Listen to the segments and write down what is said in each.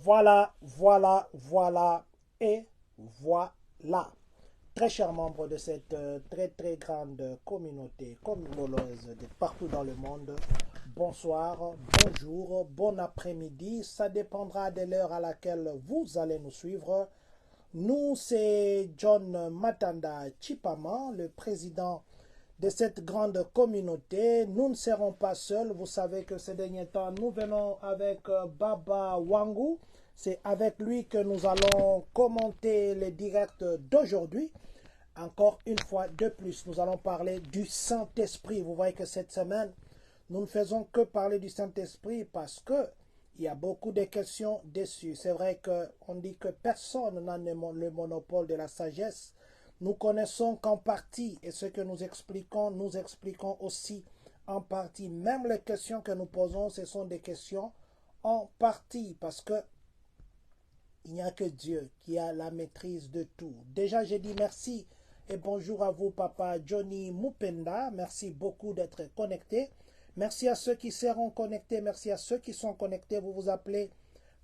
Voilà et voilà. Très chers membres de cette très grande communauté communauloise de partout dans le monde, bonsoir, bonjour, bon après-midi. Ça dépendra de l'heure à laquelle vous allez nous suivre. Nous, c'est John Matanda Chipama, le président de cette grande communauté. Nous ne serons pas seuls. Vous savez que ces derniers temps, nous venons avec Baba Wangu. C'est avec lui que nous allons commenter les directs d'aujourd'hui. Encore une fois de plus, nous allons parler du Saint-Esprit. Vous voyez que cette semaine, nous ne faisons que parler du Saint-Esprit parce que il y a beaucoup de questions dessus. C'est vrai qu'on dit que personne n'a le monopole de la sagesse. Nous connaissons qu'en partie, et ce que nous expliquons aussi en partie. Même les questions que nous posons, ce sont des questions en partie, parce que il n'y a que Dieu qui a la maîtrise de tout. Déjà, j'ai dit merci et bonjour à vous, Papa Johnny Mupenda. Merci beaucoup d'être connecté. Merci à ceux qui seront connectés. Merci à ceux qui sont connectés. Vous vous appelez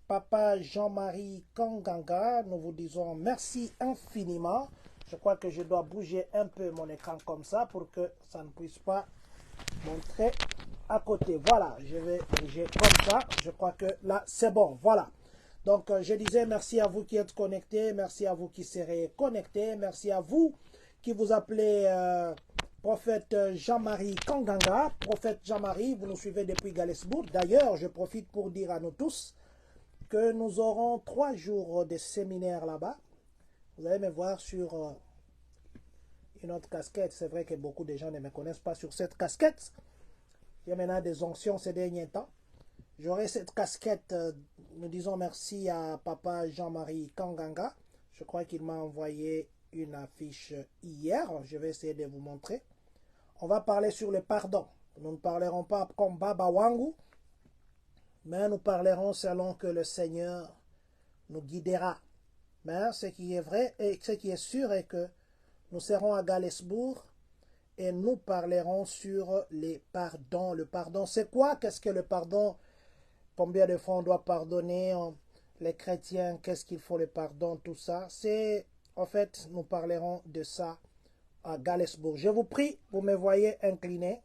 Papa Jean-Marie Kanganga. Nous vous disons merci infiniment. Je crois que je dois bouger un peu mon écran comme ça pour que ça ne puisse pas montrer à côté. Voilà, je vais bouger comme ça. Je crois que là, c'est bon. Voilà. Donc, je disais merci à vous qui êtes connectés. Merci à vous qui serez connectés. Merci à vous qui vous appelez prophète Jean-Marie Kanganga. Prophète Jean-Marie, vous nous suivez depuis Galesbourg. D'ailleurs, je profite pour dire à nous tous que nous aurons 3 jours de séminaire là-bas. Vous allez me voir sur une autre casquette. C'est vrai que beaucoup de gens ne me connaissent pas sur cette casquette. Il y a maintenant des onctions ces derniers temps. J'aurai cette casquette. Nous disons merci à Papa Jean-Marie Kanganga. Je crois qu'il m'a envoyé une affiche hier. Je vais essayer de vous montrer. On va parler sur le pardon. Nous ne parlerons pas comme Baba Wangu, mais nous parlerons selon que le Seigneur nous guidera. Mais ce qui est vrai et ce qui est sûr est que nous serons à Galesbourg et nous parlerons sur les pardons. Le pardon, c'est quoi? Qu'est-ce que le pardon? Combien de fois on doit pardonner? Les chrétiens, qu'est-ce qu'il faut le pardon? Tout ça. C'est, en fait, nous parlerons de ça à Galesbourg. Je vous prie, vous me voyez incliné.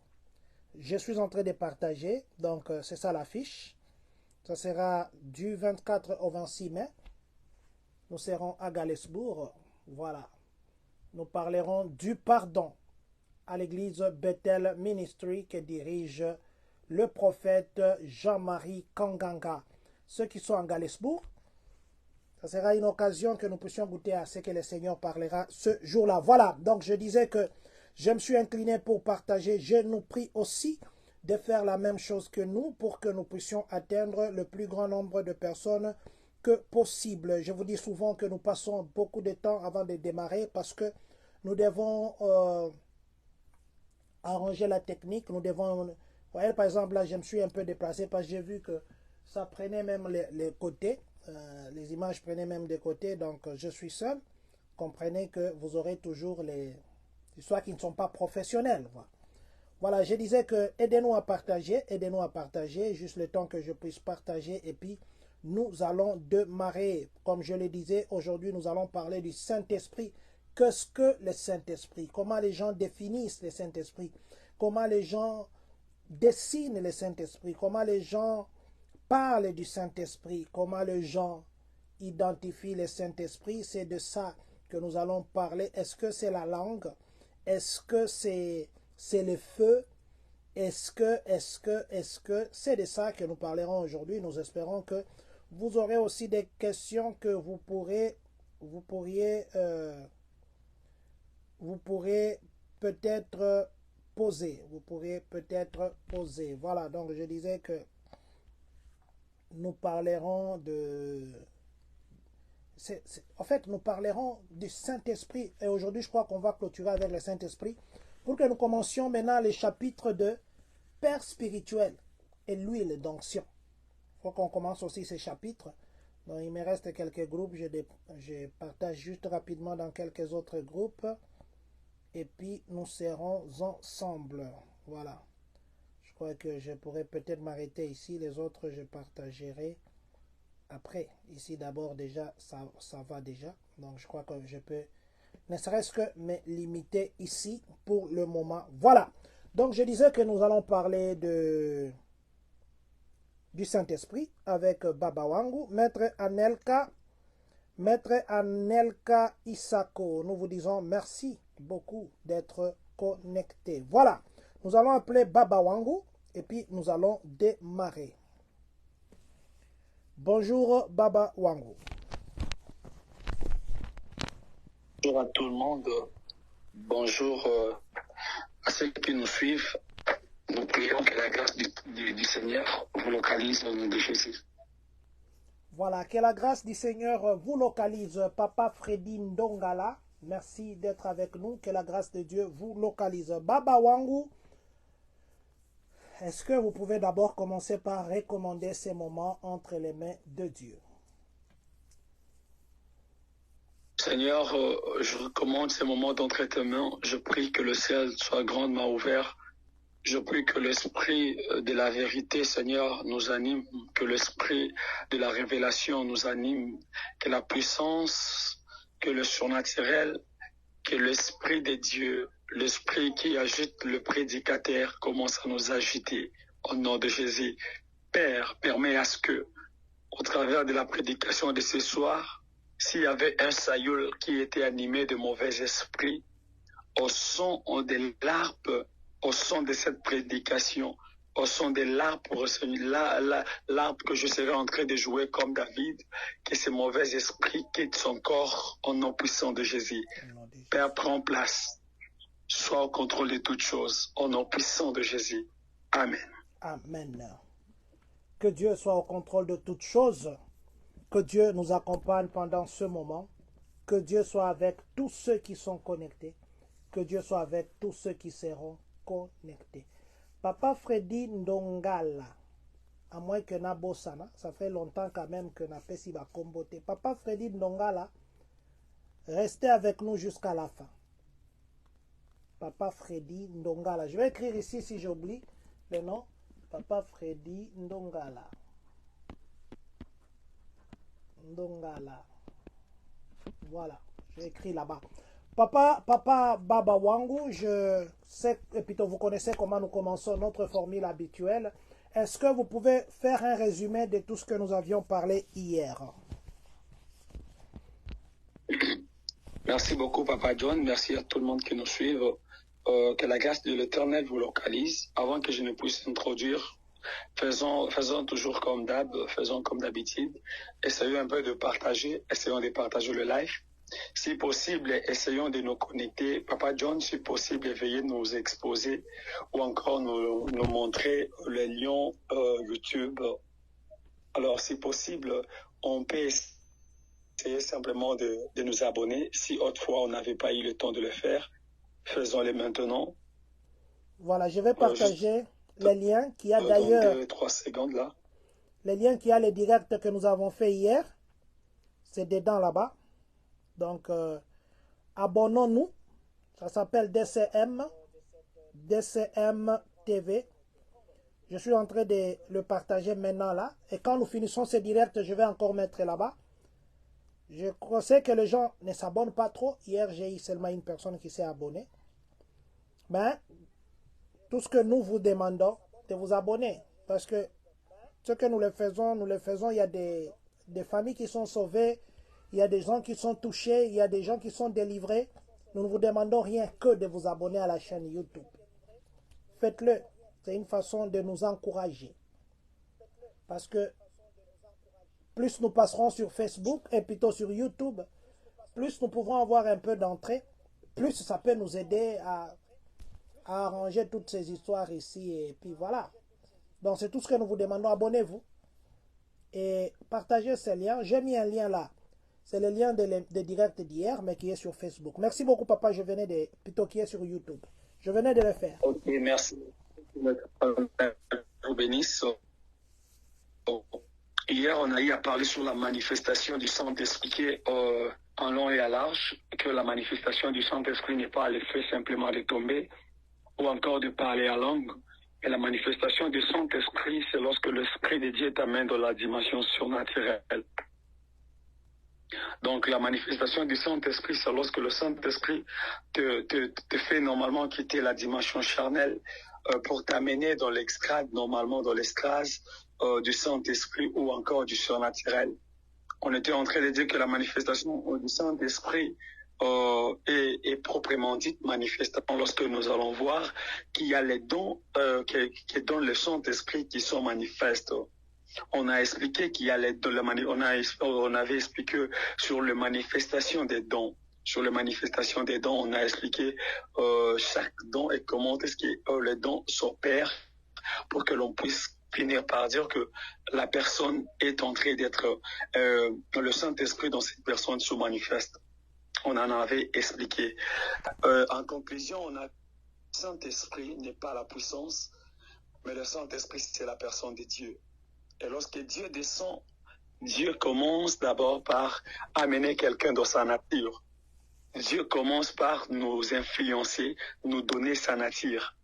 Je suis en train de partager. Donc, c'est ça l'affiche. Ça sera du 24 au 26 mai. Nous serons à Galesbourg. Voilà. Nous parlerons du pardon à l'église Bethel Ministry que dirige le prophète Jean-Marie Kanganga. Ceux qui sont en Galesbourg, ça sera une occasion que nous puissions goûter à ce que le Seigneur parlera ce jour-là. Voilà, donc je disais que je me suis incliné pour partager. Je nous prie aussi de faire la même chose que nous pour que nous puissions atteindre le plus grand nombre de personnes que possible. Je vous dis souvent que nous passons beaucoup de temps avant de démarrer parce que nous devons arranger la technique. Nous devons... Vous voyez, par exemple, là, je me suis un peu déplacé parce que j'ai vu que ça prenait même les côtés. Les images prenaient même des côtés. Donc, je suis seul. Comprenez que vous aurez toujours les histoires qui ne sont pas professionnelles. Voilà, je disais que aidez-nous à partager, juste le temps que je puisse partager. Et puis, nous allons démarrer. Comme je le disais, aujourd'hui, nous allons parler du Saint-Esprit. Qu'est-ce que le Saint-Esprit? Comment les gens définissent le Saint-Esprit? Comment les gens dessinent le Saint-Esprit? Comment les gens parlent du Saint-Esprit? Comment les gens identifient le Saint-Esprit? C'est de ça que nous allons parler. Est-ce que c'est la langue? Est-ce que c'est le feu? Est-ce que c'est de ça que nous parlerons aujourd'hui? Nous espérons que vous aurez aussi des questions que vous pourrez peut-être poser. Vous pourrez peut-être poser. Voilà, donc je disais que nous parlerons en fait, nous parlerons du Saint-Esprit. Et aujourd'hui, je crois qu'on va clôturer avec le Saint-Esprit pour que nous commencions maintenant les chapitres de Père spirituel et l'huile d'onction. Il faut qu'on commence aussi ces chapitres. Donc, il me reste quelques groupes. Je partage juste rapidement dans quelques autres groupes. Et puis, nous serons ensemble. Voilà. Je crois que je pourrais peut-être m'arrêter ici. Les autres, je partagerai après. Ici d'abord déjà, ça va déjà. Donc je crois que je peux, ne serait-ce que me limiter ici pour le moment. Voilà. Donc je disais que nous allons parler du Saint-Esprit avec Baba Wangu, Maître Anelka Isako. Nous vous disons merci beaucoup d'être connectés. Voilà. Nous allons appeler Baba Wangu et puis nous allons démarrer. Bonjour Baba Wangu. Bonjour à tout le monde. Bonjour à ceux qui nous suivent. Nous prions que la grâce du Seigneur vous localise au nom de Jésus. Voilà, que la grâce du Seigneur vous localise. Papa Freddy Ndongala, merci d'être avec nous. Que la grâce de Dieu vous localise. Baba Wangu, est-ce que vous pouvez d'abord commencer par recommander ces moments entre les mains de Dieu? Seigneur, je recommande ces moments d'entraînement. Je prie que le ciel soit grandement ouvert. Je prie que l'esprit de la vérité, Seigneur, nous anime, que l'esprit de la révélation nous anime, que la puissance, que le surnaturel, que l'esprit de Dieu, l'esprit qui agite le prédicateur commence à nous agiter au nom de Jésus. Père, permets à ce que, au travers de la prédication de ce soir, s'il y avait un Saül qui était animé de mauvais esprits, au son de l'arpe, au son de cette prédication, au son de l'arpe que je serai en train de jouer comme David, que ces mauvais esprits quittent son corps au nom puissant de Jésus. Père, prends place. Sois au contrôle de toutes choses, au nom puissant de Jésus. Amen. Amen. Que Dieu soit au contrôle de toutes choses. Que Dieu nous accompagne pendant ce moment. Que Dieu soit avec tous ceux qui sont connectés. Que Dieu soit avec tous ceux qui seront connectés. Papa Freddy Ndongala, à moins que Nabosana, ça fait longtemps quand même que Napesi va comboter. Papa Freddy Ndongala, restez avec nous jusqu'à la fin. Papa Freddy Ndongala. Je vais écrire ici si j'oublie le nom. Papa Freddy Ndongala. Ndongala. Voilà, j'ai écrit là-bas. Papa Baba Wangu, je sais, et plutôt vous connaissez comment nous commençons notre formule habituelle. Est-ce que vous pouvez faire un résumé de tout ce que nous avions parlé hier? Merci beaucoup, Papa John. Merci à tout le monde qui nous suit. Que la grâce de l'Éternel vous localise. Avant que je ne puisse introduire, faisons toujours comme d'hab, faisons comme d'habitude. Essayons un peu de partager, essayons de partager le live. Si possible, essayons de nous connecter. Papa John, si possible, veuillez nous exposer ou encore nous montrer le lien YouTube. Alors, si possible, on peut essayer simplement de nous abonner. Si autrefois on n'avait pas eu le temps de le faire, faisons-le maintenant. Voilà, je vais partager les liens qui a d'ailleurs 3 secondes là. Les liens qui a les directs que nous avons fait hier. C'est dedans là-bas. Donc, abonnons-nous. Ça s'appelle DCM TV. Je suis en train de le partager maintenant là. Et quand nous finissons ce direct, je vais encore mettre là-bas. Je sais que les gens ne s'abonnent pas trop. Hier, j'ai eu seulement une personne qui s'est abonnée. Mais, tout ce que nous vous demandons, de vous abonner. Parce que ce que nous le faisons, il y a des familles qui sont sauvées. Il y a des gens qui sont touchés, il y a des gens qui sont délivrés. Nous ne vous demandons rien que de vous abonner à la chaîne YouTube. Faites-le. C'est une façon de nous encourager. Parce que plus nous passerons sur Facebook et plutôt sur YouTube, plus nous pourrons avoir un peu d'entrée, plus ça peut nous aider à arranger toutes ces histoires ici. Et puis voilà. Donc c'est tout ce que nous vous demandons. Abonnez-vous et partagez ces liens. J'ai mis un lien là. C'est le lien de direct d'hier, mais qui est sur Facebook. Merci beaucoup, papa. Je venais de... Plutôt qui est sur YouTube. Je venais de le faire. Ok, merci. Vous bénisse. Hier, on a eu à parler sur la manifestation du Saint-Esprit en long et à large, que la manifestation du Saint-Esprit n'est pas l'effet simplement de tomber ou encore de parler à langue, Et la manifestation du Saint-Esprit, c'est lorsque l'Esprit de Dieu t'amène dans la dimension surnaturelle. Donc la manifestation du Saint-Esprit, c'est lorsque le Saint-Esprit te fait normalement quitter la dimension charnelle pour t'amener dans l'extrade, normalement dans l'extase du Saint-Esprit ou encore du surnaturel. On était en train de dire que la manifestation du Saint-Esprit est proprement dite manifestation lorsque nous allons voir qu'il y a les dons qui donnent le Saint-Esprit qui sont manifestes. On a expliqué qu'il y a les dons, on avait expliqué sur la manifestation des dons. Sur la manifestation des dons, on a expliqué chaque don et comment est-ce que les dons s'opèrent pour que l'on puisse finir par dire que la personne est en train d'être, le Saint-Esprit dans cette personne se manifeste. On en avait expliqué. En conclusion, le Saint-Esprit n'est pas la puissance, mais le Saint-Esprit, c'est la personne de Dieu. Et lorsque Dieu descend, Dieu commence d'abord par amener quelqu'un dans sa nature. Dieu commence par nous influencer, nous donner sa nature.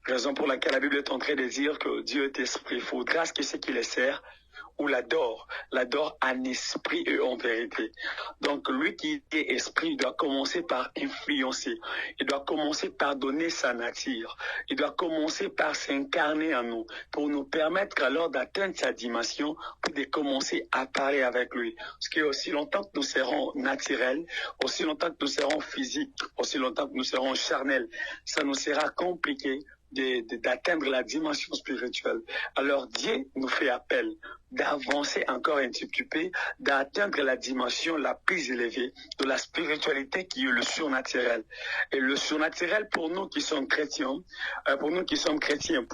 Raison pour laquelle la Bible est en train de dire que Dieu est esprit. Il faudra que ce qui les sert ou l'adore en esprit et en vérité. Donc lui qui est esprit, il doit commencer par influencer. Il doit commencer par donner sa nature. Il doit commencer par s'incarner en nous pour nous permettre alors d'atteindre sa dimension pour de commencer à parler avec lui. Parce que aussi longtemps que nous serons naturels, aussi longtemps que nous serons physiques, aussi longtemps que nous serons charnels, ça nous sera compliqué d'atteindre la dimension spirituelle. Alors Dieu nous fait appel d'avancer encore un petit peu, d'atteindre la dimension la plus élevée de la spiritualité qui est le surnaturel. Et le surnaturel pour nous qui sommes chrétiens, pour nous qui sommes chrétiens,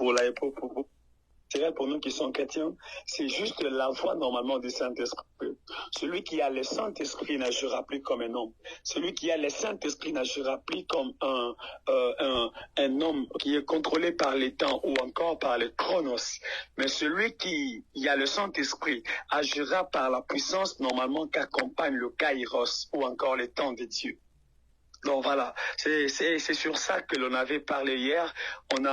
c'est juste la voix normalement du Saint-Esprit. Celui qui a le Saint-Esprit n'agira plus comme un homme. Celui qui a le Saint-Esprit n'agira plus comme un homme qui est contrôlé par les temps ou encore par le chronos. Mais celui qui a le Saint-Esprit agira par la puissance normalement qu'accompagne le kairos ou encore les temps de Dieu. Donc voilà, c'est sur ça que l'on avait parlé hier. On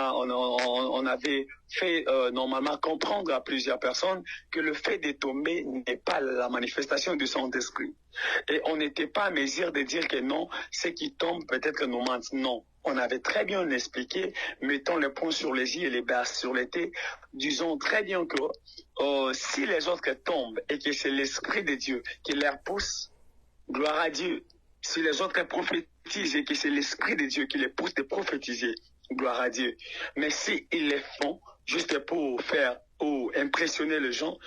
avait fait normalement comprendre à plusieurs personnes que le fait de tomber n'est pas la manifestation du Saint-Esprit. Et on n'était pas à mesure de dire que non, ce qui tombe peut-être nous mentent. Non, on avait très bien expliqué, mettons les points sur les i et les basses sur les t, disons très bien que si les autres tombent et que c'est l'Esprit de Dieu qui les pousse, gloire à Dieu. Si les autres prophétisent et que c'est l'Esprit de Dieu qui les pousse de prophétiser, gloire à Dieu. Mais s'ils les font juste pour faire ou impressionner les gens,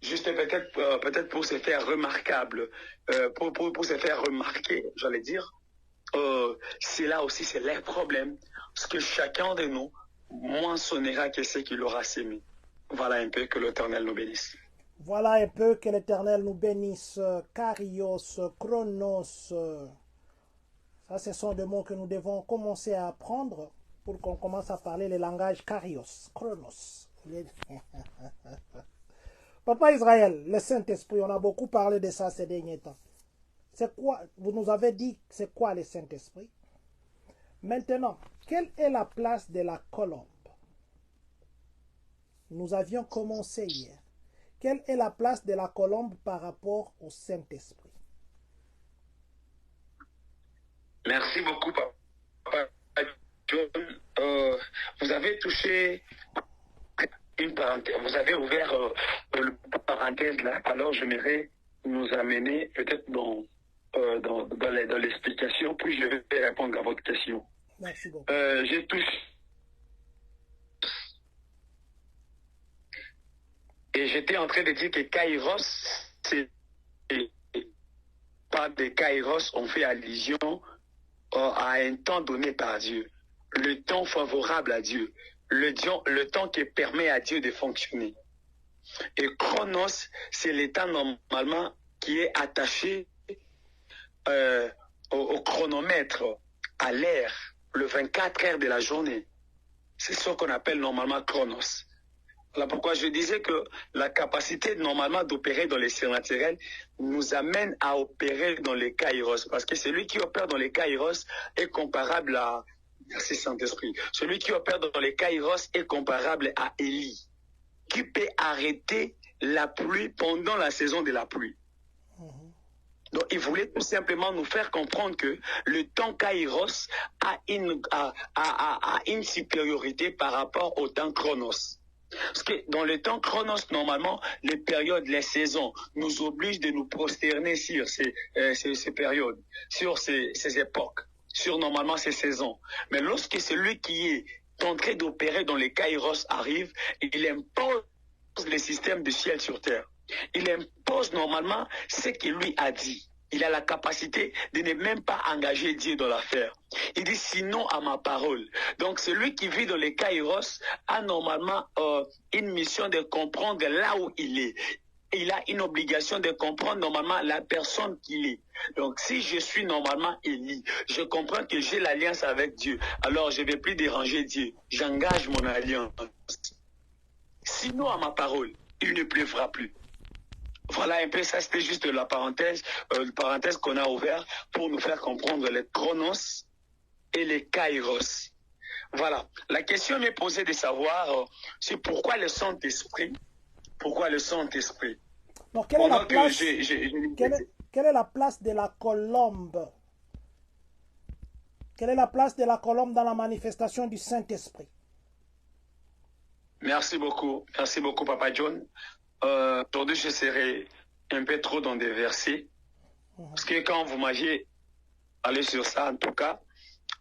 juste peut-être pour se faire remarquable, pour se faire remarquer, j'allais dire, c'est là aussi c'est leur problème. Parce que chacun de nous moissonnera que ce qu'il aura sémé. Voilà un peu, que l'Éternel nous bénisse. Voilà un peu, que l'Éternel nous bénisse. Karios, chronos. Ça, ce sont des mots que nous devons commencer à apprendre pour qu'on commence à parler le langage karios, chronos. Papa Israël, le Saint-Esprit, on a beaucoup parlé de ça ces derniers temps. C'est quoi? Vous nous avez dit c'est quoi le Saint-Esprit? Maintenant, quelle est la place de la colombe? Nous avions commencé hier. Quelle est la place de la colombe par rapport au Saint-Esprit? Merci beaucoup, Papa John. Vous avez touché une parenthèse, vous avez ouvert une parenthèse là, alors j'aimerais nous amener peut-être dans l'explication, puis je vais répondre à votre question. Merci beaucoup. J'ai touché. Et j'étais en train de dire que Kairos, c'est pas des Kairos, on fait allusion à un temps donné par Dieu, le temps favorable à Dieu, le temps qui permet à Dieu de fonctionner. Et Chronos, c'est le temps normalement qui est attaché au chronomètre, à l'heure, le 24 heures de la journée. C'est ce qu'on appelle normalement Chronos. Voilà pourquoi je disais que la capacité normalement d'opérer dans les surnaturels nous amène à opérer dans les kairos. Parce que celui qui opère dans les kairos est comparable à Merci Saint-Esprit. Celui qui opère dans les kairos est comparable à Élie, qui peut arrêter la pluie pendant la saison de la pluie. Donc, il voulait tout simplement nous faire comprendre que le temps kairos a une supériorité par rapport au temps chronos. Parce que dans le temps chronos, normalement, les périodes, les saisons nous obligent de nous prosterner sur ces périodes, sur ces époques, sur normalement ces saisons. Mais lorsque celui qui est en train d'opérer dans les kairos arrive, il impose le système du ciel sur terre. Il impose normalement ce qu'il lui a dit. Il a la capacité de ne même pas engager Dieu dans l'affaire. Il dit sinon à ma parole. Donc celui qui vit dans les kairos a normalement une mission de comprendre là où il est. Il a une obligation de comprendre normalement la personne qu'il est. Donc si je suis normalement Élie, je comprends que j'ai l'alliance avec Dieu. Alors je ne vais plus déranger Dieu. J'engage mon alliance. Sinon à ma parole, il ne pleuvra plus. Voilà un peu, ça c'était juste la parenthèse qu'on a ouverte pour nous faire comprendre les chronos et les kairos. Voilà. La question m'est posée de savoir c'est pourquoi le Saint-Esprit. Pourquoi le Saint-Esprit? Donc, quelle est la place de la colombe? Quelle est la place de la colombe dans la manifestation du Saint-Esprit? Merci beaucoup, Papa John. Aujourd'hui, je serai un peu trop dans des versets. Parce que quand vous m'aviez allé sur ça, en tout cas,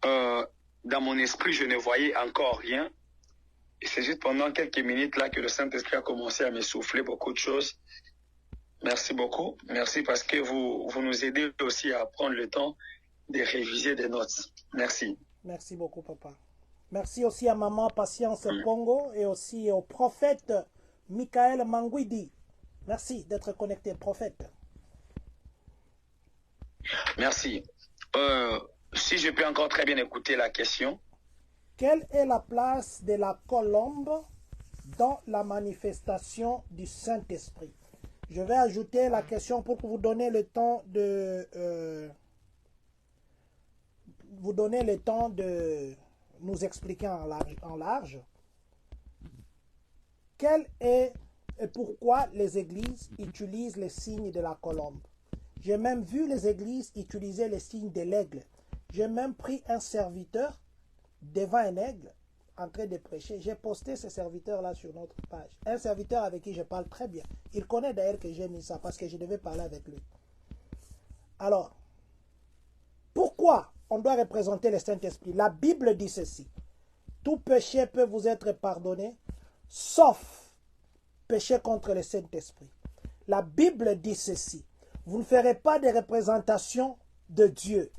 dans mon esprit, je ne voyais encore rien. Et c'est juste pendant quelques minutes là que le Saint-Esprit a commencé à me souffler beaucoup de choses. Merci beaucoup. Merci parce que vous nous aidez aussi à prendre le temps de réviser des notes. Merci. Merci beaucoup, papa. Merci aussi à maman Patience Pongo et aussi au prophète Michael Manguidi. Merci d'être connecté, prophète. Merci. Si je peux encore très bien écouter la question. Quelle est la place de la colombe dans la manifestation du Saint-Esprit? Je vais ajouter la question pour vous donner le temps de nous expliquer en large. Quel est et pourquoi les églises utilisent les signes de la colombe? J'ai même vu les églises utiliser les signes de l'aigle. J'ai même pris un serviteur devant un aigle en train de prêcher. J'ai posté ce serviteur-là sur notre page. Un serviteur avec qui je parle très bien. Il connaît d'ailleurs que j'ai mis ça parce que je devais parler avec lui. Alors, pourquoi on doit représenter le Saint-Esprit? La Bible dit ceci. Tout péché peut vous être pardonné, sauf péché contre le Saint-Esprit. La Bible dit ceci. Vous ne ferez pas de représentation de Dieu.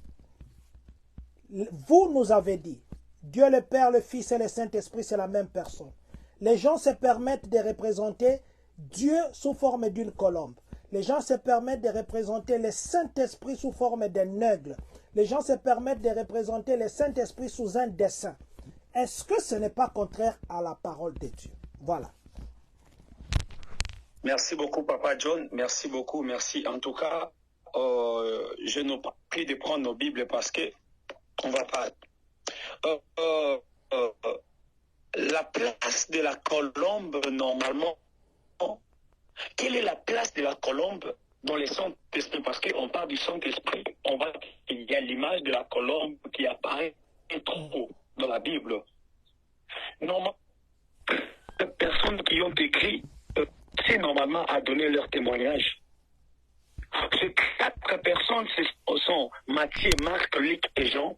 Vous nous avez dit, Dieu le Père, le Fils et le Saint-Esprit, c'est la même personne. Les gens se permettent de représenter Dieu sous forme d'une colombe. Les gens se permettent de représenter le Saint-Esprit sous forme d'un aigle. Les gens se permettent de représenter le Saint-Esprit sous un dessin. Est-ce que ce n'est pas contraire à la parole de Dieu? Voilà. Merci beaucoup, Papa John. Merci beaucoup. Merci. En tout cas, je nous prie de prendre nos Bibles parce que on va pas. La place de la colombe, normalement, quelle est la place de la colombe dans le Saint-Esprit? Parce qu'on parle du Saint-Esprit, on voit qu'il y a l'image de la colombe qui apparaît trop dans la Bible. Normalement, les personnes qui ont écrit, c'est normalement à donner leur témoignage. Ces 4 personnes sont Matthieu, Marc, Luc et Jean.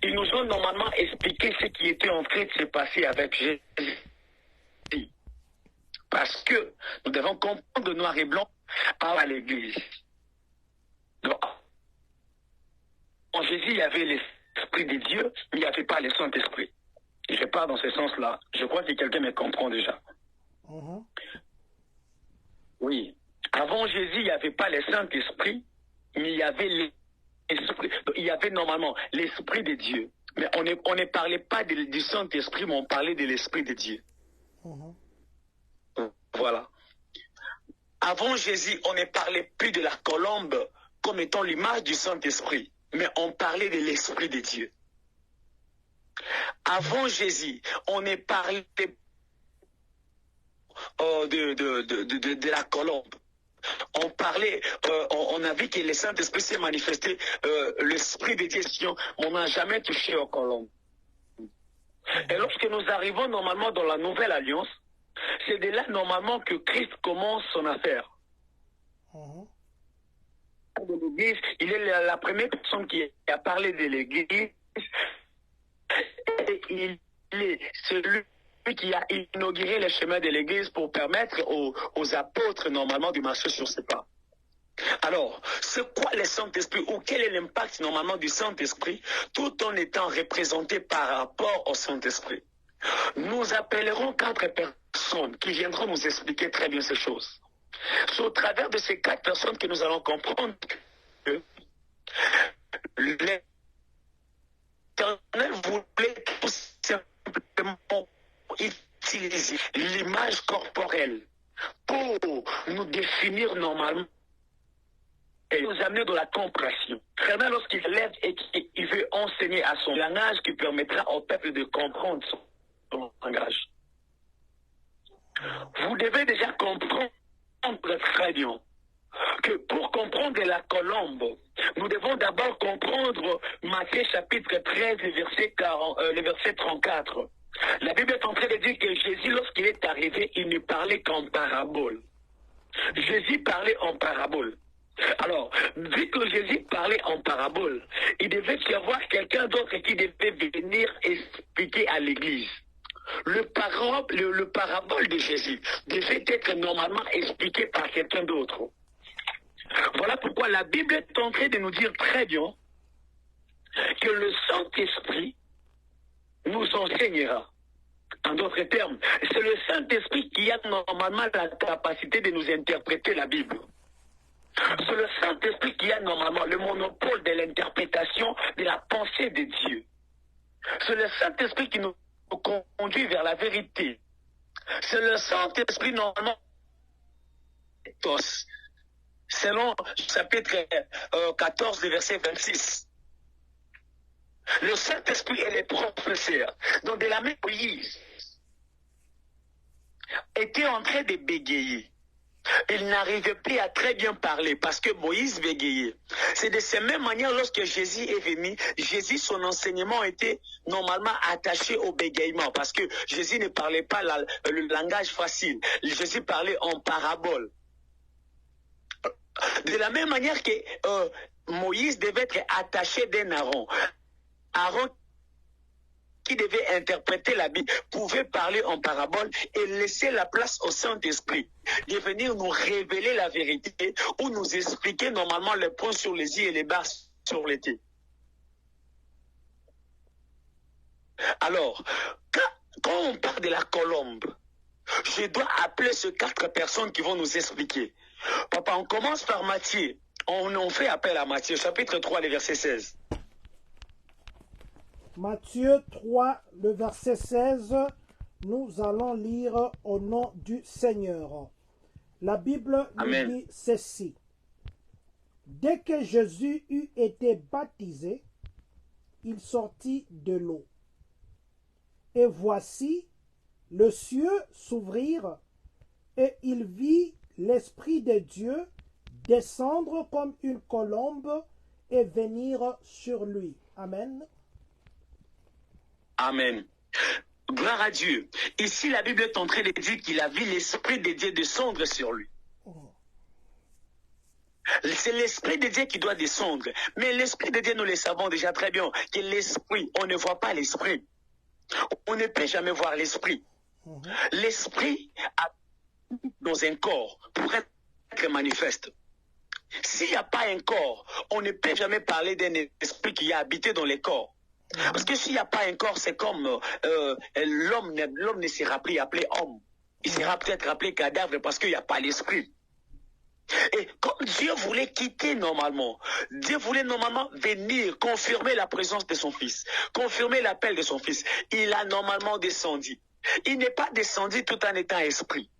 Ils nous ont normalement expliqué ce qui était en train de se passer avec Jésus. Parce que nous devons comprendre de noir et blanc à l'Église. En Jésus, il y avait l'Esprit de Dieu, mais il n'y avait pas le Saint-Esprit. Je pars dans ce sens-là. Je crois que quelqu'un me comprend déjà. Oui. Avant Jésus, il n'y avait pas le Saint-Esprit, mais il y avait l'Esprit. Il y avait normalement l'Esprit de Dieu. Mais on ne parlait pas du Saint-Esprit, mais on parlait de l'Esprit de Dieu. Voilà. Avant Jésus, on ne parlait plus de la colombe comme étant l'image du Saint-Esprit, mais on parlait de l'Esprit de Dieu. Avant Jésus, on est parlé de la colombe. On parlait, on a vu que le Saint-Esprit s'est manifesté, l'Esprit de Dieu, on n'a jamais touché aux colombes. Et lorsque nous arrivons normalement dans la nouvelle alliance, c'est de là normalement que Christ commence son affaire. De l'Église, il est la première personne qui a parlé de l'Église. Et il est celui qui a inauguré le chemin de l'Église pour permettre aux apôtres normalement de marcher sur ses pas. Alors, c'est quoi le Saint-Esprit ou quel est l'impact normalement du Saint-Esprit tout en étant représenté par rapport au Saint-Esprit? Nous appellerons 4 personnes qui viendront nous expliquer très bien ces choses. C'est au travers de ces 4 personnes que nous allons comprendre que l'Éternel voulait tout simplement utiliser l'image corporelle pour nous définir normalement et nous amener dans la compréhension. Vraiment, lorsqu'il lève et qu'il veut enseigner à son langage qui permettra au peuple de comprendre son langage. Vous devez déjà comprendre très bien que pour comprendre la colombe, nous devons d'abord comprendre Matthieu chapitre 13, le verset 34. La Bible est en train de dire que Jésus, lorsqu'il est arrivé, il ne parlait qu'en parabole. Jésus parlait en parabole. Alors, vu que Jésus parlait en parabole, il devait y avoir quelqu'un d'autre qui devait venir expliquer à l'Église. Le parabole de Jésus devait être normalement expliqué par quelqu'un d'autre. Voilà pourquoi la Bible est en train de nous dire très bien que le Saint-Esprit nous enseignera. En d'autres termes, c'est le Saint-Esprit qui a normalement la capacité de nous interpréter la Bible. C'est le Saint-Esprit qui a normalement le monopole de l'interprétation de la pensée de Dieu. C'est le Saint-Esprit qui nous conduit vers la vérité. C'est le Saint-Esprit normalement, selon chapitre 14, verset 26. Le Saint-Esprit est le professeur. Donc de la même Moïse était en train de bégayer. Il n'arrivait plus à très bien parler parce que Moïse bégayait. C'est de cette même manière lorsque Jésus est venu, Jésus, son enseignement était normalement attaché au bégayement parce que Jésus ne parlait pas le langage facile. Jésus parlait en parabole. De la même manière que Moïse devait être attaché d'un Aaron. Aaron qui devait interpréter la Bible, pouvait parler en parabole et laisser la place au Saint-Esprit de venir nous révéler la vérité ou nous expliquer normalement les points sur les i et les barres sur les t. Alors, quand on parle de la colombe, je dois appeler ces 4 personnes qui vont nous expliquer. Papa, on commence par Matthieu. On fait appel à Matthieu, chapitre 3, le verset 16. Matthieu 3, le verset 16, nous allons lire au nom du Seigneur. La Bible nous dit ceci. Dès que Jésus eut été baptisé, il sortit de l'eau. Et voici, le ciel s'ouvrir, et il vit l'Esprit de Dieu descendre comme une colombe et venir sur lui. Amen. Amen. Gloire à Dieu. Ici, la Bible est en train de dire qu'il a vu l'Esprit de Dieu descendre sur lui. C'est l'Esprit de Dieu qui doit descendre. Mais l'Esprit de Dieu, nous le savons déjà très bien, que l'Esprit, on ne voit pas l'Esprit. On ne peut jamais voir l'Esprit. L'Esprit a dans un corps pour être manifeste. S'il n'y a pas un corps, on ne peut jamais parler d'un esprit qui a habité dans les corps. Parce que s'il n'y a pas un corps, c'est comme l'homme ne sera plus appelé homme. Il sera peut-être appelé cadavre parce qu'il n'y a pas l'esprit. Et comme Dieu voulait quitter normalement, Dieu voulait normalement venir confirmer la présence de son fils, confirmer l'appel de son fils. Il a normalement descendu. Il n'est pas descendu tout en étant esprit.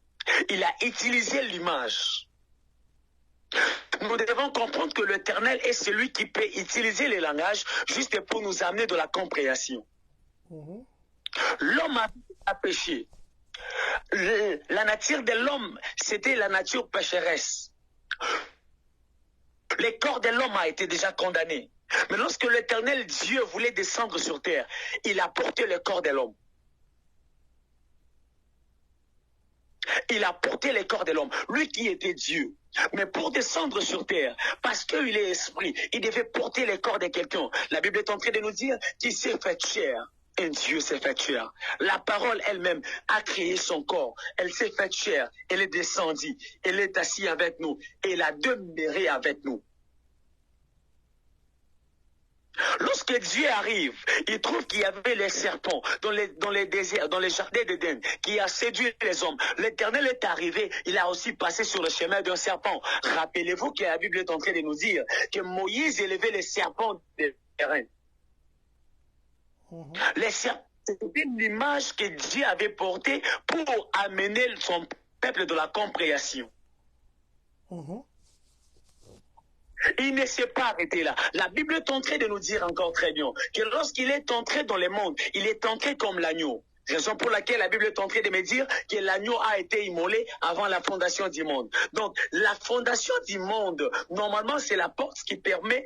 Il a utilisé l'image. Nous devons comprendre que l'Éternel est celui qui peut utiliser les langages juste pour nous amener de la compréhension. L'homme a péché. La nature de l'homme, c'était la nature pécheresse. Le corps de l'homme a été déjà condamné. Mais lorsque l'Éternel Dieu voulait descendre sur terre, il a porté le corps de l'homme. Il a porté le corps de l'homme, lui qui était Dieu. Mais pour descendre sur terre, parce qu'il est esprit, il devait porter le corps de quelqu'un. La Bible est en train de nous dire qu'il s'est fait chair. Et Dieu s'est fait chair. La parole elle-même a créé son corps. Elle s'est fait chair. Elle est descendue. Elle est assise avec nous. Et elle a demeuré avec nous. Lorsque Dieu arrive, il trouve qu'il y avait les serpents dans les déserts, dans les jardins d'Éden, qui a séduit les hommes. L'Éternel est arrivé, il a aussi passé sur le chemin d'un serpent. Rappelez-vous que la Bible est en train de nous dire que Moïse élevait les serpents des terrains. Les serpents, c'était l'image que Dieu avait portée pour amener son peuple de la compréhension. Il ne s'est pas arrêté là. La Bible est en train de nous dire encore très bien que lorsqu'il est entré dans le monde, il est entré comme l'agneau. Raison pour laquelle la Bible est en train de me dire que l'agneau a été immolé avant la fondation du monde. Donc, la fondation du monde, normalement, c'est la porte qui permet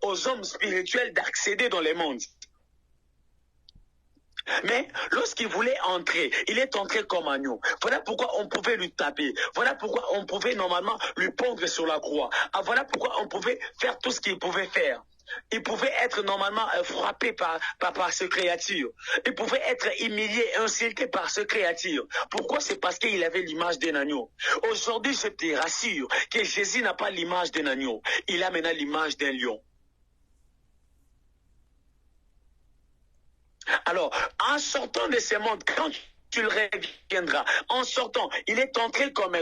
aux hommes spirituels d'accéder dans le monde. Mais lorsqu'il voulait entrer, il est entré comme agneau. Voilà pourquoi on pouvait lui taper. Voilà pourquoi on pouvait normalement lui pondre sur la croix. Ah, voilà pourquoi on pouvait faire tout ce qu'il pouvait faire. Il pouvait être normalement frappé par ce créature. Il pouvait être humilié, insulté par ce créature. Pourquoi? C'est parce qu'il avait l'image d'un agneau. Aujourd'hui, je te rassure que Jésus n'a pas l'image d'un agneau. Il a maintenant l'image d'un lion. Alors, en sortant de ce monde, quand tu le reviendras, en sortant, il est entré comme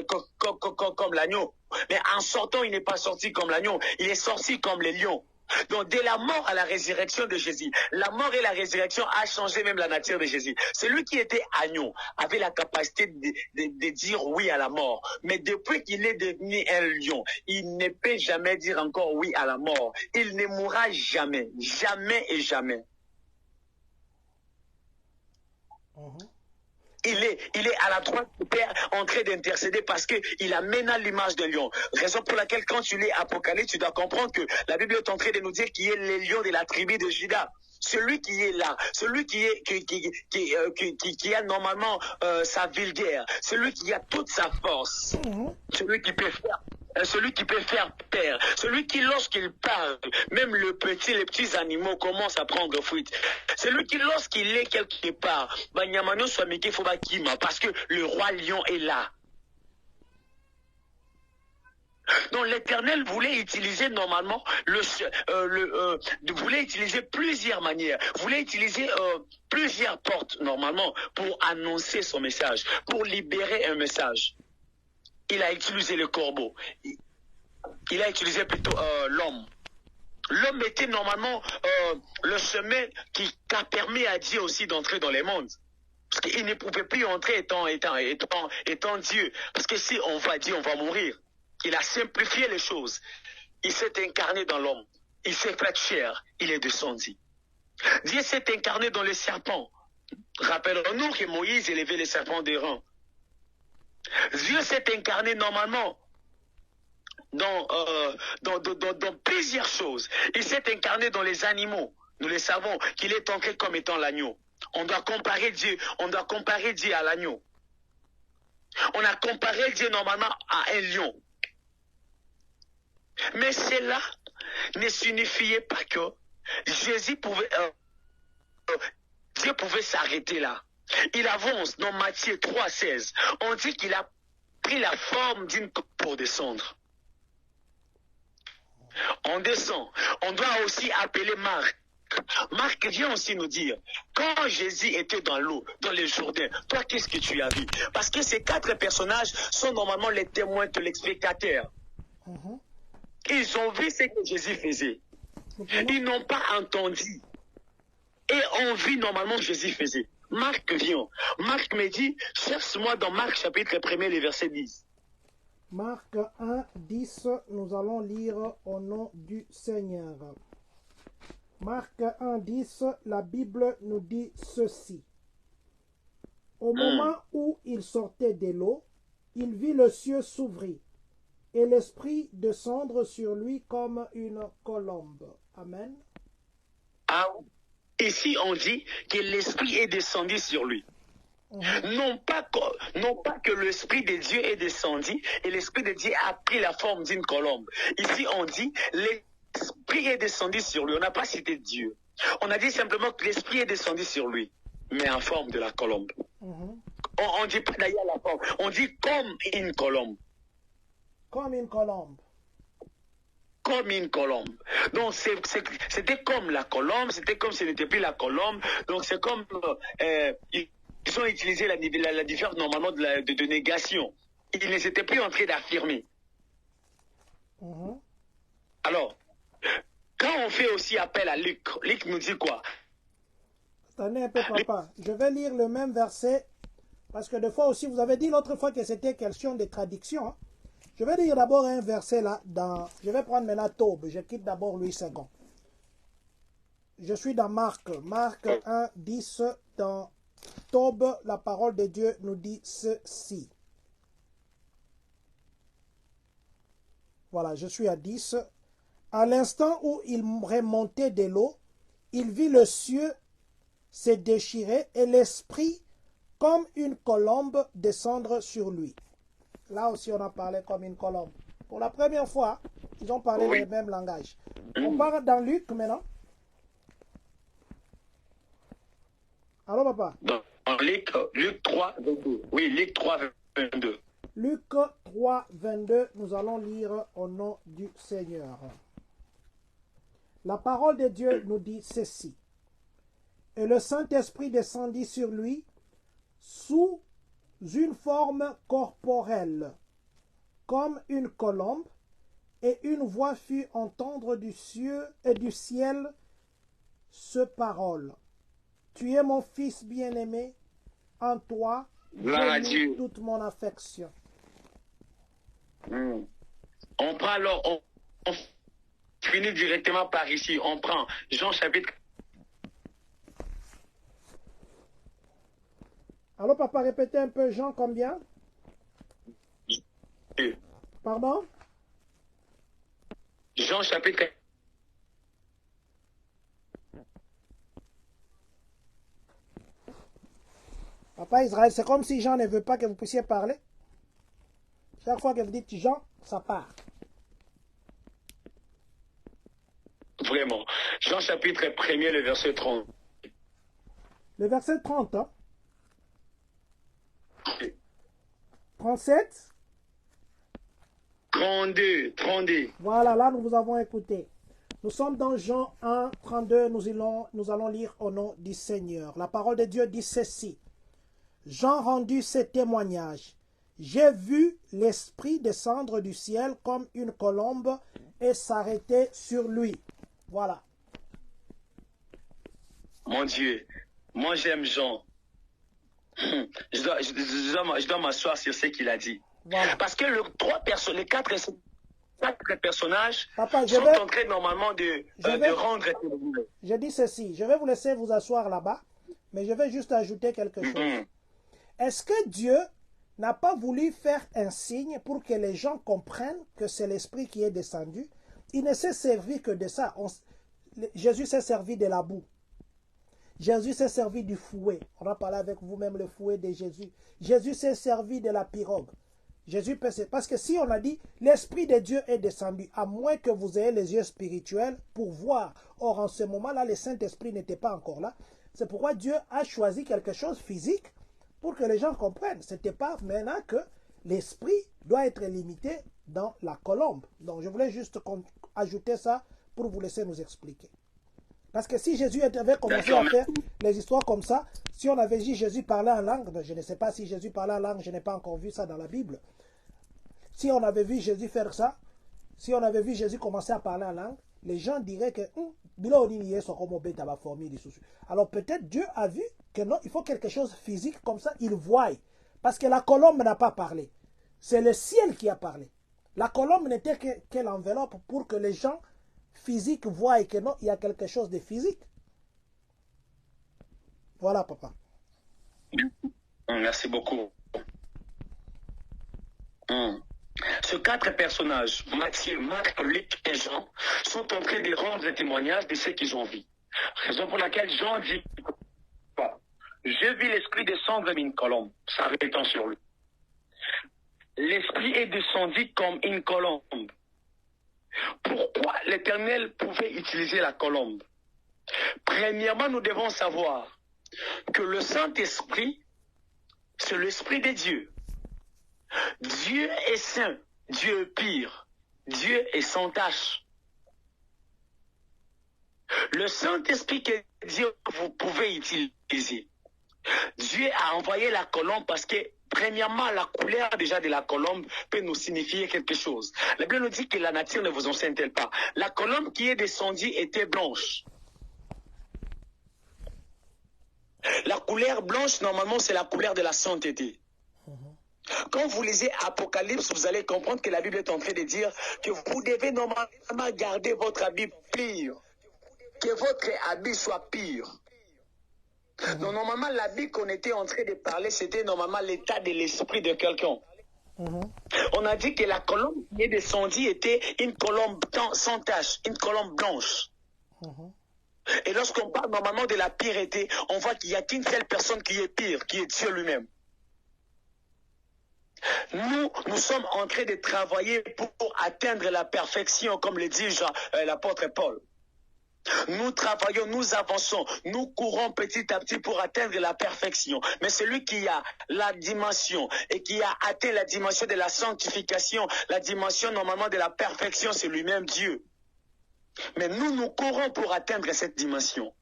l'agneau. Mais en sortant, il n'est pas sorti comme l'agneau, il est sorti comme le lion. Donc, dès la mort à la résurrection de Jésus, la mort et la résurrection a changé même la nature de Jésus. Celui qui était agneau avait la capacité de dire oui à la mort. Mais depuis qu'il est devenu un lion, il ne peut jamais dire encore oui à la mort. Il ne mourra jamais, jamais et jamais. Il est à la droite du Père en train d'intercéder parce qu'il a maintenant l'image d'un lion. Raison pour laquelle quand tu lis Apocalypse, tu dois comprendre que la Bible est en train de nous dire qu'il est le lion de la tribu de Juda. Celui qui est là, celui qui a normalement sa vulgaire, celui qui a toute sa force, celui qui peut faire peur, celui qui lorsqu'il parle, même les petits animaux commencent à prendre fuite. Celui qui lorsqu'il est quelque part, parce que le roi lion est là. Donc l'Éternel voulait utiliser normalement voulait utiliser plusieurs manières, voulait utiliser plusieurs portes normalement pour annoncer son message, pour libérer un message. Il a utilisé le corbeau, il a utilisé plutôt l'homme. L'homme était normalement le chemin qui a permis à Dieu aussi d'entrer dans les mondes. Parce qu'il ne pouvait plus entrer étant Dieu. Parce que si on va dire, on va mourir. Il a simplifié les choses. Il s'est incarné dans l'homme. Il s'est fait chair. Il est descendu. Dieu s'est incarné dans les serpents. Rappelons-nous que Moïse élevait les serpents d'Aaron. Dieu s'est incarné normalement dans plusieurs choses. Il s'est incarné dans les animaux. Nous le savons qu'il est entré comme étant l'agneau. On doit comparer Dieu à l'agneau. On a comparé Dieu normalement à un lion. Mais cela ne signifiait pas que Dieu pouvait s'arrêter là. Il avance dans Matthieu 3,16. On dit qu'il a pris la forme d'une coupe pour descendre. On descend. On doit aussi appeler Marc. Marc vient aussi nous dire, quand Jésus était dans l'eau, dans le Jourdain, toi qu'est-ce que tu as vu? Parce que ces 4 personnages sont normalement les témoins de l'explicateur. Ils ont vu ce que Jésus faisait. Ils n'ont pas entendu. Et on vit normalement ce que Jésus faisait. Marc vient. Marc me dit, cherche-moi dans Marc chapitre 1er, le verset 10. Marc 1, 10, nous allons lire au nom du Seigneur. Marc 1, 10, la Bible nous dit ceci. Au moment où il sortait de l'eau, il vit le ciel s'ouvrir et l'Esprit descendre sur lui comme une colombe. Amen. Ah, ici, on dit que l'Esprit est descendu sur lui. Non pas que l'Esprit de Dieu est descendu et l'Esprit de Dieu a pris la forme d'une colombe. Ici, on dit l'Esprit est descendu sur lui. On n'a pas cité Dieu. On a dit simplement que l'Esprit est descendu sur lui, mais en forme de la colombe. On ne dit pas d'ailleurs la forme. On dit comme une colombe. Comme une colombe. Comme une colombe. Donc, c'était comme la colombe, c'était comme ce n'était plus la colombe. Donc, c'est comme... ils ont utilisé la différence normalement de négation. Ils ne s'étaient plus en train d'affirmer. Alors, quand on fait aussi appel à Luc, Luc nous dit quoi? Attendez un peu, papa. Je vais lire le même verset, parce que des fois aussi, vous avez dit l'autre fois que c'était question de traduction. Hein? Je vais lire d'abord un verset là, je vais prendre maintenant Tob, je quitte d'abord Louis II. Je suis dans Marc 1, 10, dans Tob, la parole de Dieu nous dit ceci. Voilà, je suis à 10. À l'instant où il remontait de l'eau, il vit le ciel se déchirer et l'esprit, comme une colombe, descendre sur lui. Là aussi, on a parlé comme une colombe. Pour la première fois, ils ont parlé le même langage. On part dans Luc maintenant. Allô, papa? Dans Luc 3, 22. Oui, Luc 3, 22. Luc 3, 22, nous allons lire au nom du Seigneur. La parole de Dieu nous dit ceci. Et le Saint-Esprit descendit sur lui sous une forme corporelle, comme une colombe, et une voix fut entendre du ciel ce parole. Tu es mon fils bien-aimé, en toi, j'ai mis toute mon affection. On prend alors, on finit directement par ici. On prend Jean chapitre. Allô, papa, répétez un peu, Jean, combien? Pardon? Jean chapitre. Papa Israël, c'est comme si Jean ne veut pas que vous puissiez parler. Chaque fois que vous dites Jean, ça part. Vraiment. Jean chapitre 1er, le verset 30. Le verset 30, hein? 37? 32. Voilà, là, nous vous avons écouté. Nous sommes dans Jean 1, 32. Nous allons lire au nom du Seigneur. La parole de Dieu dit ceci. Jean rendu ce témoignage. J'ai vu l'Esprit descendre du ciel comme une colombe et s'arrêter sur lui. Voilà. Mon Dieu, moi j'aime Jean. Je dois m'asseoir sur ce qu'il a dit. Voilà. Parce que les quatre personnages Papa, sont en train normalement de rendre. Je dis ceci, je vais vous laisser vous asseoir là-bas, mais je vais juste ajouter quelque chose. Est-ce que Dieu n'a pas voulu faire un signe pour que les gens comprennent que c'est l'Esprit qui est descendu? Il ne s'est servi que de ça. Jésus s'est servi de la boue. Jésus s'est servi du fouet. On a parlé avec vous-même le fouet de Jésus. Jésus s'est servi de la pirogue. Jésus parce que si on a dit l'Esprit de Dieu est descendu, à moins que vous ayez les yeux spirituels pour voir. Or, en ce moment-là, le Saint-Esprit n'était pas encore là. C'est pourquoi Dieu a choisi quelque chose de physique pour que les gens comprennent. Ce n'était pas maintenant que l'Esprit doit être limité dans la colombe. Donc, je voulais juste ajouter ça pour vous laisser nous expliquer. Parce que si Jésus avait commencé à faire les histoires comme ça, si on avait dit Jésus parlait en langue, ben je ne sais pas si Jésus parlait en langue, je n'ai pas encore vu ça dans la Bible. Si on avait vu Jésus faire ça, si on avait vu Jésus commencer à parler en langue, les gens diraient que alors peut-être Dieu a vu que non, il faut quelque chose de physique comme ça, il voit. Parce que la colombe n'a pas parlé. C'est le ciel qui a parlé. La colombe n'était que l'enveloppe pour que les gens physiques voient que non, il y a quelque chose de physique. Voilà, papa. Merci beaucoup. Ces 4 personnages, Matthieu, Marc, Luc et Jean, sont en train de rendre le témoignage de ce qu'ils ont vu. Raison pour laquelle Jean dit quoi? Je vis l'esprit descendre comme une colombe, s'arrêtant sur lui. L'esprit est descendu comme une colombe. Pourquoi l'Éternel pouvait utiliser la colombe? Premièrement, nous devons savoir que le Saint-Esprit, c'est l'Esprit de Dieu. Dieu est saint, Dieu est pur, Dieu est sans tache. Le Saint-Esprit que Dieu vous pouvez utiliser. Dieu a envoyé la colombe parce que, premièrement, la couleur déjà de la colombe peut nous signifier quelque chose. La Bible nous dit que la nature ne vous enseigne-t-elle pas. La colombe qui est descendue était blanche. La couleur blanche, normalement, c'est la couleur de la sainteté. Quand vous lisez Apocalypse, vous allez comprendre que la Bible est en train de dire que vous devez normalement garder votre habit pur. Que votre habit soit pur. Donc, normalement, l'habit qu'on était en train de parler, c'était normalement l'état de l'esprit de quelqu'un. On a dit que la colombe qui est descendue était une colombe sans tache, une colombe blanche. Et lorsqu'on parle normalement de la pureté, on voit qu'il n'y a qu'une seule personne qui est pire, qui est Dieu lui-même. Nous sommes en train de travailler pour atteindre la perfection, comme le dit l'apôtre Paul. Nous travaillons, nous avançons, nous courons petit à petit pour atteindre la perfection. Mais celui qui a la dimension et qui a atteint la dimension de la sanctification, la dimension normalement de la perfection, c'est lui-même Dieu. Mais nous courons pour atteindre cette dimension.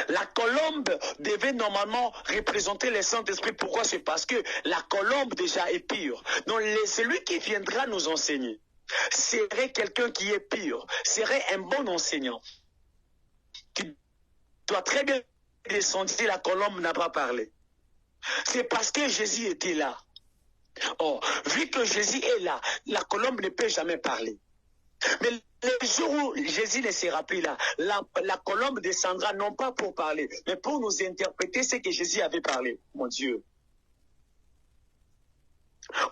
La colombe devait normalement représenter le Saint-Esprit. Pourquoi? C'est parce que la colombe déjà est pure. Donc celui qui viendra nous enseigner serait quelqu'un qui est pur, serait un bon enseignant. Qui doit très bien descendre si la colombe n'a pas parlé. C'est parce que Jésus était là. Or, vu que Jésus est là, la colombe ne peut jamais parler. Mais le jour où Jésus ne sera plus là, la colombe descendra non pas pour parler, mais pour nous interpréter ce que Jésus avait parlé. Mon Dieu.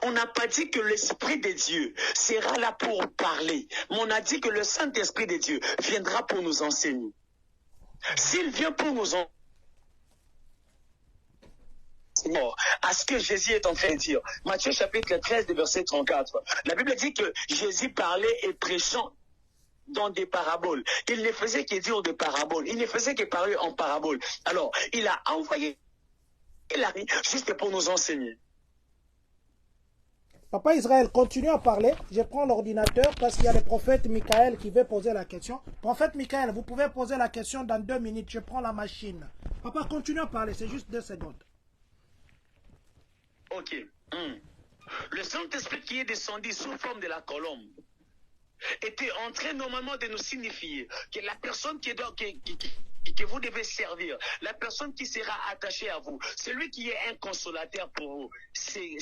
On n'a pas dit que l'Esprit de Dieu sera là pour parler, mais on a dit que le Saint-Esprit de Dieu viendra pour nous enseigner. S'il vient pour nous enseigner à ce que Jésus est en train de dire, Matthieu chapitre 13, verset 34, la Bible dit que Jésus parlait et prêchant dans des paraboles. Il ne faisait que dire des paraboles. Il ne faisait que parler en paraboles. Alors, il a envoyé l'ami juste pour nous enseigner. Papa Israël, continue à parler. Je prends l'ordinateur parce qu'il y a le prophète Michael qui veut poser la question. Prophète Michael, vous pouvez poser la question dans 2 minutes. Je prends la machine. Papa, continue à parler. C'est juste 2 secondes. Ok. Le Saint-Esprit qui est descendu sous forme de la colombe était en train normalement de nous signifier que la personne que vous devez servir, la personne qui sera attachée à vous, celui qui est un consolateur pour vous, c'est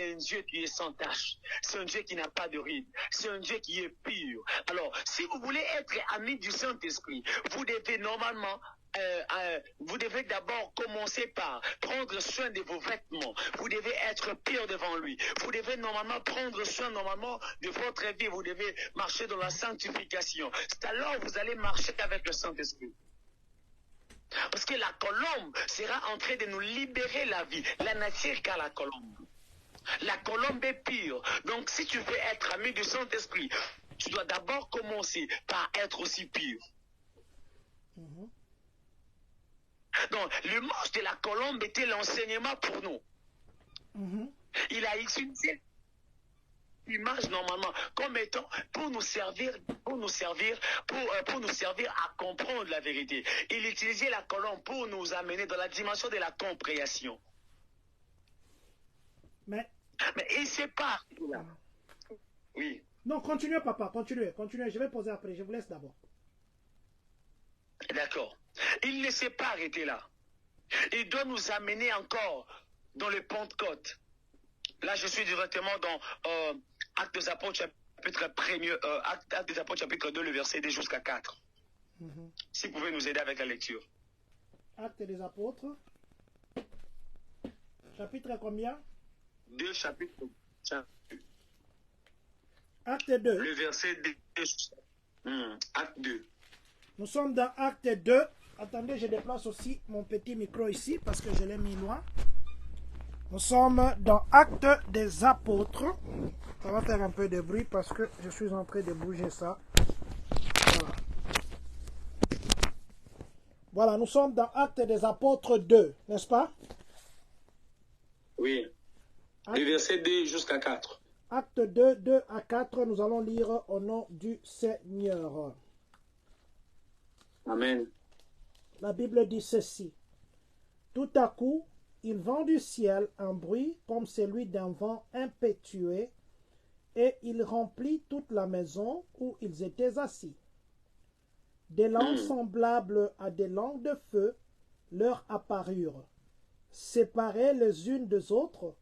un Dieu qui est sans tache, c'est un Dieu qui n'a pas de ride, c'est un Dieu qui est pur. Alors, si vous voulez être ami du Saint-Esprit, vous devez normalement vous devez d'abord commencer par prendre soin de vos vêtements. Vous devez être pur devant lui. Vous devez normalement prendre soin de votre vie. Vous devez marcher dans la sanctification. C'est alors que vous allez marcher avec le Saint-Esprit. Parce que la colombe sera en train de nous libérer la vie. La nature qu'a la colombe. La colombe est pure. Donc si tu veux être ami du Saint-Esprit, tu dois d'abord commencer par être aussi pur. Donc, l'image de la colombe était l'enseignement pour nous. Il a utilisé l'image normalement comme étant pour nous servir à comprendre la vérité. Il utilisait la colombe pour nous amener dans la dimension de la compréhension. Mais il ne sait pas. Oui. Non, continuez papa, continuez. Je vais poser après, je vous laisse d'abord. D'accord. Il ne s'est pas arrêté là. Il doit nous amener encore dans le Pentecôte. Là, je suis directement dans Actes des Apôtres, chapitre 1er, Actes des Apôtres, chapitre 2, le verset 2 jusqu'à 4. Si vous pouvez nous aider avec la lecture. Actes des Apôtres. Chapitre combien? 2, chapitre 2. Acte 2. Le verset 2. Acte 2. Nous sommes dans Acte 2. Attendez, je déplace aussi mon petit micro ici parce que je l'ai mis loin. Nous sommes dans Acte des Apôtres. Ça va faire un peu de bruit parce que je suis en train de bouger ça. Voilà. Voilà, nous sommes dans Acte des Apôtres 2, n'est-ce pas? Oui. Le verset 2 jusqu'à 4. Acte 2, 2 à 4, nous allons lire au nom du Seigneur. Amen. La Bible dit ceci. Tout à coup, il vint du ciel un bruit comme celui d'un vent impétueux, et il remplit toute la maison où ils étaient assis. Des langues semblables à des langues de feu leur apparurent, séparées les unes des autres,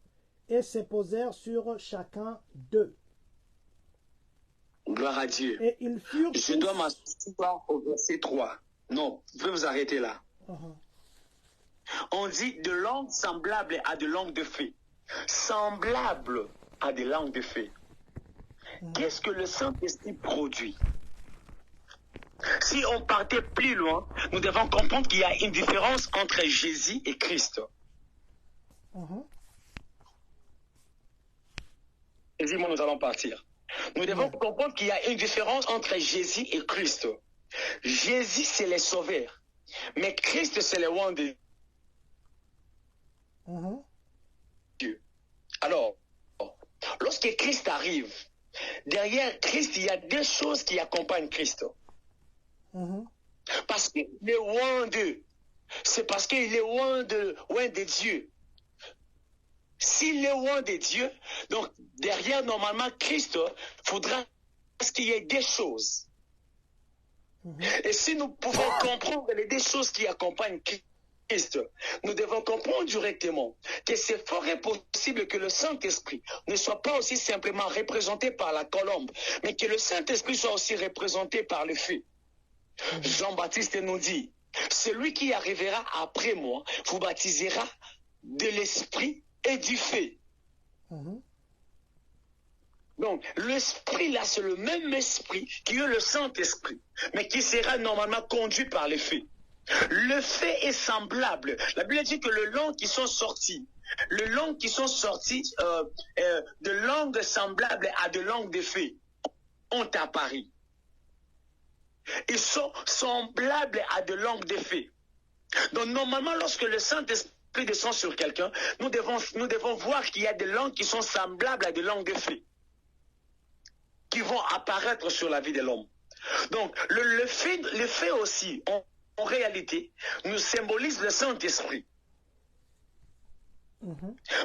et se posèrent sur chacun d'eux. Gloire à Dieu. Et ils furent Je dois m'asseoir au verset 3. Non, vous pouvez vous arrêter là. On dit de langues semblables à de langues de feu. Semblables à des langues de feu. Qu'est-ce que le Saint-Esprit produit? Si on partait plus loin, nous devons comprendre qu'il y a une différence entre Jésus et Christ. Et dis-moi, nous allons partir. Nous devons comprendre qu'il y a une différence entre Jésus et Christ. Jésus, c'est le sauveur. Mais Christ, c'est le roi de Dieu. Alors, lorsque Christ arrive, derrière Christ, il y a deux choses qui accompagnent Christ. Parce qu'il est loin d'eux. C'est parce qu'il est loin de Dieu. S'il est loin de Dieu, donc derrière, normalement, Christ, faudra qu'il y ait des choses. Et si nous pouvons comprendre les deux choses qui accompagnent Christ, nous devons comprendre directement que c'est fort impossible que le Saint-Esprit ne soit pas aussi simplement représenté par la colombe, mais que le Saint-Esprit soit aussi représenté par le feu. Jean-Baptiste nous dit, celui qui arrivera après moi vous baptisera de l'Esprit et du feu. Donc, l'esprit là, c'est le même esprit qui est le Saint-Esprit, mais qui sera normalement conduit par le feu. Le feu est semblable. La Bible dit que les langues qui sont sorties, de langues semblables à de langues de feu, ont apparu. Ils sont semblables à de langues de feu. Donc, normalement, lorsque le Saint-Esprit descend sur quelqu'un, nous devons voir qu'il y a des langues qui sont semblables à des langues de feu, qui vont apparaître sur la vie de l'homme. Donc, le fait aussi, en réalité, nous symbolise le Saint-Esprit.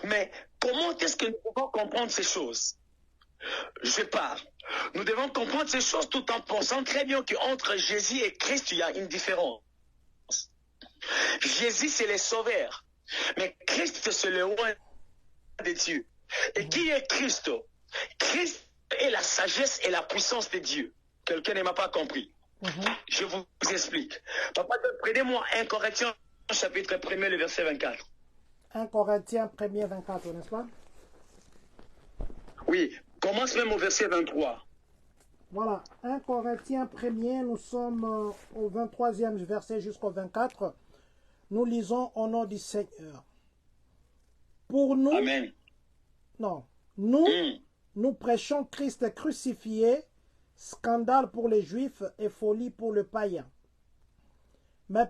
Mais comment est-ce que nous devons comprendre ces choses? Je parle. Nous devons comprendre ces choses tout en pensant très bien qu'entre Jésus et Christ, il y a une différence. Jésus, c'est le sauveur. Mais Christ, c'est le roi de Dieu. Et qui est Christ? Christ est la sagesse et la puissance de Dieu. Quelqu'un ne m'a pas compris. Je vous explique. Papa, prenez-moi 1 Corinthiens, chapitre 1er, le verset 24. 1 Corinthiens 1er, 24, n'est-ce pas? Oui, commence même au verset 23. Voilà, 1 Corinthiens 1er, nous sommes au 23e verset jusqu'au 24. Nous lisons au nom du Seigneur. Pour nous, Amen. Non, nous prêchons Christ crucifié, scandale pour les Juifs et folie pour le païen. Mais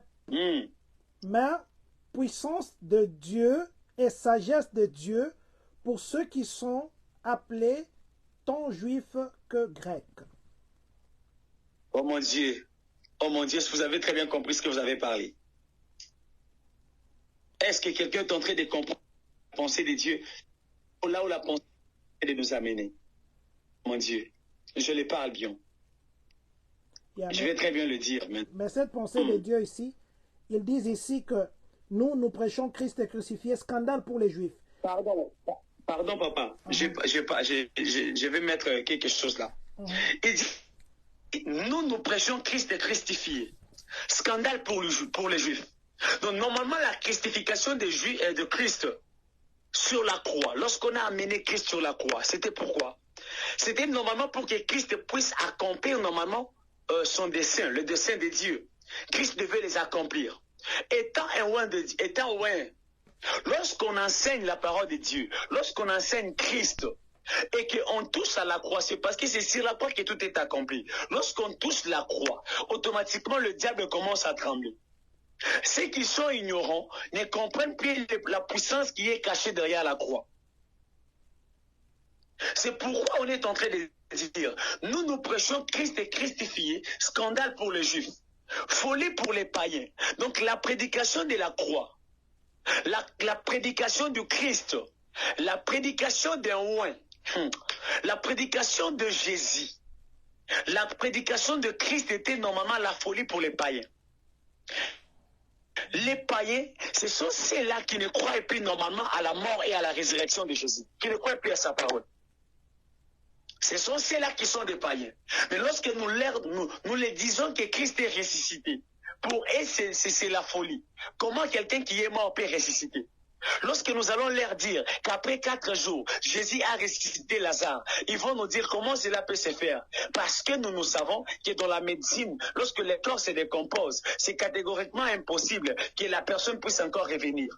puissance de Dieu et sagesse de Dieu pour ceux qui sont appelés tant juifs que grecs. Oh mon Dieu, vous avez très bien compris ce que vous avez parlé. Est-ce que quelqu'un est en train de comprendre la pensée de Dieu là où la pensée de nous amener? Mon Dieu, je le parle bien. Je vais très bien le dire. Mais cette pensée de Dieu ici, ils disent ici que nous prêchons Christ crucifié, scandale pour les Juifs. Pardon papa, je vais mettre quelque chose là. Il dit, nous prêchons Christ crucifié, scandale pour les Juifs. Donc normalement la christification des Juifs et de Christ sur la croix, lorsqu'on a amené Christ sur la croix, c'était pourquoi? C'était normalement pour que Christ puisse accomplir normalement son dessein, le dessein de Dieu. Christ devait les accomplir. Étant un lorsqu'on enseigne la parole de Dieu, lorsqu'on enseigne Christ, et qu'on touche à la croix, c'est parce que c'est sur la croix que tout est accompli. Lorsqu'on touche la croix, automatiquement le diable commence à trembler. Ceux qui sont ignorants ne comprennent plus la puissance qui est cachée derrière la croix. C'est pourquoi on est en train de dire, nous prêchons Christ et christifié, scandale pour les Juifs, folie pour les païens. Donc la prédication de la croix, la prédication du Christ, la prédication d'un oint, la prédication de Jésus, la prédication de Christ était normalement la folie pour les païens. Les païens, ce sont ceux-là qui ne croient plus normalement à la mort et à la résurrection de Jésus, qui ne croient plus à sa parole. Ce sont ceux-là qui sont des païens. Mais lorsque nous les disons que Christ est ressuscité, pour eux, c'est la folie. Comment quelqu'un qui est mort peut ressusciter? Lorsque nous allons leur dire qu'après 4 jours, Jésus a ressuscité Lazare, ils vont nous dire comment cela peut se faire. Parce que nous savons que dans la médecine, lorsque le corps se décompose, c'est catégoriquement impossible que la personne puisse encore revenir.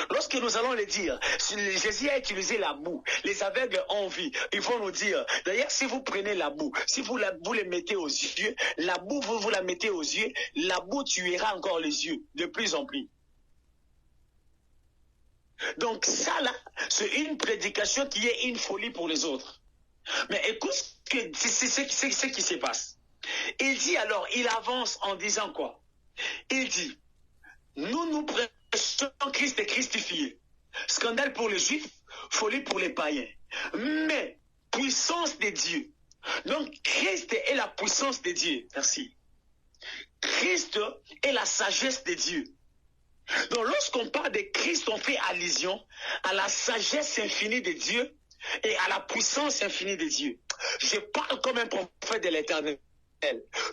Lorsque nous allons le dire, si Jésus a utilisé la boue, les aveugles ont vu, ils vont nous dire, d'ailleurs si vous prenez la boue, si vous les mettez aux yeux, la boue vous la mettez aux yeux, la boue tuera encore les yeux, de plus en plus. Donc ça là, c'est une prédication qui est une folie pour les autres. Mais écoute ce qui se passe. Il dit alors, il avance en disant quoi? Il dit, nous prêchons Christ et christifié. Scandale pour les Juifs, folie pour les païens. Mais, puissance de Dieu. Donc, Christ est la puissance de Dieu. Merci. Christ est la sagesse de Dieu. Donc, lorsqu'on parle de Christ, on fait allusion à la sagesse infinie de Dieu et à la puissance infinie de Dieu. Je parle comme un prophète de l'Éternel.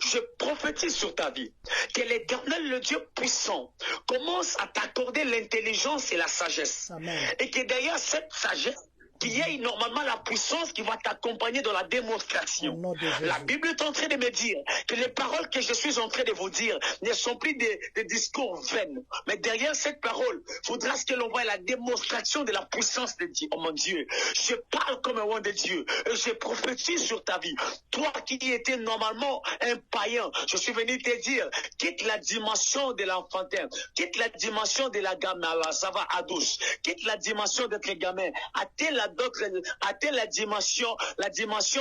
Je prophétise sur ta vie que l'Éternel, le Dieu puissant, commence à t'accorder l'intelligence et la sagesse. Amen. Et que d'ailleurs, cette sagesse, qui est normalement la puissance qui va t'accompagner dans la démonstration. La Bible est en train de me dire que les paroles que je suis en train de vous dire ne sont plus des discours vains. Mais derrière cette parole, il faudra que l'on voie la démonstration de la puissance de Dieu. Oh mon Dieu, je parle comme un roi de Dieu et je prophétise sur ta vie. Toi qui étais normalement un païen, je suis venu te dire, quitte la dimension de l'enfantin, quitte la dimension de la gamme, ça va à douce, quitte la dimension d'être gamin, atteint la dimension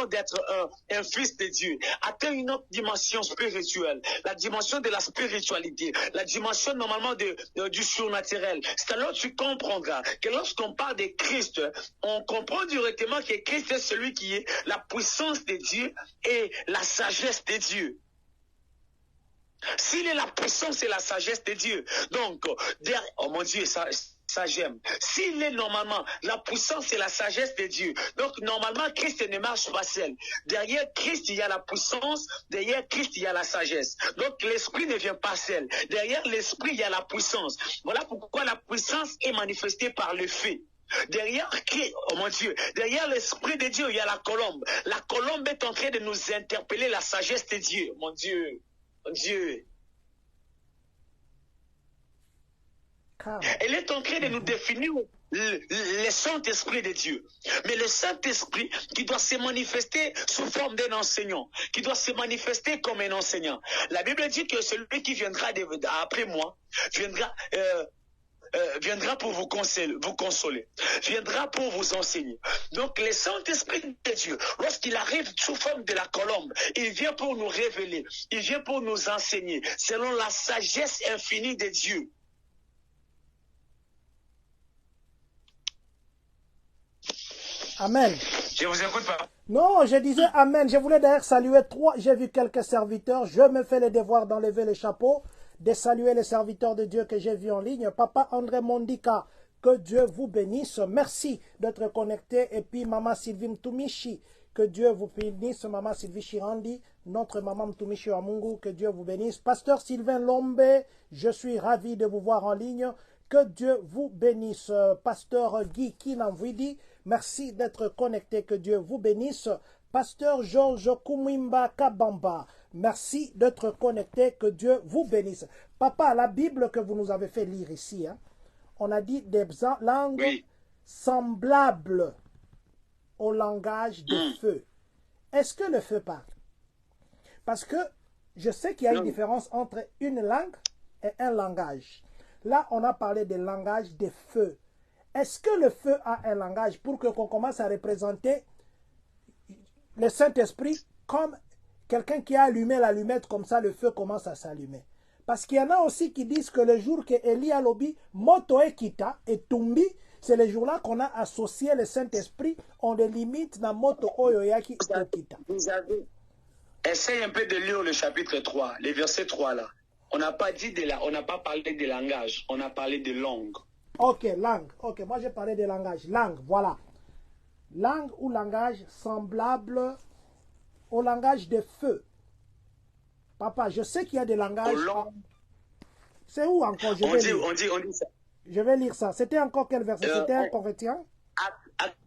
d'être un fils de Dieu, atteint une autre dimension spirituelle, la dimension de la spiritualité, la dimension normalement du surnaturel. C'est alors tu comprendras que lorsqu'on parle de Christ, on comprend directement que Christ est celui qui est la puissance de Dieu et la sagesse de Dieu. S'il est la puissance et la sagesse de Dieu, donc, oh mon Dieu, ça j'aime. S'il est normalement la puissance et la sagesse de Dieu, donc normalement Christ ne marche pas seul. Derrière Christ, il y a la puissance, derrière Christ, il y a la sagesse. Donc l'esprit ne vient pas seul. Derrière l'esprit, il y a la puissance. Voilà pourquoi la puissance est manifestée par le fait. Derrière qui, oh mon Dieu, derrière l'esprit de Dieu, il y a la colombe. La colombe est en train de nous interpeller la sagesse de Dieu. Mon Dieu, mon Dieu. Elle est en train de nous définir le Saint-Esprit de Dieu. Mais le Saint-Esprit qui doit se manifester sous forme d'un enseignant, qui doit se manifester comme un enseignant. La Bible dit que celui qui viendra après moi viendra pour vous consoler, viendra pour vous enseigner. Donc le Saint-Esprit de Dieu, lorsqu'il arrive sous forme de la colombe, il vient pour nous révéler, il vient pour nous enseigner, selon la sagesse infinie de Dieu. Amen. Je vous écoute pas. Non, je disais Amen. Je voulais d'ailleurs saluer j'ai vu quelques serviteurs. Je me fais le devoir d'enlever le chapeau, de saluer les serviteurs de Dieu que j'ai vus en ligne. Papa André Mondika, que Dieu vous bénisse. Merci d'être connecté. Et puis Maman Sylvie Mtumishi, que Dieu vous bénisse. Maman Sylvie Chirandi, notre Maman Mtumishi Amungu, que Dieu vous bénisse. Pasteur Sylvain Lombe, je suis ravi de vous voir en ligne. Que Dieu vous bénisse. Pasteur Guy Kinamvidi, merci d'être connecté. Que Dieu vous bénisse. Pasteur Georges Kumwimba Kabamba, merci d'être connecté. Que Dieu vous bénisse. Papa, la Bible que vous nous avez fait lire ici, hein, on a dit des langues semblables au langage de feu. Est-ce que le feu parle? Parce que je sais qu'il y a une différence entre une langue et un langage. Là, on a parlé des langages de feu. Est-ce que le feu a un langage pour qu'on commence à représenter le Saint-Esprit comme quelqu'un qui a allumé l'allumette, comme ça le feu commence à s'allumer? Parce qu'il y en a aussi qui disent que le jour que Eli a lobby, Moto Ekita et Tumbi, c'est le jour-là qu'on a associé le Saint-Esprit, on le limite dans Moto Oyoyaki Ekita. Essaye un peu de lire le chapitre 3, les versets 3 là. On n'a pas dit on n'a pas parlé de langage, on a parlé de langue. Ok, langue. Ok, moi j'ai parlé de langage. Langue, voilà. Langue ou langage semblable au langage de feu. Papa, je sais qu'il y a des langages. C'est où encore? On dit ça. Je vais lire ça. C'était encore quel verset? C'était un Corinthiens? Acte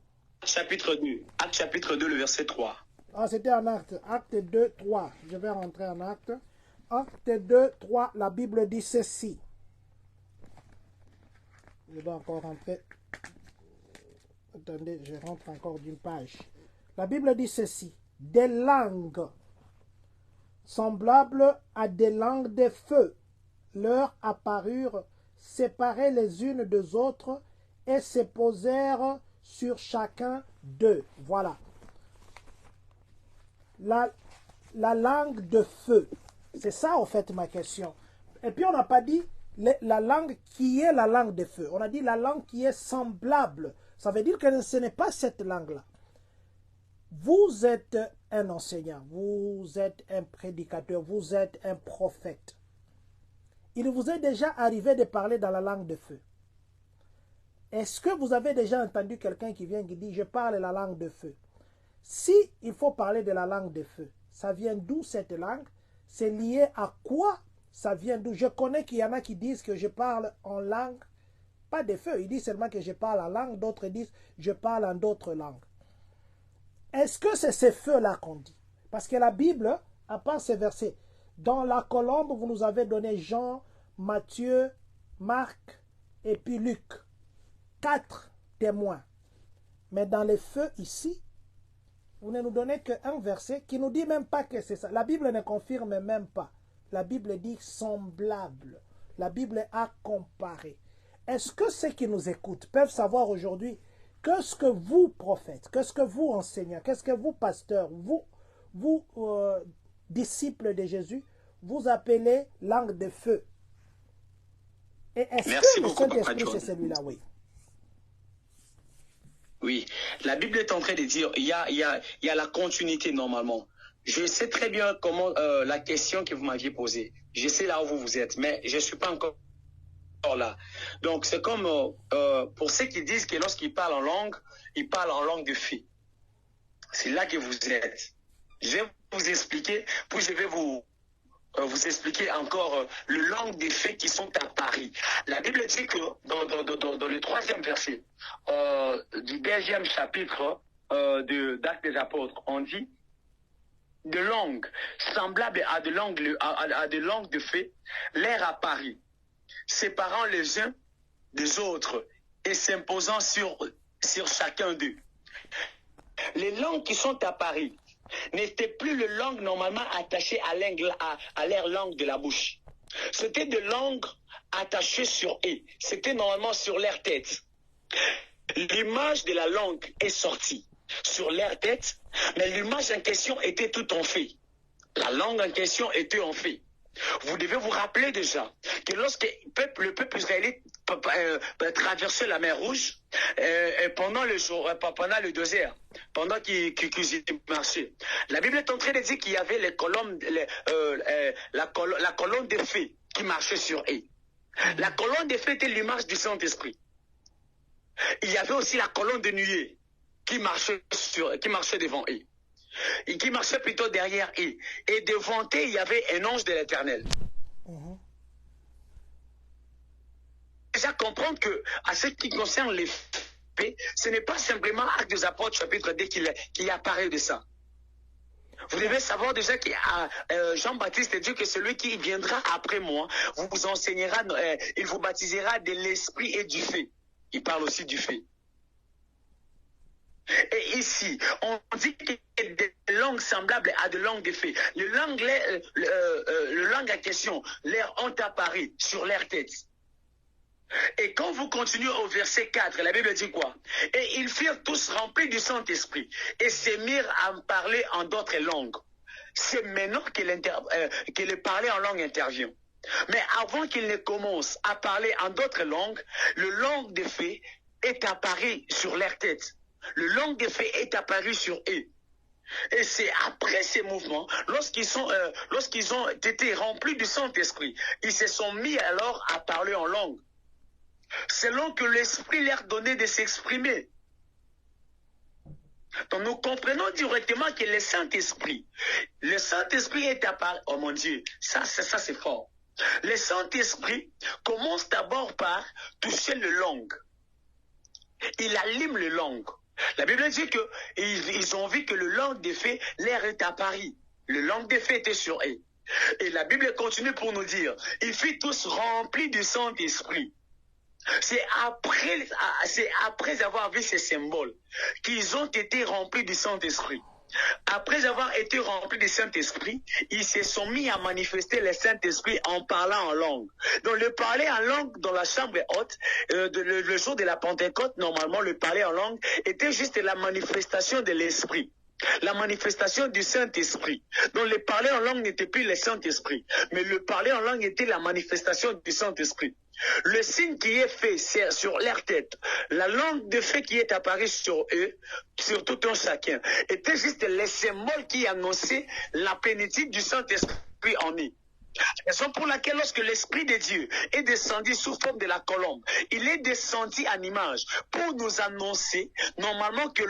chapitre 2. Acte chapitre 2, le verset 3. Ah, c'était en acte. Acte 2, 3. Je vais rentrer en acte. Acte 2, 3. La Bible dit ceci. Je dois encore rentrer. Attendez, je rentre encore d'une page. La Bible dit ceci. Des langues semblables à des langues de feu leur apparurent séparées les unes des autres et se posèrent sur chacun d'eux. Voilà. La langue de feu. C'est ça, en fait, ma question. Et puis, on n'a pas dit la langue qui est la langue de feu. On a dit la langue qui est semblable. Ça veut dire que ce n'est pas cette langue-là. Vous êtes un enseignant, vous êtes un prédicateur, vous êtes un prophète. Il vous est déjà arrivé de parler dans la langue de feu. Est-ce que vous avez déjà entendu quelqu'un qui vient qui dit « Je parle la langue de feu ». Si il faut parler de la langue de feu, ça vient d'où cette langue? C'est lié à quoi? Ça vient d'où? Je connais qu'il y en a qui disent que je parle en langue, pas de feu. Ils disent seulement que je parle en langue. D'autres disent je parle en d'autres langues. Est-ce que c'est ces feux-là qu'on dit? Parce que la Bible, à part ces versets, dans la colombe, vous nous avez donné Jean, Matthieu, Marc et puis Luc. 4 témoins. Mais dans les feux ici, vous ne nous donnez qu'un verset qui ne nous dit même pas que c'est ça. La Bible ne confirme même pas. La Bible dit semblable. La Bible a comparé. Est-ce que ceux qui nous écoutent peuvent savoir aujourd'hui qu'est-ce que vous, prophètes, qu'est-ce que vous, enseignants, qu'est-ce que vous, pasteurs, vous disciples de Jésus, vous appelez langue de feu? Et est-ce que le Saint-Esprit, c'est celui-là? Oui. Oui, la Bible est en train de dire, il y a la continuité normalement. Je sais très bien comment la question que vous m'aviez posée. Je sais là où vous êtes, mais je ne suis pas encore là. Donc c'est comme pour ceux qui disent que lorsqu'ils parlent en langue, ils parlent en langue de feu. C'est là que vous êtes. Je vais vous expliquer, puis je vais vous expliquer encore le langue des faits qui sont à Paris. La Bible dit que dans le 3e verset du 2e chapitre d'Actes des Apôtres, on dit de langues semblables à des langues de faits, l'air à Paris, séparant les uns des autres et s'imposant sur chacun d'eux. Les langues qui sont à Paris n'étaient plus les langues normalement attachées à l'air langue de la bouche. C'était des langues attachées sur eux. C'était normalement sur leur tête. L'image de la langue est sortie sur leur tête, mais l'image en question était tout en fait. La langue en question était en fait. Vous devez vous rappeler déjà que lorsque le peuple israélite traversait la mer Rouge pendant le désert, pendant qu'ils marchaient, la Bible est en train de dire qu'il y avait les colonnes, la colonne de feu qui marchait sur eux. La colonne de feu était l'image du Saint-Esprit. Il y avait aussi la colonne de nuée qui marchait devant eux. Et qui marchait plutôt derrière eux. Et devant eux, il y avait un ange de l'Éternel. déjà comprendre que, à ce qui concerne les faits, ce n'est pas simplement Actes des Apôtres, chapitre 2, qui apparaît de ça. Vous devez savoir déjà que Jean-Baptiste dit que celui qui viendra après moi vous enseignera, il vous baptisera de l'esprit et du feu. Il parle aussi du feu. Et ici, on dit que des langues semblables à des langues de feu. Le langue à question, leur ont apparu sur leur tête. Et quand vous continuez au verset 4, la Bible dit quoi? Et ils furent tous remplis du Saint-Esprit et se mirent à parler en d'autres langues. C'est maintenant que le parler en langue intervient. Mais avant qu'il ne commence à parler en d'autres langues, le langue de feu est apparu sur leur tête. Le langue de feu est apparu sur eux. Et c'est après ces mouvements, lorsqu'ils ont été remplis du Saint-Esprit, ils se sont mis alors à parler en langue, selon que l'Esprit leur donnait de s'exprimer. Donc nous comprenons directement que le Saint-Esprit est apparu. Oh mon Dieu, ça c'est fort. Le Saint-Esprit commence d'abord par toucher le langue. Il allume le langue. La Bible dit qu'ils ont vu que le langue des faits leur est apparu. Le langue des faits était sur eux. Et la Bible continue pour nous dire, ils furent tous remplis du Saint-Esprit. C'est après avoir vu ces symboles qu'ils ont été remplis du Saint-Esprit. Après avoir été remplis du Saint-Esprit, ils se sont mis à manifester le Saint-Esprit en parlant en langue. Donc le parler en langue dans la chambre haute, le jour de la Pentecôte, normalement le parler en langue était juste la manifestation de l'Esprit. La manifestation du Saint-Esprit. Donc le parler en langue n'était plus le Saint-Esprit, mais le parler en langue était la manifestation du Saint-Esprit. Le signe qui est fait sur leur tête, la langue de feu qui est apparue sur eux, sur tout un chacun, était juste le symbole qui annonçait la plénitude du Saint-Esprit en eux. Raison pour laquelle lorsque l'Esprit de Dieu est descendu sous forme de la colombe, il est descendu en image pour nous annoncer normalement que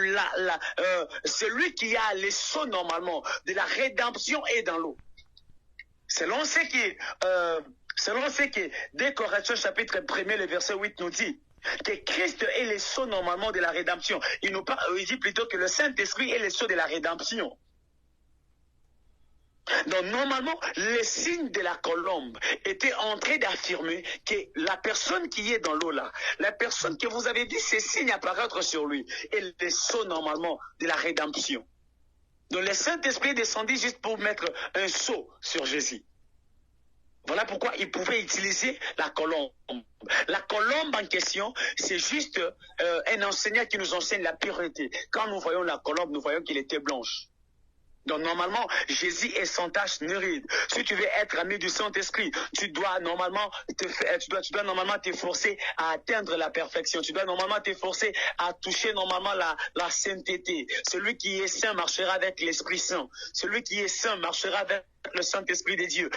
celui qui a les sceaux normalement de la rédemption est dans l'eau. Selon ce que 2 Corinthiens chapitre 1er, le verset 8 nous dit, que Christ est le sceau normalement de la rédemption. Il dit plutôt que le Saint-Esprit est le sceau de la rédemption. Donc normalement, le signe de la colombe était en train d'affirmer que la personne qui est dans l'eau là, la personne que vous avez dit ces signes apparaître sur lui, est le sceau normalement de la rédemption. Donc le Saint-Esprit est descendu juste pour mettre un sceau sur Jésus. Voilà pourquoi il pouvait utiliser la colombe. La colombe en question, c'est juste un enseignant qui nous enseigne la pureté. Quand nous voyons la colombe, nous voyons qu'elle était blanche. Donc normalement, Jésus est sans tache ni ride. Si tu veux être ami du Saint-Esprit, tu dois normalement t'efforcer à atteindre la perfection. Tu dois normalement t'efforcer à toucher normalement la sainteté. Celui qui est saint marchera avec l'Esprit Saint. Celui qui est saint marchera avec le Saint-Esprit de Dieu.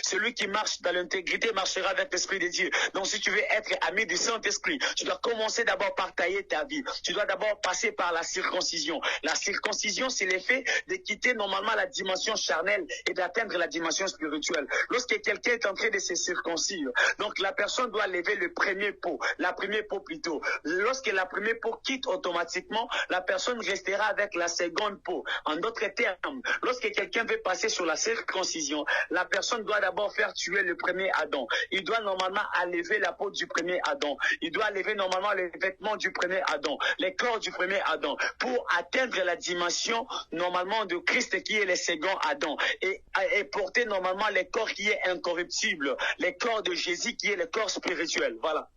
Celui qui marche dans l'intégrité marchera avec l'Esprit de Dieu. Donc si tu veux être ami du Saint-Esprit, tu dois commencer d'abord par tailler ta vie. Tu dois d'abord passer par la circoncision. La circoncision, c'est l'effet de quitter normalement la dimension charnelle et d'atteindre la dimension spirituelle. Lorsque quelqu'un est en train de se circoncire, donc la personne doit lever le premier pot, la première peau plutôt. Lorsque la première peau quitte automatiquement, la personne restera avec la seconde peau. En d'autres termes, lorsque quelqu'un veut passer sur la circoncision, la personne doit d'abord faire tuer le premier Adam. Il doit normalement enlever la peau du premier Adam. Il doit enlever normalement les vêtements du premier Adam, les corps du premier Adam, pour atteindre la dimension normalement de Christ qui est le second Adam et porter normalement le corps qui est incorruptible, le corps de Jésus qui est le corps spirituel. Voilà.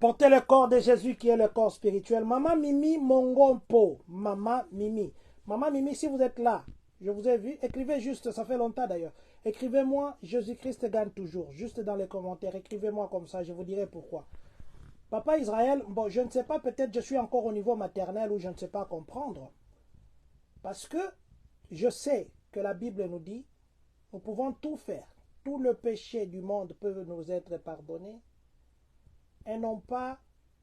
Porter le corps de Jésus qui est le corps spirituel. Maman Mimi Mongompo. Maman Mimi. Maman Mimi, si vous êtes là, je vous ai vu. Écrivez juste, ça fait longtemps d'ailleurs. Écrivez-moi, Jésus-Christ gagne toujours. Juste dans les commentaires, écrivez-moi comme ça, je vous dirai pourquoi. Papa Israël, bon, je ne sais pas, peut-être je suis encore au niveau maternel ou je ne sais pas comprendre. Parce que je sais que la Bible nous dit, nous pouvons tout faire. Tout le péché du monde peut nous être pardonné et non pas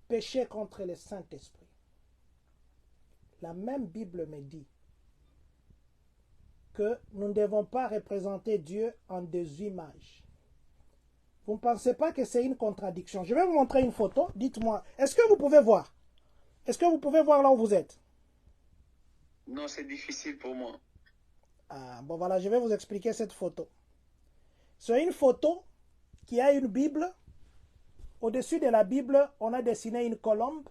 pécher contre le Saint-Esprit. La même Bible me dit que nous ne devons pas représenter Dieu en des images. Vous ne pensez pas que c'est une contradiction? Je vais vous montrer une photo. Dites-moi, est-ce que vous pouvez voir? Est-ce que vous pouvez voir là où vous êtes? Non, c'est difficile pour moi. Ah, bon voilà, je vais vous expliquer cette photo. C'est une photo qui a une Bible. Au-dessus de la Bible, on a dessiné une colombe.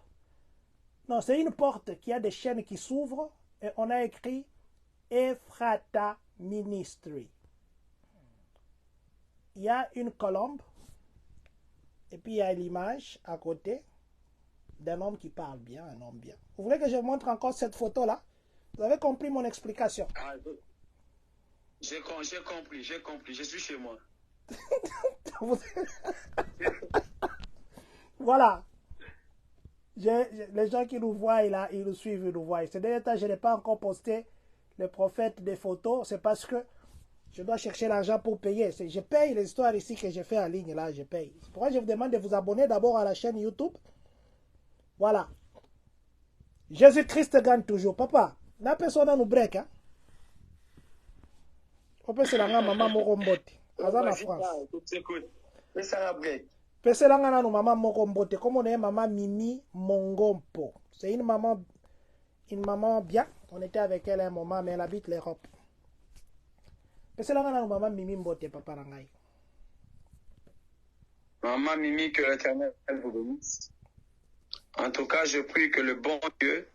Non, c'est une porte qui a des chaînes qui s'ouvrent et on a écrit Ephrata Ministry. Il y a une colombe et puis il y a l'image à côté d'un homme qui parle bien, un homme bien. Vous voulez que je vous montre encore cette photo-là? Vous avez compris mon explication? Ah, j'ai compris, je suis chez moi. Voilà. Les gens qui nous voient, ils nous suivent, ils nous voient. Ces derniers temps, je n'ai pas encore posté le prophète des photos. C'est parce que je dois chercher l'argent pour payer. Je paye les histoires ici que j'ai fait en ligne. Là, je paye. C'est pourquoi je vous demande de vous abonner d'abord à la chaîne YouTube. Voilà. Jésus-Christ gagne toujours. Papa, la personne nous break. Hein? On peut se la rendre maman Morombote. En France. Peselanga na maman Mogombote, comme on est maman Mimi Mongompo. C'est une maman bien. On était avec elle un moment, mais elle habite l'Europe. Peselanga na maman Mimi Mbote, papa Rangai. Maman Mimi, que l'Éternel vous bénisse. En tout cas, je prie que le bon Dieu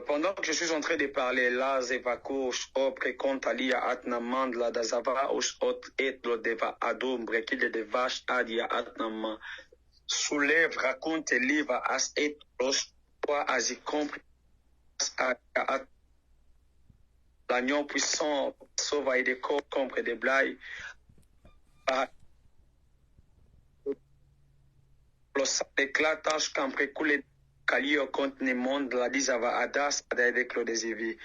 pendant que je suis en train de parler, là, Zevako, Opre, Kontalia, Atnamandla, Dazava, Ot, Etlo, Deva, Adom, Brekil, de Vache, Adia, Atnama, soulève, raconte, livre, As, Et, Roche, toi, Azicompre, l'agneau puissant, sauve et des corps, compre des blagues, le sang éclatage, campre, coulé, Kalio contre le monde, la disava adas, avec des évis.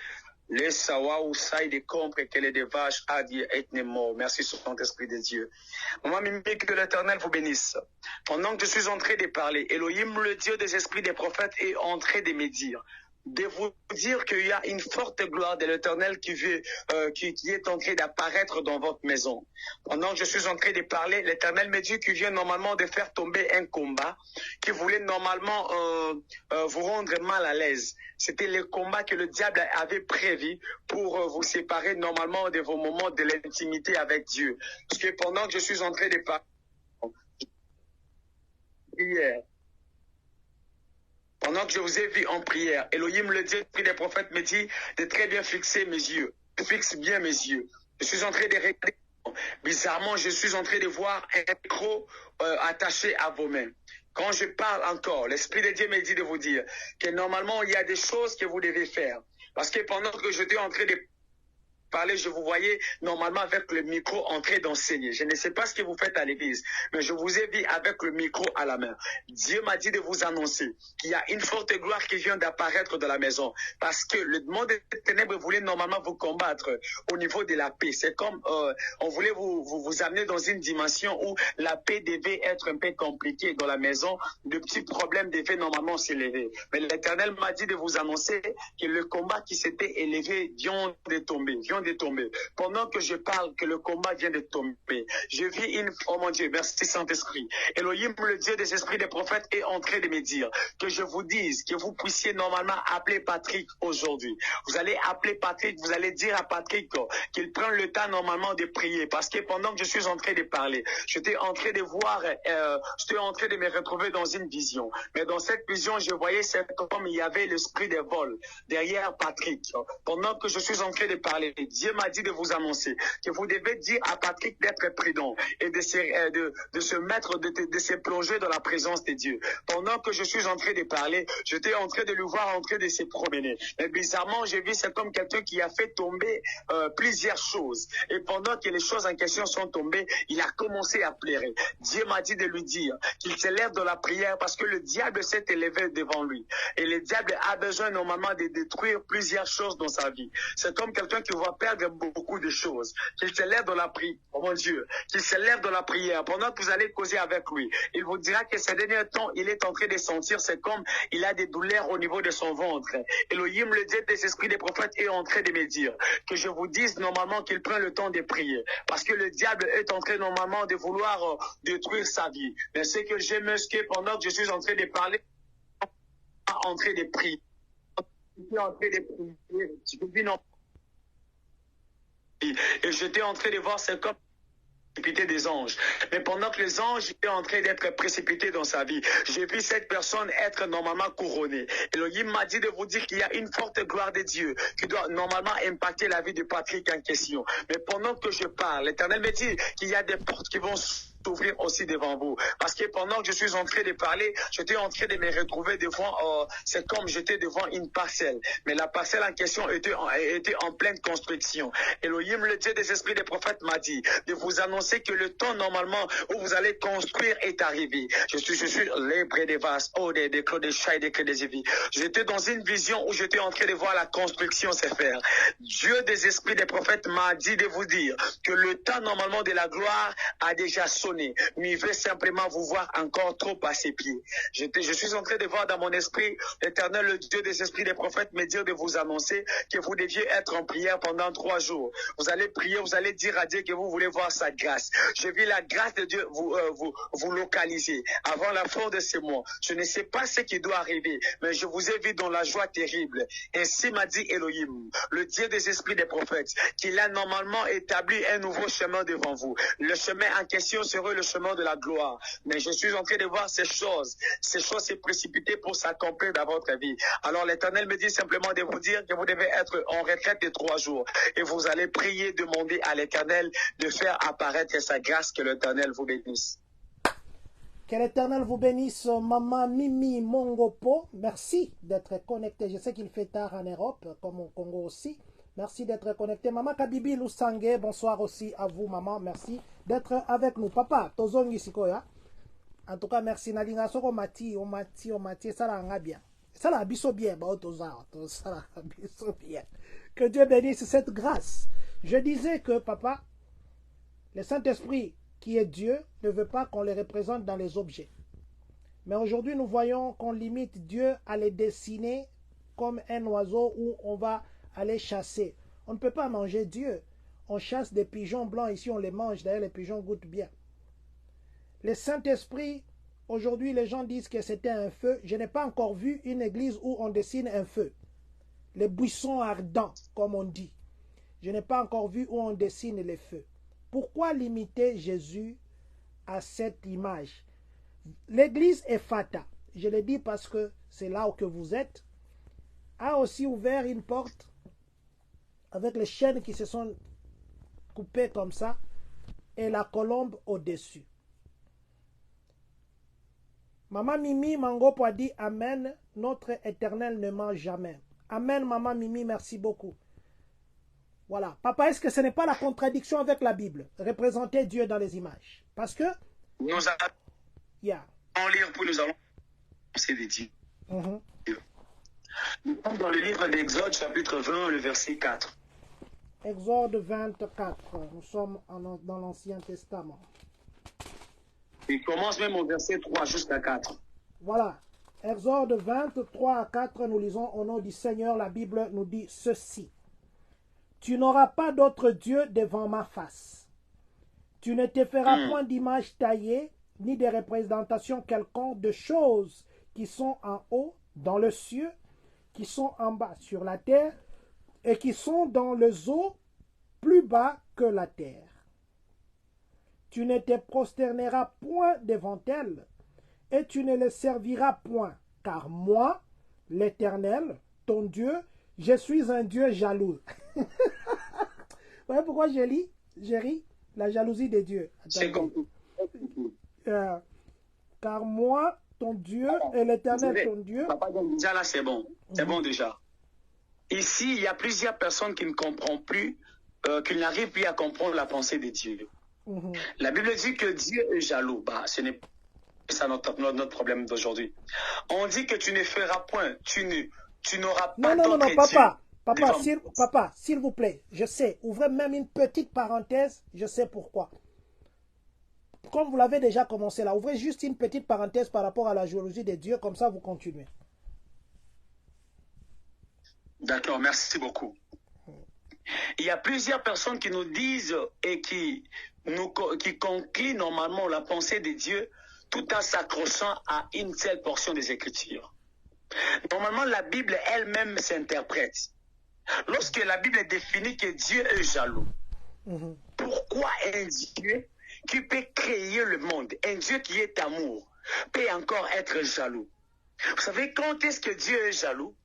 Les sawa ou saï de compre que les vaches a dit être mort. Merci, Saint-Esprit de Dieu. Maman Mimi, que l'Éternel vous bénisse. Pendant que je suis en train de parler, Elohim, le Dieu des esprits des prophètes, est en train de me dire, de vous dire qu'il y a une forte gloire de l'Éternel qui est en train d'apparaître dans votre maison. Pendant que je suis en train de parler, l'Éternel me dit qu'il vient normalement de faire tomber un combat qui voulait normalement vous rendre mal à l'aise. C'était le combat que le diable avait prévu pour vous séparer normalement de vos moments de l'intimité avec Dieu. Parce que pendant que je suis en train de parler, hier, pendant que je vous ai vu en prière, Elohim, le Dieu des prophètes, me dit de très bien fixer mes yeux. Je fixe bien mes yeux. Je suis en train de regarder. Bizarrement, je suis en train de voir un micro attaché à vos mains. Quand je parle encore, l'Esprit de Dieu me dit de vous dire que normalement, il y a des choses que vous devez faire. Parce que pendant que j'étais en train de parler, je vous voyais normalement avec le micro en train d'enseigner. Je ne sais pas ce que vous faites à l'église, mais je vous ai vu avec le micro à la main. Dieu m'a dit de vous annoncer qu'il y a une forte gloire qui vient d'apparaître dans la maison, parce que le monde des ténèbres voulait normalement vous combattre au niveau de la paix. C'est comme on voulait vous amener dans une dimension où la paix devait être un peu compliquée dans la maison, de petits problèmes devaient normalement s'élever. Mais l'Éternel m'a dit de vous annoncer que le combat qui s'était élevé vient de tomber, Pendant que je parle, que le combat vient de tomber, je vis une... Oh mon Dieu, merci Saint-Esprit. Elohim, le Dieu des esprits des prophètes, est en train de me dire que je vous dise que vous puissiez normalement appeler Patrick aujourd'hui. Vous allez appeler Patrick, vous allez dire à Patrick qu'il prenne le temps normalement de prier, parce que pendant que je suis en train de parler, j'étais en train de voir, j'étais en train de me retrouver dans une vision. Mais dans cette vision, je voyais cet homme, il y avait l'esprit de vol derrière Patrick. Pendant que je suis en train de parler, Dieu m'a dit de vous annoncer que vous devez dire à Patrick d'être prudent et de se mettre, de se plonger dans la présence de Dieu. Pendant que je suis en train de parler, j'étais en train de le voir en train de se promener. Mais bizarrement, j'ai vu c'est comme quelqu'un qui a fait tomber plusieurs choses. Et pendant que les choses en question sont tombées, il a commencé à pleurer. Dieu m'a dit de lui dire qu'il s'élève dans la prière parce que le diable s'est élevé devant lui. Et le diable a besoin normalement de détruire plusieurs choses dans sa vie. C'est comme quelqu'un qui voit perdre beaucoup de choses. Qu'il se lève dans la prière, oh mon Dieu, qu'il se lève dans la prière. Pendant que vous allez causer avec lui, il vous dira que ces derniers temps, il est en train de sentir, c'est comme il a des douleurs au niveau de son ventre. Elohim, le Dieu des esprits des prophètes, est en train de me dire que je vous dise normalement qu'il prend le temps de prier. Parce que le diable est en train normalement de vouloir détruire sa vie. Mais c'est que j'aime ce que pendant que je suis en train de parler, en train de prier. Je suis en train de prier. Je vis non. Et j'étais en train de voir, c'est comme précipiter des anges. Mais pendant que les anges étaient en train d'être précipités dans sa vie, j'ai vu cette personne être normalement couronnée. Elohim m'a dit de vous dire qu'il y a une forte gloire de Dieu qui doit normalement impacter la vie de Patrick en question. Mais pendant que je parle, l'Éternel me dit qu'il y a des portes qui vont s'ouvrir aussi devant vous. Parce que pendant que je suis en train de parler, j'étais en train de me retrouver devant, c'est comme j'étais devant une parcelle. Mais la parcelle en question était en pleine construction. Elohim, le Dieu des esprits des prophètes, m'a dit de vous annoncer que le temps normalement où vous allez construire est arrivé. Je suis libre des vases, des clos des chats et des clés des éviers. J'étais dans une vision où j'étais en train de voir la construction se faire. Dieu des esprits des prophètes m'a dit de vous dire que le temps normalement de la gloire a déjà sonné. Mais il veut simplement vous voir encore trop à ses pieds. Je suis en train de voir dans mon esprit l'Éternel, le Dieu des esprits des prophètes, me dire de vous annoncer que vous deviez être en prière pendant 3 jours. Vous allez prier, vous allez dire à Dieu que vous voulez voir sa grâce. Je vis la grâce de Dieu vous localiser avant la fin de ce mois. Je ne sais pas ce qui doit arriver, mais je vous ai vu dans la joie terrible. Ainsi m'a dit Elohim, le Dieu des esprits des prophètes, qu'il a normalement établi un nouveau chemin devant vous. Le chemin en question serait le chemin de la gloire. Mais je suis en train de voir ces choses se précipiter pour s'accomplir dans votre vie. Alors l'Éternel me dit simplement de vous dire que vous devez être en retraite de 3 jours. Et vous allez prier, demander à l'Éternel de faire apparaître sa grâce. Que l'Éternel vous bénisse. Que l'Éternel vous bénisse, Maman Mimi Mongopo. Merci d'être connecté. Je sais qu'il fait tard en Europe, comme au Congo aussi. Merci d'être connecté. Maman Kabibi Lusangé, bonsoir aussi à vous, maman. Merci d'être avec nous. Papa, Tozongi Sikoya. En tout cas, merci. Nalinga Soko Mati, ça l'a bien. Ça l'a biso bien, ça l'a biso bien. Que Dieu bénisse cette grâce. Je disais que, papa, le Saint-Esprit, qui est Dieu, ne veut pas qu'on les représente dans les objets. Mais aujourd'hui, nous voyons qu'on limite Dieu à les dessiner comme un oiseau où on va aller chasser. On ne peut pas manger Dieu. On chasse des pigeons blancs, ici on les mange, d'ailleurs les pigeons goûtent bien. Le Saint-Esprit, aujourd'hui les gens disent que c'était un feu. Je n'ai pas encore vu une église où on dessine un feu. Les buissons ardents, comme on dit. Je n'ai pas encore vu où on dessine les feux. Pourquoi limiter Jésus à cette image? L'église Ephata, je le dis parce que c'est là où que vous êtes, a aussi ouvert une porte avec les chaînes qui se sont coupées comme ça et la colombe au-dessus. Maman Mimi Mangopo a dit Amen, notre Éternel ne ment jamais. Amen, Maman Mimi, merci beaucoup. Voilà. Papa, est-ce que ce n'est pas la contradiction avec la Bible? Représenter Dieu dans les images. Parce que... Nous allons lire pour nous allons penser des dieux. Nous sommes dans le livre d'Exode, chapitre 20, le verset 4. Exode 24. Nous sommes dans l'Ancien Testament. Il commence même au verset 3 jusqu'à 4. Voilà. Exode 23 à 4, nous lisons au nom du Seigneur, la Bible nous dit ceci. Tu n'auras pas d'autre Dieu devant ma face. Tu ne te feras point d'image taillée, ni de représentation quelconque de choses qui sont en haut, dans le ciel, qui sont en bas sur la terre, et qui sont dans les eaux, plus bas que la terre. Tu ne te prosterneras point devant elles, et tu ne les serviras point, car moi, l'Éternel, ton Dieu, je suis un Dieu jaloux. Vous voyez pourquoi je ris? La jalousie de Dieu. Car moi, ton Dieu, et l'Éternel, ton Dieu... Papa, déjà là, c'est bon. C'est bon déjà. Ici, il y a plusieurs personnes qui ne comprennent plus, qui n'arrivent plus à comprendre la pensée de Dieu. La Bible dit que Dieu est jaloux. Bah, ce n'est pas ça notre problème d'aujourd'hui. On dit que tu ne feras point, tu n'auras pas d'autre Dieu. Papa, s'il vous plaît, je sais, ouvrez même une petite parenthèse, je sais pourquoi. Comme vous l'avez déjà commencé là, ouvrez juste une petite parenthèse par rapport à la jalousie de Dieu, comme ça vous continuez. D'accord, merci beaucoup. Il y a plusieurs personnes qui nous disent et qui concluent normalement la pensée de Dieu tout en s'accrochant à une seule portion des Écritures. Normalement, la Bible elle-même s'interprète. Lorsque la Bible définit que Dieu est jaloux, pourquoi un Dieu qui peut créer le monde, un Dieu qui est amour, peut encore être jaloux? Vous savez, quand est-ce que Dieu est jaloux?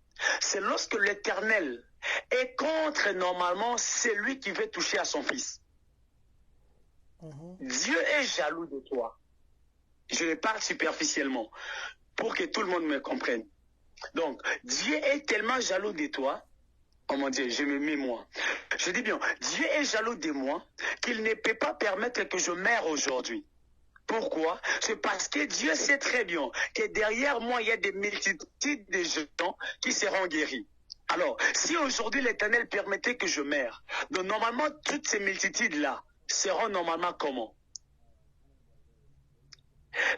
C'est lorsque l'Éternel est contre normalement celui qui veut toucher à son fils. Dieu est jaloux de toi. Je le parle superficiellement pour que tout le monde me comprenne. Donc, Dieu est tellement jaloux de toi. Oh mon Dieu, je me mets moi. Je dis bien, Dieu est jaloux de moi qu'il ne peut pas permettre que je meure aujourd'hui. Pourquoi? C'est parce que Dieu sait très bien que derrière moi, il y a des multitudes de gens qui seront guéris. Alors, si aujourd'hui l'Éternel permettait que je meure, donc normalement, toutes ces multitudes-là seront normalement comment?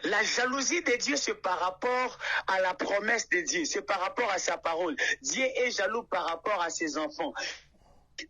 La jalousie de Dieu, c'est par rapport à la promesse de Dieu, c'est par rapport à sa parole. Dieu est jaloux par rapport à ses enfants.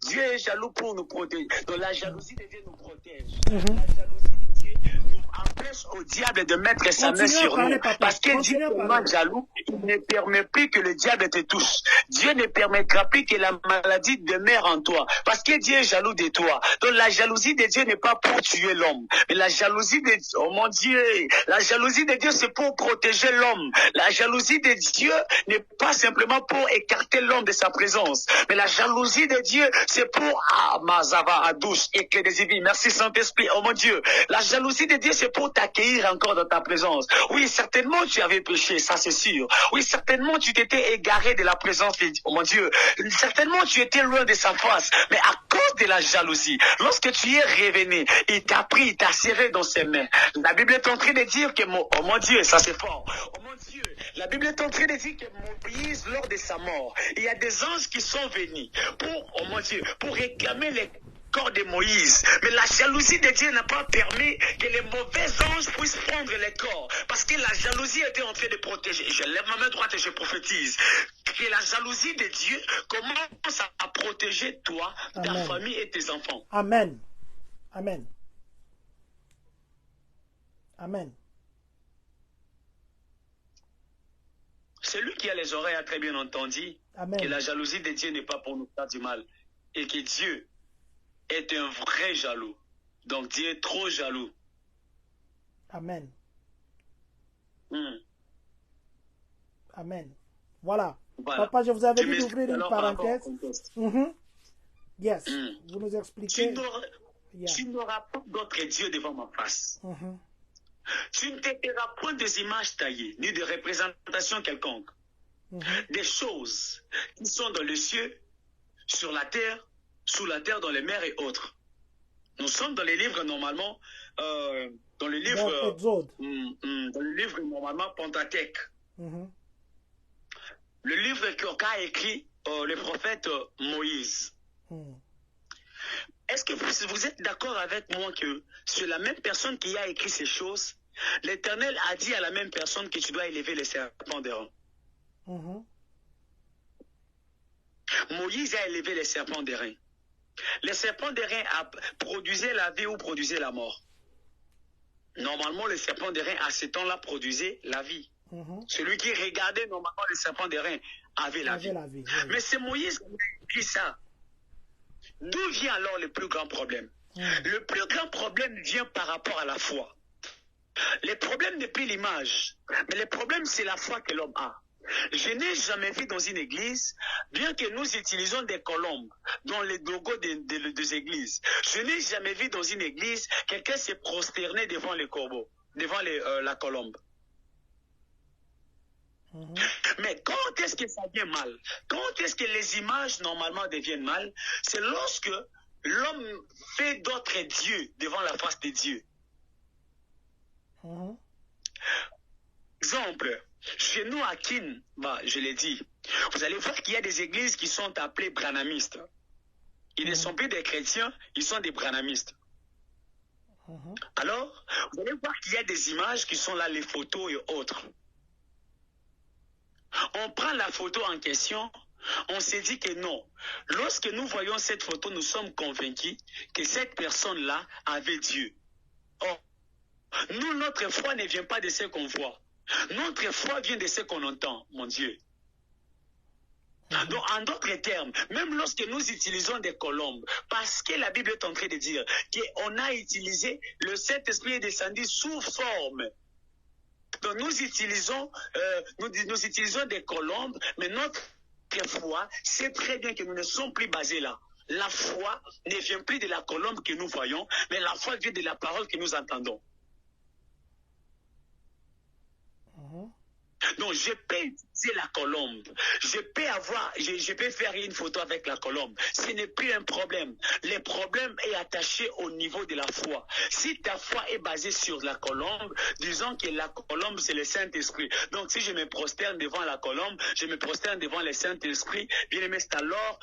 Dieu est jaloux pour nous protéger. Donc la jalousie de Dieu nous protège. La jalousie de Dieu nous empêche au diable de mettre sa main sur nous. Parce que Dieu est tellement jaloux, il ne permet plus que le diable te touche. Dieu ne permettra plus que la maladie demeure en toi. Parce que Dieu est jaloux de toi. Donc la jalousie de Dieu n'est pas pour tuer l'homme. Mais la jalousie de Dieu, oh mon Dieu, la jalousie de Dieu c'est pour protéger l'homme. La jalousie de Dieu n'est pas simplement pour écarter l'homme de sa présence. Mais la jalousie de Dieu c'est pour Mazava à douche et que des vies. Merci Saint-Esprit. Oh mon Dieu. La jalousie de Dieu, c'est pour t'accueillir encore dans ta présence. Oui, certainement tu avais péché, ça c'est sûr. Oui, certainement tu t'étais égaré de la présence de Dieu. Oh mon Dieu. Certainement tu étais loin de sa face. Mais à cause de la jalousie, lorsque tu es revenu, il t'a pris, il t'a serré dans ses mains. La Bible est en train de dire que, oh mon Dieu, ça c'est fort. Oh mon Dieu. La Bible est en train de dire que Moïse, lors de sa mort, il y a des anges qui sont venus pour, oh mon Dieu, pour réclamer les corps de Moïse. Mais la jalousie de Dieu n'a pas permis que les mauvais anges puissent prendre les corps. Parce que la jalousie était en train de protéger. Je lève ma main droite et je prophétise que la jalousie de Dieu commence à protéger toi, ta famille et tes enfants. Amen. Amen. Amen. Celui qui a les oreilles a très bien entendu Amen. que la jalousie de Dieu n'est pas pour nous faire du mal. Et que Dieu est un vrai jaloux. Donc Dieu est trop jaloux. Amen. Amen. Voilà. Papa, je vous avais dit d'ouvrir une parenthèse. Yes. Vous nous expliquez. Tu n'auras pas d'autre Dieu devant ma face. Tu ne te feras point des images taillées, ni de représentations quelconques. Des choses qui sont dans les cieux, sur la terre, sous la terre, dans les mers et autres. Nous sommes dans les livres normalement, dans le livre normalement Pentateuque. Le livre qu'a écrit le prophète Moïse. Est-ce que vous êtes d'accord avec moi que c'est la même personne qui a écrit ces choses? L'Éternel a dit à la même personne que tu dois élever les serpents d'airain. Moïse a élevé les serpents d'airain. Les serpents d'airain produisaient la vie ou produisaient la mort. Normalement, les serpents d'airain à ce temps-là produisaient la vie. Celui qui regardait normalement les serpents d'airain avait la vie. Mais c'est Moïse qui a écrit ça. D'où vient alors le plus grand problème? Le plus grand problème vient par rapport à la foi. Le problème n'est plus l'image, mais le problème c'est la foi que l'homme a. Je n'ai jamais vu dans une église, bien que nous utilisons des colombes dans les logos des églises, je n'ai jamais vu dans une église quelqu'un se prosterner devant les corbeaux, devant la colombe. Mais quand est-ce que ça devient mal? Quand est-ce que les images normalement deviennent mal? C'est lorsque l'homme fait d'autres dieux devant la face de Dieu. Exemple, chez nous à Kin, je l'ai dit, Vous allez voir qu'il y a des églises qui sont appelées branhamistes. Ils ne sont plus des chrétiens, ils sont des branhamistes. Alors, vous allez voir qu'il y a des images qui sont là, les photos et autres. On prend la photo en question, on s'est dit que non. Lorsque nous voyons cette photo, nous sommes convaincus que cette personne-là avait Dieu. Or, nous, notre foi ne vient pas de ce qu'on voit. Notre foi vient de ce qu'on entend, mon Dieu. Donc, en d'autres termes, même lorsque nous utilisons des colombes, parce que la Bible est en train de dire qu'on a utilisé, le Saint-Esprit est descendu sous forme. Donc, nous utilisons des colombes, mais notre foi sait très bien que nous ne sommes plus basés là. La foi ne vient plus de la colombe que nous voyons, mais la foi vient de la parole que nous entendons. Donc, je peux utiliser la colombe. Je peux faire une photo avec la colombe. Ce n'est plus un problème. Le problème est attaché au niveau de la foi. Si ta foi est basée sur la colombe, disons que la colombe, c'est le Saint-Esprit. Donc, si je me prosterne devant la colombe, je me prosterne devant le Saint-Esprit. Bien aimé, c'est alors,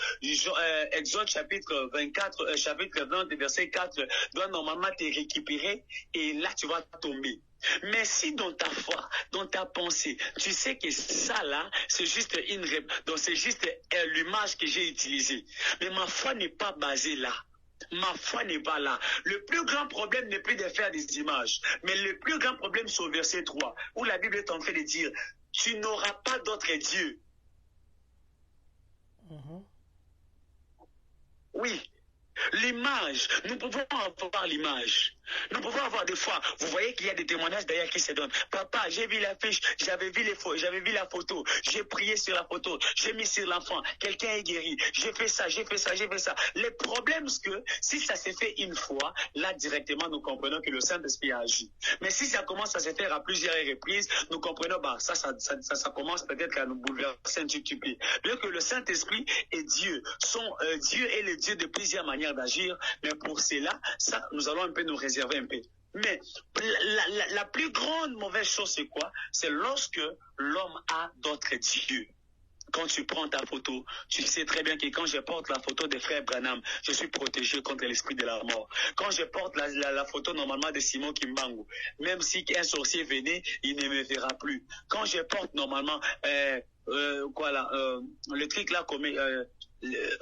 Exode chapitre 24, chapitre 20, verset 4, doit normalement te récupérer et là, tu vas tomber. Mais si dans ta foi, dans ta pensée, tu sais que ça là, c'est juste donc c'est juste l'image que j'ai utilisée. Mais ma foi n'est pas basée là. Ma foi n'est pas là. Le plus grand problème n'est plus de faire des images. Mais le plus grand problème, c'est au verset 3, où la Bible est en train de dire, tu n'auras pas d'autre Dieu. Oui. L'image, nous pouvons avoir l'image. Nous pouvons avoir des fois, vous voyez qu'il y a des témoignages d'ailleurs qui se donnent. Papa, j'ai vu l'affiche, j'avais vu la photo, j'ai prié sur la photo, j'ai mis sur l'enfant, quelqu'un est guéri, j'ai fait ça. Le problème, c'est que si ça s'est fait une fois, là directement nous comprenons que le Saint-Esprit a agi. Mais si ça commence à se faire à plusieurs reprises, nous comprenons, ça commence peut-être à nous bouleverser un petit peu. Bien que le Saint-Esprit et Dieu sont, Dieu est le Dieu de plusieurs manières d'agir, mais pour cela, ça, nous allons un peu nous réserver un peu. Mais la plus grande mauvaise chose, c'est quoi? C'est lorsque l'homme a d'autres dieux. Quand tu prends ta photo, tu sais très bien que quand je porte la photo de frère Branham, je suis protégé contre l'esprit de la mort. Quand je porte la photo normalement de Simon Kimbangu, même si un sorcier venait, il ne me verra plus. Quand je porte normalement, le truc là,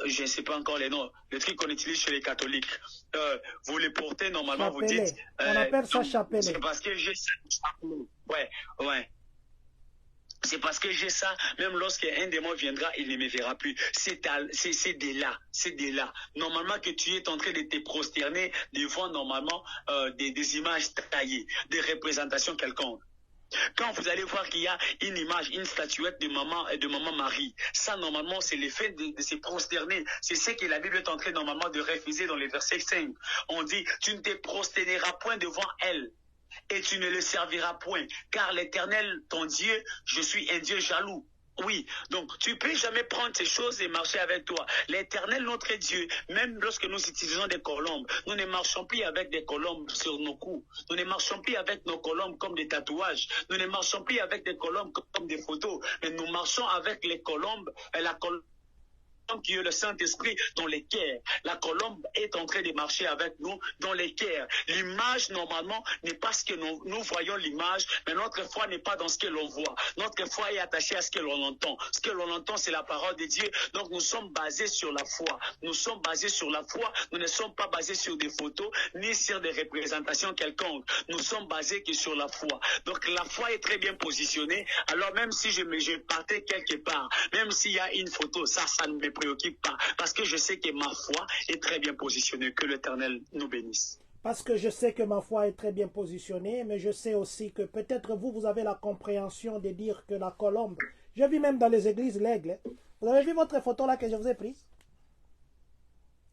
je ne sais pas encore les noms, le truc qu'on utilise chez les catholiques, vous les portez normalement, chapelet. Vous dites... on appelle ça chapelet. C'est parce que j'ai ça. Ouais. C'est parce que j'ai ça, même lorsqu'un démon viendra, il ne me verra plus. C'est de là. Normalement que tu es en train de te prosterner devant normalement des images taillées, des représentations quelconques. Quand vous allez voir qu'il y a une image, une statuette de maman Marie, ça normalement c'est l'effet de se prosterner. C'est ce que la Bible est en train normalement de refuser dans le verset 5. On dit, tu ne te prosterneras point devant elle. Et tu ne le serviras point, car l'Éternel, ton Dieu, je suis un Dieu jaloux. Oui, donc tu ne peux jamais prendre ces choses et marcher avec toi. L'Éternel, notre Dieu, même lorsque nous utilisons des colombes, nous ne marchons plus avec des colombes sur nos coups. Nous ne marchons plus avec nos colombes comme des tatouages. Nous ne marchons plus avec des colombes comme des photos. Mais nous marchons avec les colombes, la colombe qui est le Saint-Esprit dans les cœurs. La colombe est en train de marcher avec nous dans les cœurs. L'image, normalement, n'est pas ce que nous voyons l'image, mais notre foi n'est pas dans ce que l'on voit. Notre foi est attachée à ce que l'on entend. Ce que l'on entend, c'est la parole de Dieu. Donc, nous sommes basés sur la foi. Nous sommes basés sur la foi. Nous ne sommes pas basés sur des photos, ni sur des représentations quelconques. Nous sommes basés que sur la foi. Donc, la foi est très bien positionnée. Alors, même si je partais quelque part, même s'il y a une photo, ça ne me préoccupe pas, parce que je sais que ma foi est très bien positionnée. Que l'Éternel nous bénisse. Parce que je sais que ma foi est très bien positionnée, mais je sais aussi que peut-être vous avez la compréhension de dire que la colombe, je vis même dans les églises l'aigle. Vous avez vu votre photo là que je vous ai prise?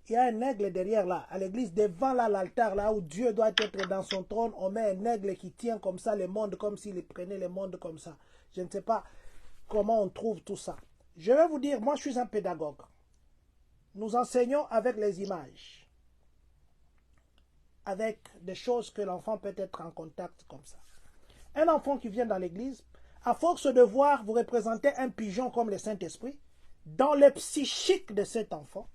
Il y a un aigle derrière là, à l'église, devant là, l'altar là où Dieu doit être dans son trône. On met un aigle qui tient comme ça le monde, comme s'il prenait le monde comme ça. Je ne sais pas comment on trouve tout ça. Je vais vous dire, moi je suis un pédagogue. Nous enseignons avec les images. Avec des choses que l'enfant peut être en contact comme ça. Un enfant qui vient dans l'église, à force de voir vous représenter un pigeon comme le Saint-Esprit, dans le psychique de cet enfant,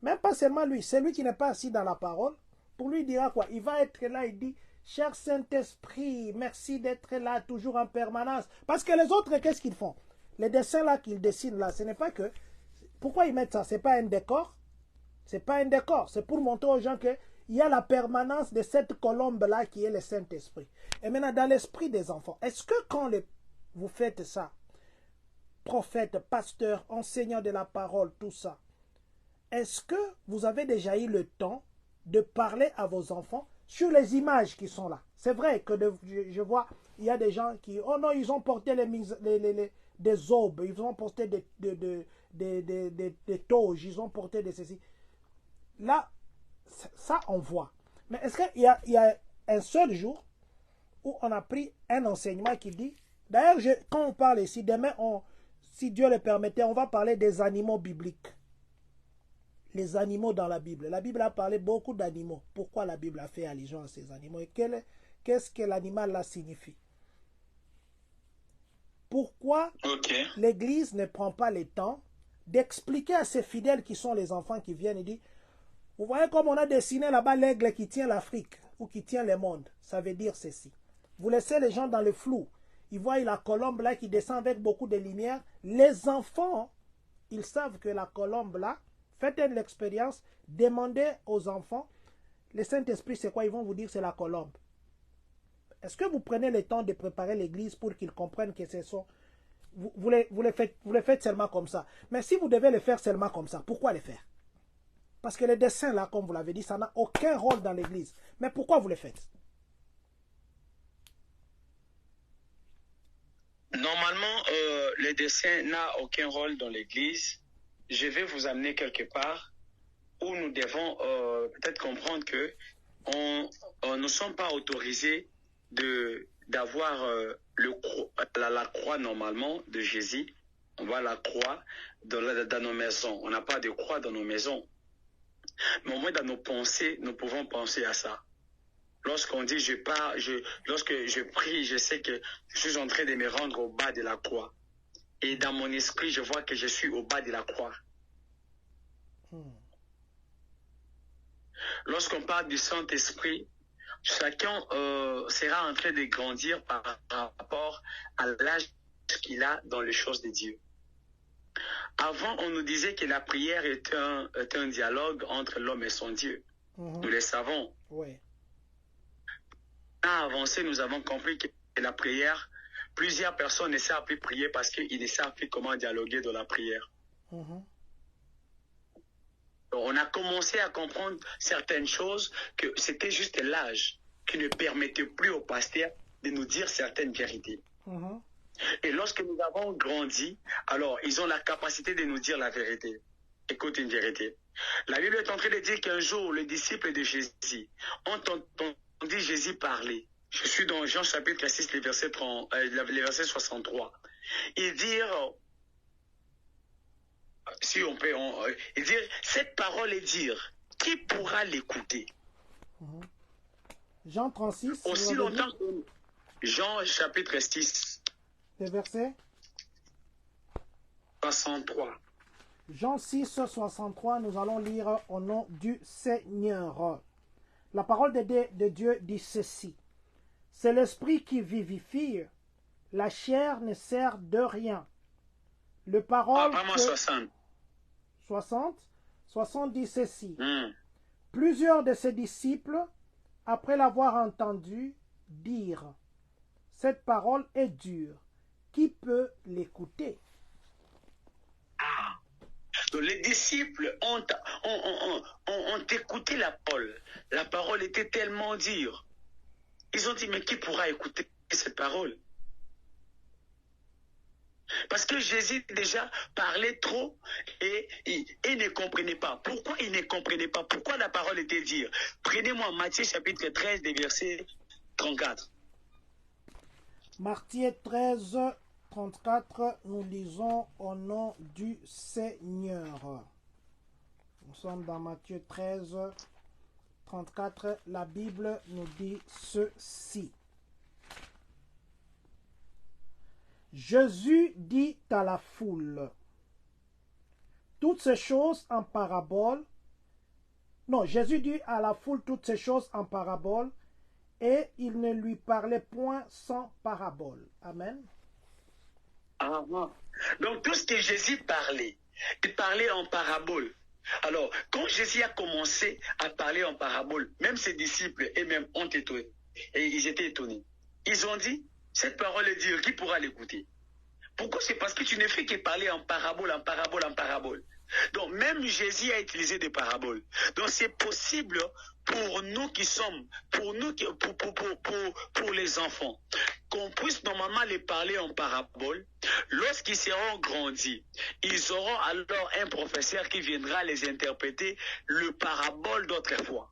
même pas seulement lui, celui qui n'est pas assis dans la parole, pour lui il dira quoi? Il va être là, il dit, cher Saint-Esprit, merci d'être là toujours en permanence. Parce que les autres, qu'est-ce qu'ils font? Les dessins là qu'ils dessinent là, ce n'est pas que... Pourquoi ils mettent ça? Ce n'est pas un décor. C'est pas un décor. C'est pour montrer aux gens qu'il y a la permanence de cette colombe-là qui est le Saint-Esprit. Et maintenant, dans l'esprit des enfants, est-ce que quand vous faites ça, prophète, pasteur, enseignant de la parole, tout ça, est-ce que vous avez déjà eu le temps de parler à vos enfants sur les images qui sont là? C'est vrai que je vois, il y a des gens qui, oh non, ils ont porté des aubes, ils ont porté des toges, ils ont porté des ceci. Là, ça on voit. Mais est-ce qu'il y a un seul jour où on a pris un enseignement qui dit, d'ailleurs, quand on parle ici, demain, si Dieu le permettait, on va parler des animaux bibliques. Les animaux dans la Bible. La Bible a parlé beaucoup d'animaux. Pourquoi la Bible a fait allusion à ces animaux? Et qu'est-ce que l'animal là signifie? Pourquoi l'Église ne prend pas le temps d'expliquer à ses fidèles qui sont les enfants qui viennent et disent, vous voyez comme on a dessiné là-bas l'aigle qui tient l'Afrique ou qui tient le monde. Ça veut dire ceci. Vous laissez les gens dans le flou. Ils voient la colombe là qui descend avec beaucoup de lumière. Les enfants, ils savent que la colombe là, faites l'expérience, demandez aux enfants, le Saint-Esprit c'est quoi? Ils vont vous dire c'est la colombe. Est-ce que vous prenez le temps de préparer l'église pour qu'ils comprennent que ce sont... Vous le faites seulement comme ça. Mais si vous devez le faire seulement comme ça, pourquoi le faire? Parce que les dessins là, comme vous l'avez dit, ça n'a aucun rôle dans l'église. Mais pourquoi vous le faites? Normalement, le dessin n'a aucun rôle dans l'église. Je vais vous amener quelque part où nous devons peut-être comprendre que nous ne sommes pas autorisés d'avoir la croix normalement de Jésus. On voit la croix dans nos maisons. On n'a pas de croix dans nos maisons. Mais au moins dans nos pensées, nous pouvons penser à ça. Lorsqu'on dit lorsque je prie, je sais que je suis en train de me rendre au bas de la croix. Et dans mon esprit, je vois que je suis au bas de la croix. Lorsqu'on parle du Saint-Esprit, chacun sera en train de grandir par rapport à l'âge qu'il a dans les choses de Dieu. Avant, on nous disait que la prière est un dialogue entre l'homme et son Dieu. Nous le savons. Oui. À avancer, nous avons compris que la prière, plusieurs personnes ne savent plus prier parce qu'ils ne savent plus comment dialoguer dans la prière. On a commencé à comprendre certaines choses, que c'était juste l'âge qui ne permettait plus aux pasteurs de nous dire certaines vérités. Et lorsque nous avons grandi, alors ils ont la capacité de nous dire la vérité. Écoute une vérité. La Bible est en train de dire qu'un jour, les disciples de Jésus ont entendu Jésus parler. Je suis dans Jean chapitre 6, le verset 63. Il dit, si on peut, il dit, cette parole est dire, qui pourra l'écouter? Jean 36. Aussi longtemps que Jean chapitre 6. Le verset 63. Jean 6, 63, nous allons lire au nom du Seigneur. La parole de Dieu dit ceci. C'est l'esprit qui vivifie, la chair ne sert de rien. Le parole vraiment 60. 60 dit ceci. Plusieurs de ses disciples, après l'avoir entendu, dirent, cette parole est dure. Qui peut l'écouter? Donc les disciples ont écouté la parole. La parole était tellement dure. Ils ont dit, mais qui pourra écouter cette parole? Parce que Jésus déjà parlait trop et il ne comprenait pas. Pourquoi il ne comprenait pas? Pourquoi la parole était dure? Prenez-moi Matthieu chapitre 13, des versets 34. Matthieu 13, 34, nous lisons au nom du Seigneur. Nous sommes dans Matthieu 13, 34. La Bible nous dit ceci. Jésus dit à la foule toutes ces choses en parabole. Non, Jésus dit à la foule toutes ces choses en parabole et il ne lui parlait point sans parabole. Amen. Ah, ah. Donc tout ce que Jésus parlait, il parlait en parabole. Alors, quand Jésus a commencé à parler en parabole, même ses disciples eux-mêmes ont étonné. Et ils étaient étonnés. Ils ont dit, cette parole est dure, qui pourra l'écouter? Pourquoi? C'est parce que tu ne fais que parler en parabole, en parabole, en parabole. Donc, même Jésus a utilisé des paraboles. Donc, c'est possible pour nous qui sommes, pour les enfants, qu'on puisse normalement les parler en parabole. Lorsqu'ils seront grandis, ils auront alors un professeur qui viendra les interpréter le parabole d'autrefois.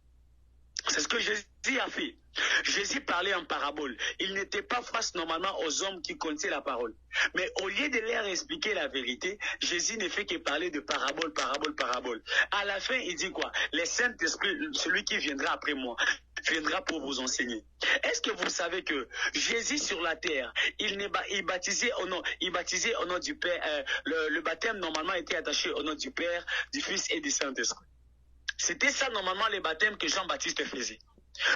C'est ce que Jésus a fait. Jésus parlait en parabole. Il n'était pas face normalement aux hommes qui connaissaient la parole. Mais au lieu de leur expliquer la vérité, Jésus ne fait que parler de parabole, parabole, parabole. À la fin, il dit quoi? Le Saint-Esprit, celui qui viendra après moi, viendra pour vous enseigner. Est-ce que vous savez que Jésus sur la terre, il baptisait au nom du Père. Le baptême normalement était attaché au nom du Père, du Fils et du Saint-Esprit. C'était ça normalement les baptêmes que Jean-Baptiste faisait.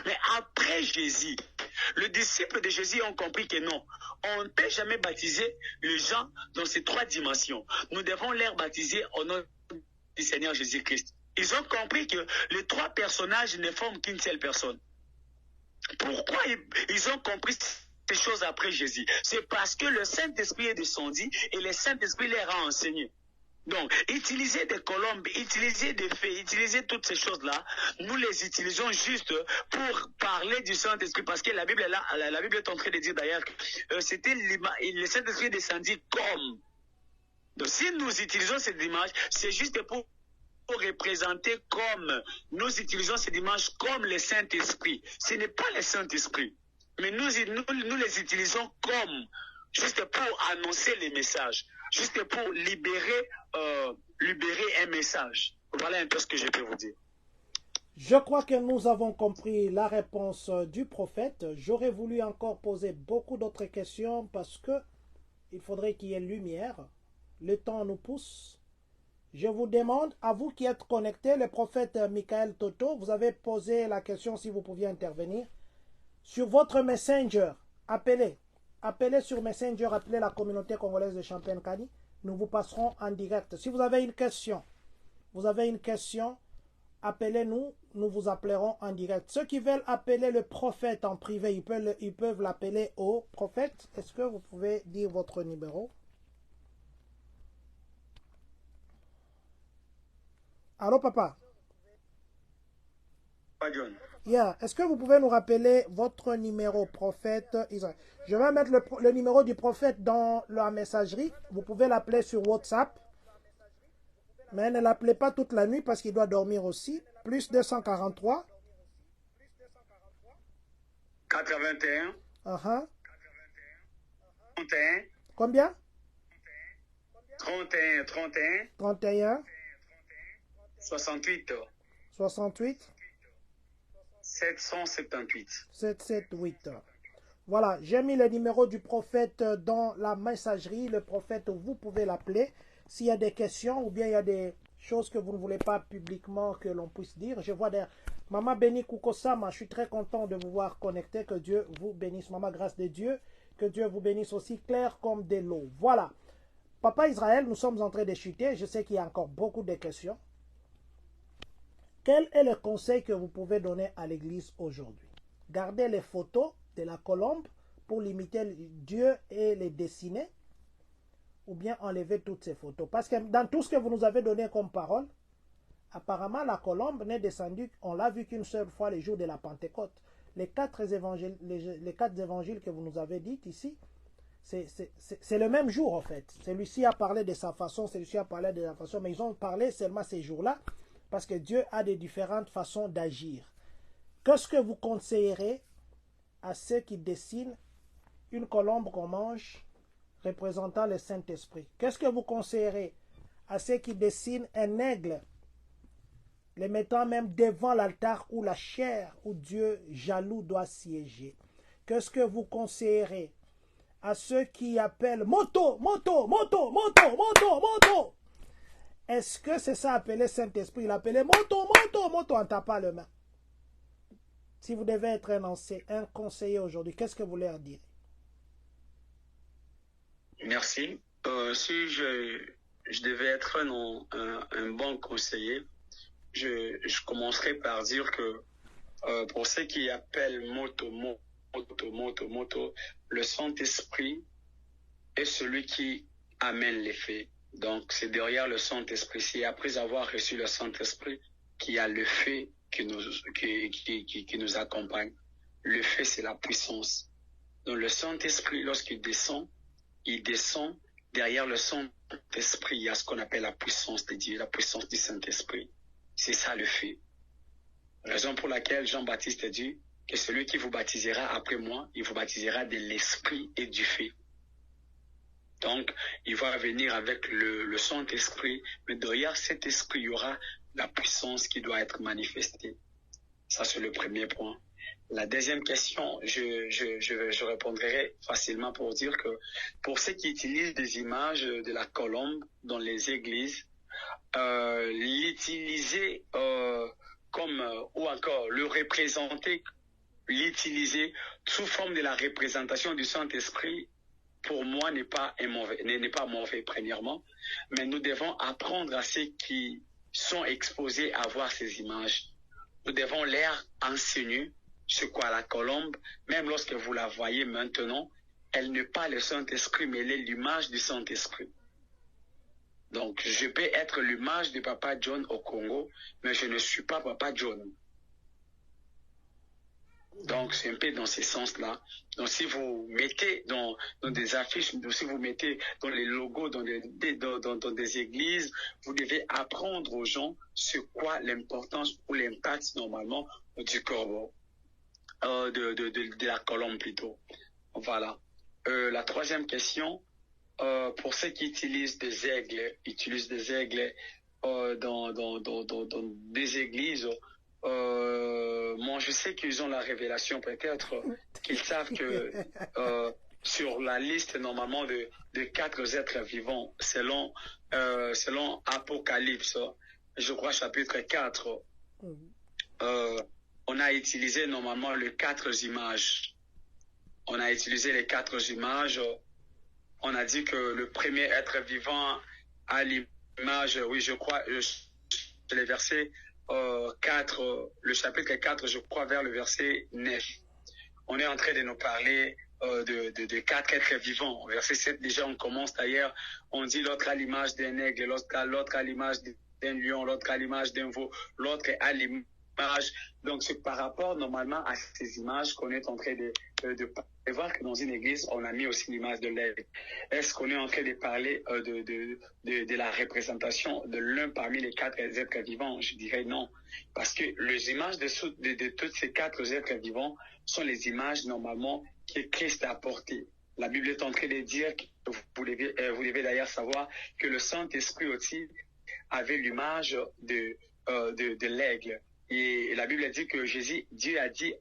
Mais après Jésus, les disciples de Jésus ont compris que non, on ne peut jamais baptiser les gens dans ces trois dimensions. Nous devons les baptiser au nom du Seigneur Jésus-Christ. Ils ont compris que les trois personnages ne forment qu'une seule personne. Pourquoi ils ont compris ces choses après Jésus? C'est parce que le Saint-Esprit est descendu et le Saint-Esprit leur a enseigné. Donc, utiliser des colombes, utiliser des faits, utiliser toutes ces choses-là, nous les utilisons juste pour parler du Saint-Esprit, parce que la Bible est là, la Bible est en train de dire d'ailleurs que c'était le Saint-Esprit descendu comme. Donc, si nous utilisons cette image, c'est juste pour représenter comme, nous utilisons cette image comme le Saint-Esprit. Ce n'est pas le Saint-Esprit, mais nous les utilisons comme, juste pour annoncer les messages. Juste pour libérer un message. Voilà un peu ce que je peux vous dire. Je crois que nous avons compris la réponse du prophète. J'aurais voulu encore poser beaucoup d'autres questions parce que il faudrait qu'il y ait lumière. Le temps nous pousse. Je vous demande, à vous qui êtes connectés, le prophète Michael Toto, vous avez posé la question si vous pouviez intervenir. Sur votre Messenger, appelez. Appelez sur Messenger, appelez la communauté congolaise de Champagne-Kani. Nous vous passerons en direct. Si vous avez une question, appelez-nous, nous vous appellerons en direct. Ceux qui veulent appeler le prophète en privé, ils peuvent l'appeler au prophète. Est-ce que vous pouvez dire votre numéro? Allô, papa? Pas John. Yeah. Est-ce que vous pouvez nous rappeler votre numéro, prophète Israël? Je vais mettre le numéro du prophète dans la messagerie. Vous pouvez l'appeler sur WhatsApp. Mais ne l'appelez pas toute la nuit parce qu'il doit dormir aussi. Plus 243. 81. 31. 31. Combien? 31. 31. 68. 68. 778. 778. Voilà, j'ai mis le numéro du prophète dans la messagerie. Le prophète, vous pouvez l'appeler. S'il y a des questions ou bien il y a des choses que vous ne voulez pas publiquement que l'on puisse dire. Je vois derrière. Maman Béni Koukosama, je suis très content de vous voir connecté. Que Dieu vous bénisse. Maman, grâce de Dieu. Que Dieu vous bénisse aussi clair comme de l'eau. Voilà. Papa Israël, nous sommes en train de chuter. Je sais qu'il y a encore beaucoup de questions. Quel est le conseil que vous pouvez donner à l'Église aujourd'hui? Gardez les photos de la colombe pour limiter Dieu et les dessiner, ou bien enlever toutes ces photos? Parce que dans tout ce que vous nous avez donné comme parole, apparemment la colombe n'est descendue, on l'a vu qu'une seule fois les jours de la Pentecôte. Les quatre évangiles que vous nous avez dit ici, c'est le même jour en fait. Celui-ci a parlé de sa façon, celui-ci a parlé de sa façon, mais ils ont parlé seulement ces jours-là, parce que Dieu a des différentes façons d'agir. Qu'est-ce que vous conseillerez à ceux qui dessinent une colombe qu'on mange représentant le Saint-Esprit? Qu'est-ce que vous conseillerez à ceux qui dessinent un aigle, les mettant même devant l'altar où la chair, où Dieu jaloux doit siéger? Qu'est-ce que vous conseillerez à ceux qui appellent moto, moto, moto, moto, moto, moto. Est-ce que c'est ça appelé Saint-Esprit? Il appelait moto, moto, moto en tapant le main. Si vous devez être un conseiller aujourd'hui, qu'est-ce que vous leur direz? Merci. Si je devais être un bon conseiller, je commencerai par dire que pour ceux qui appellent moto, moto, moto, moto, le Saint-Esprit est celui qui amène les faits. Donc, c'est derrière le Saint-Esprit. C'est après avoir reçu le Saint-Esprit qu'il y a le fait qui nous accompagne. Le fait, c'est la puissance. Donc, le Saint-Esprit, lorsqu'il descend, il descend derrière le Saint-Esprit. Il y a ce qu'on appelle la puissance de Dieu, la puissance du Saint-Esprit. C'est ça le fait. Raison pour laquelle Jean-Baptiste a dit que celui qui vous baptisera après moi, il vous baptisera de l'Esprit et du fait. Donc, il va venir avec le Saint-Esprit, mais derrière cet esprit, il y aura la puissance qui doit être manifestée. Ça, c'est le premier point. La deuxième question, je répondrai facilement pour dire que pour ceux qui utilisent des images de la colombe dans les églises, l'utiliser ou encore le représenter, l'utiliser sous forme de la représentation du Saint-Esprit, pour moi, n'est pas mauvais, premièrement, mais nous devons apprendre à ceux qui sont exposés à voir ces images. Nous devons leur enseigner ce qu'est la colombe, même lorsque vous la voyez maintenant, elle n'est pas le Saint-Esprit, mais elle est l'image du Saint-Esprit. Donc, je peux être l'image de Papa John au Congo, mais je ne suis pas Papa John. Donc, c'est un peu dans ce sens-là. Donc, si vous mettez dans des affiches, si vous mettez dans les logos, dans des églises, vous devez apprendre aux gens ce qu'est l'importance ou l'impact, normalement, du corbeau, de la colombe plutôt. Voilà. La troisième question, pour ceux qui utilisent des aigles, dans des églises. Moi, je sais qu'ils ont la révélation, peut-être qu'ils savent que sur la liste normalement de 4 êtres vivants, selon Apocalypse, je crois chapitre 4, on a utilisé normalement les 4 images. On a utilisé les 4 images. On a dit que le premier être vivant a l'image, oui, je crois, les versets 4, le chapitre 4, je crois, vers le verset 9. On est en train de nous parler de 4 êtres vivants. Au verset 7, déjà, on commence d'ailleurs. On dit l'autre à l'image d'un aigle, l'autre à l'image d'un lion, l'autre à l'image d'un veau, l'autre à l'image. Donc, c'est par rapport normalement à ces images qu'on est en train de voir que dans une église, on a mis aussi l'image de l'aigle. Est-ce qu'on est en train de parler de la représentation de l'un parmi les 4 êtres vivants? Je dirais non. Parce que les images de tous ces 4 êtres vivants sont les images normalement que Christ a apportées. La Bible est en train de dire, vous devez d'ailleurs savoir que le Saint-Esprit aussi avait l'image de l'aigle. Et la Bible dit que Dieu a dit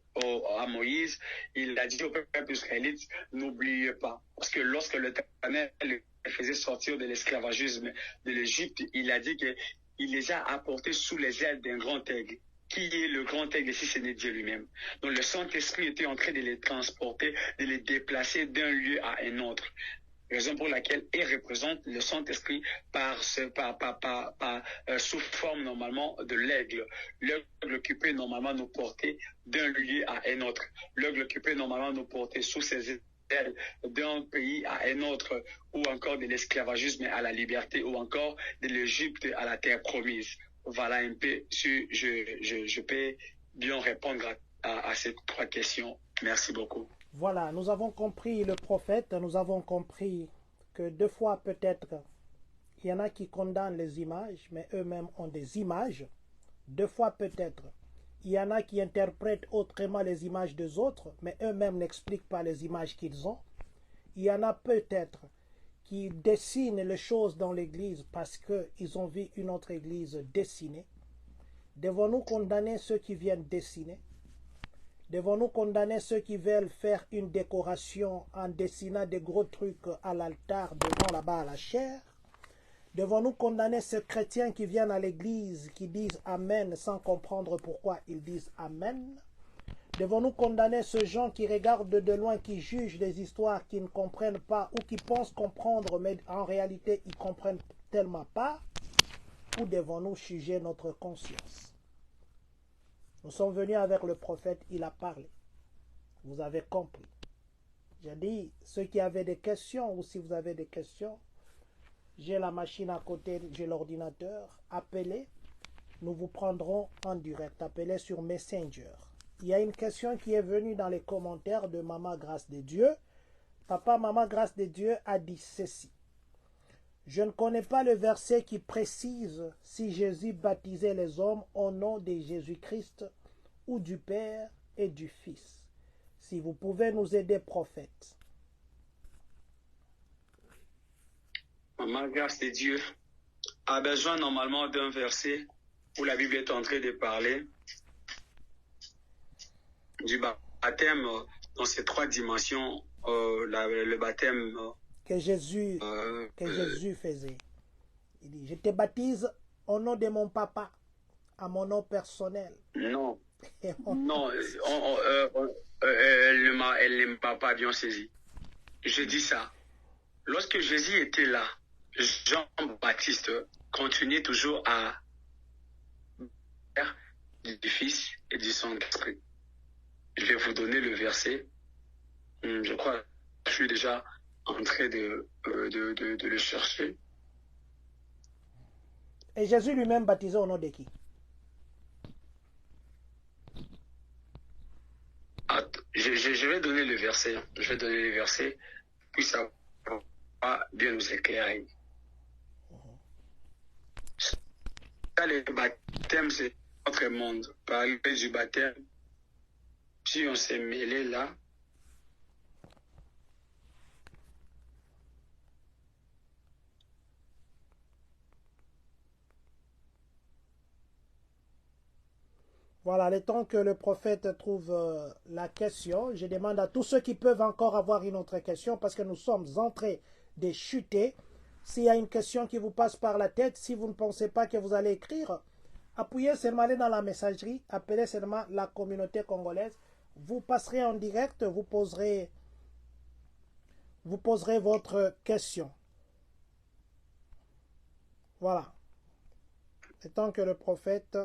à Moïse, il a dit au peuple israélite, n'oubliez pas. Parce que lorsque l'Éternel les faisait sortir de l'esclavagisme de l'Égypte, il a dit qu'il les a apportés sous les ailes d'un grand aigle. Qui est le grand aigle si ce n'est Dieu lui-même? Donc le Saint-Esprit était en train de les transporter, de les déplacer d'un lieu à un autre. Raison pour laquelle il représente le Saint-Esprit sous forme normalement de l'aigle. L'aigle qui peut normalement nous porter d'un lieu à un autre. L'aigle qui peut normalement nous porter sous ses ailes d'un pays à un autre, ou encore de l'esclavagisme à la liberté, ou encore de l'Égypte à la terre promise. Voilà un peu si je peux bien répondre à ces 3 questions. Merci beaucoup. Voilà, nous avons compris le prophète, nous avons compris que 2 fois peut-être, il y en a qui condamnent les images, mais eux-mêmes ont des images. 2 fois peut-être, il y en a qui interprètent autrement les images des autres, mais eux-mêmes n'expliquent pas les images qu'ils ont. Il y en a peut-être qui dessinent les choses dans l'église parce qu'ils ont vu une autre église dessiner. Devons-nous condamner ceux qui viennent dessiner? Devons-nous condamner ceux qui veulent faire une décoration en dessinant des gros trucs à l'altar devant là-bas à la chair? Devons-nous condamner ces chrétiens qui viennent à l'église, qui disent Amen sans comprendre pourquoi ils disent Amen? Devons-nous condamner ces gens qui regardent de loin, qui jugent des histoires, qui ne comprennent pas ou qui pensent comprendre, mais en réalité ils ne comprennent tellement pas? Ou devons-nous juger notre conscience? Nous sommes venus avec le prophète, il a parlé. Vous avez compris. J'ai dit, ceux qui avaient des questions, ou si vous avez des questions, j'ai la machine à côté, j'ai l'ordinateur, appelez, nous vous prendrons en direct, appelez sur Messenger. Il y a une question qui est venue dans les commentaires de Maman Grâce de Dieu. Papa, Maman Grâce de Dieu a dit ceci. Je ne connais pas le verset qui précise si Jésus baptisait les hommes au nom de Jésus-Christ ou du Père et du Fils. Si vous pouvez nous aider, prophète. Maman Grâce de Dieu a besoin normalement d'un verset où la Bible est en train de parler du baptême dans ces trois dimensions, le baptême que Jésus faisait. Il dit, je te baptise au nom de mon papa, à mon nom personnel. Non, non, elle ne m'a pas bien saisi. Je dis ça. Lorsque Jésus était là, Jean-Baptiste continuait toujours à faire du Fils et du Saint-Esprit. Je vais vous donner le verset. Je crois que je suis déjà en train de le chercher. Et Jésus lui-même baptisé au nom de qui? Je vais donner le verset. Je vais donner le verset, puis ça va bien nous éclairer. Le baptême, c'est notre monde. Parler du baptême, si on s'est mêlé là, voilà, le temps que le prophète trouve la question, je demande à tous ceux qui peuvent encore avoir une autre question, parce que nous sommes en train de chuter. S'il y a une question qui vous passe par la tête, si vous ne pensez pas que vous allez écrire, appuyez seulement, allez dans la messagerie, appelez seulement la communauté congolaise. Vous passerez en direct, vous poserez votre question. Voilà. Le temps que le prophète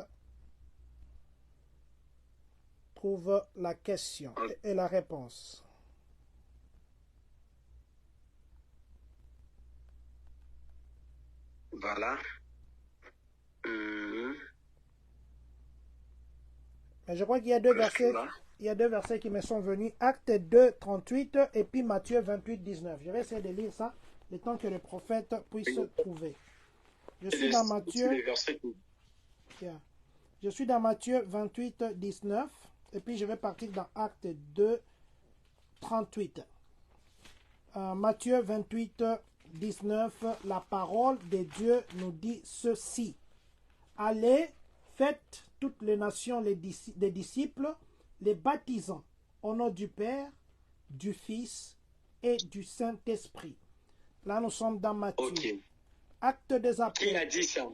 trouve la question et la réponse. Voilà. Mais je crois qu'il y a deux versets. Il y a deux versets qui me sont venus. Acte 2, 38 et puis Matthieu 28, 19. Je vais essayer de lire ça le temps que le prophète puisse trouver. Je suis dans Matthieu. Je suis dans Matthieu 28, 19. Et puis je vais partir dans Acte 2, 38. Matthieu 28, 19. La parole de Dieu nous dit ceci. Allez, faites toutes les nations des disciples, les baptisant au nom du Père, du Fils et du Saint-Esprit. Là, nous sommes dans Matthieu. Okay. Acte des apôtres. Qui a dit ça?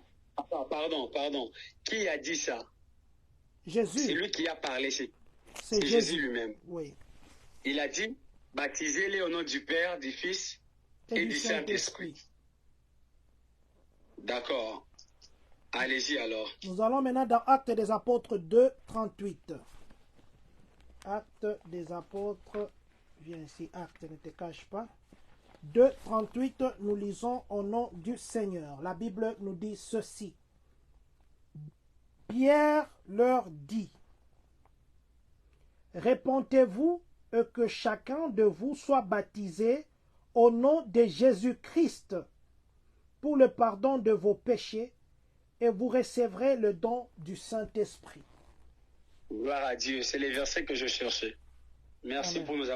Pardon. Qui a dit ça? Jésus. C'est lui qui a parlé. C'est Jésus lui-même. Oui. Il a dit, baptisez-les au nom du Père, du Fils et du Saint-Esprit. D'accord. Allez-y alors. Nous allons maintenant dans Actes des apôtres 2, 38. Actes des apôtres. Viens ici, Actes, ne te cache pas. 2, 38, nous lisons au nom du Seigneur. La Bible nous dit ceci. Pierre leur dit, répondez-vous et que chacun de vous soit baptisé au nom de Jésus-Christ pour le pardon de vos péchés et vous recevrez le don du Saint-Esprit. Gloire à Dieu, c'est les versets que je cherchais. Merci Amen. Pour nous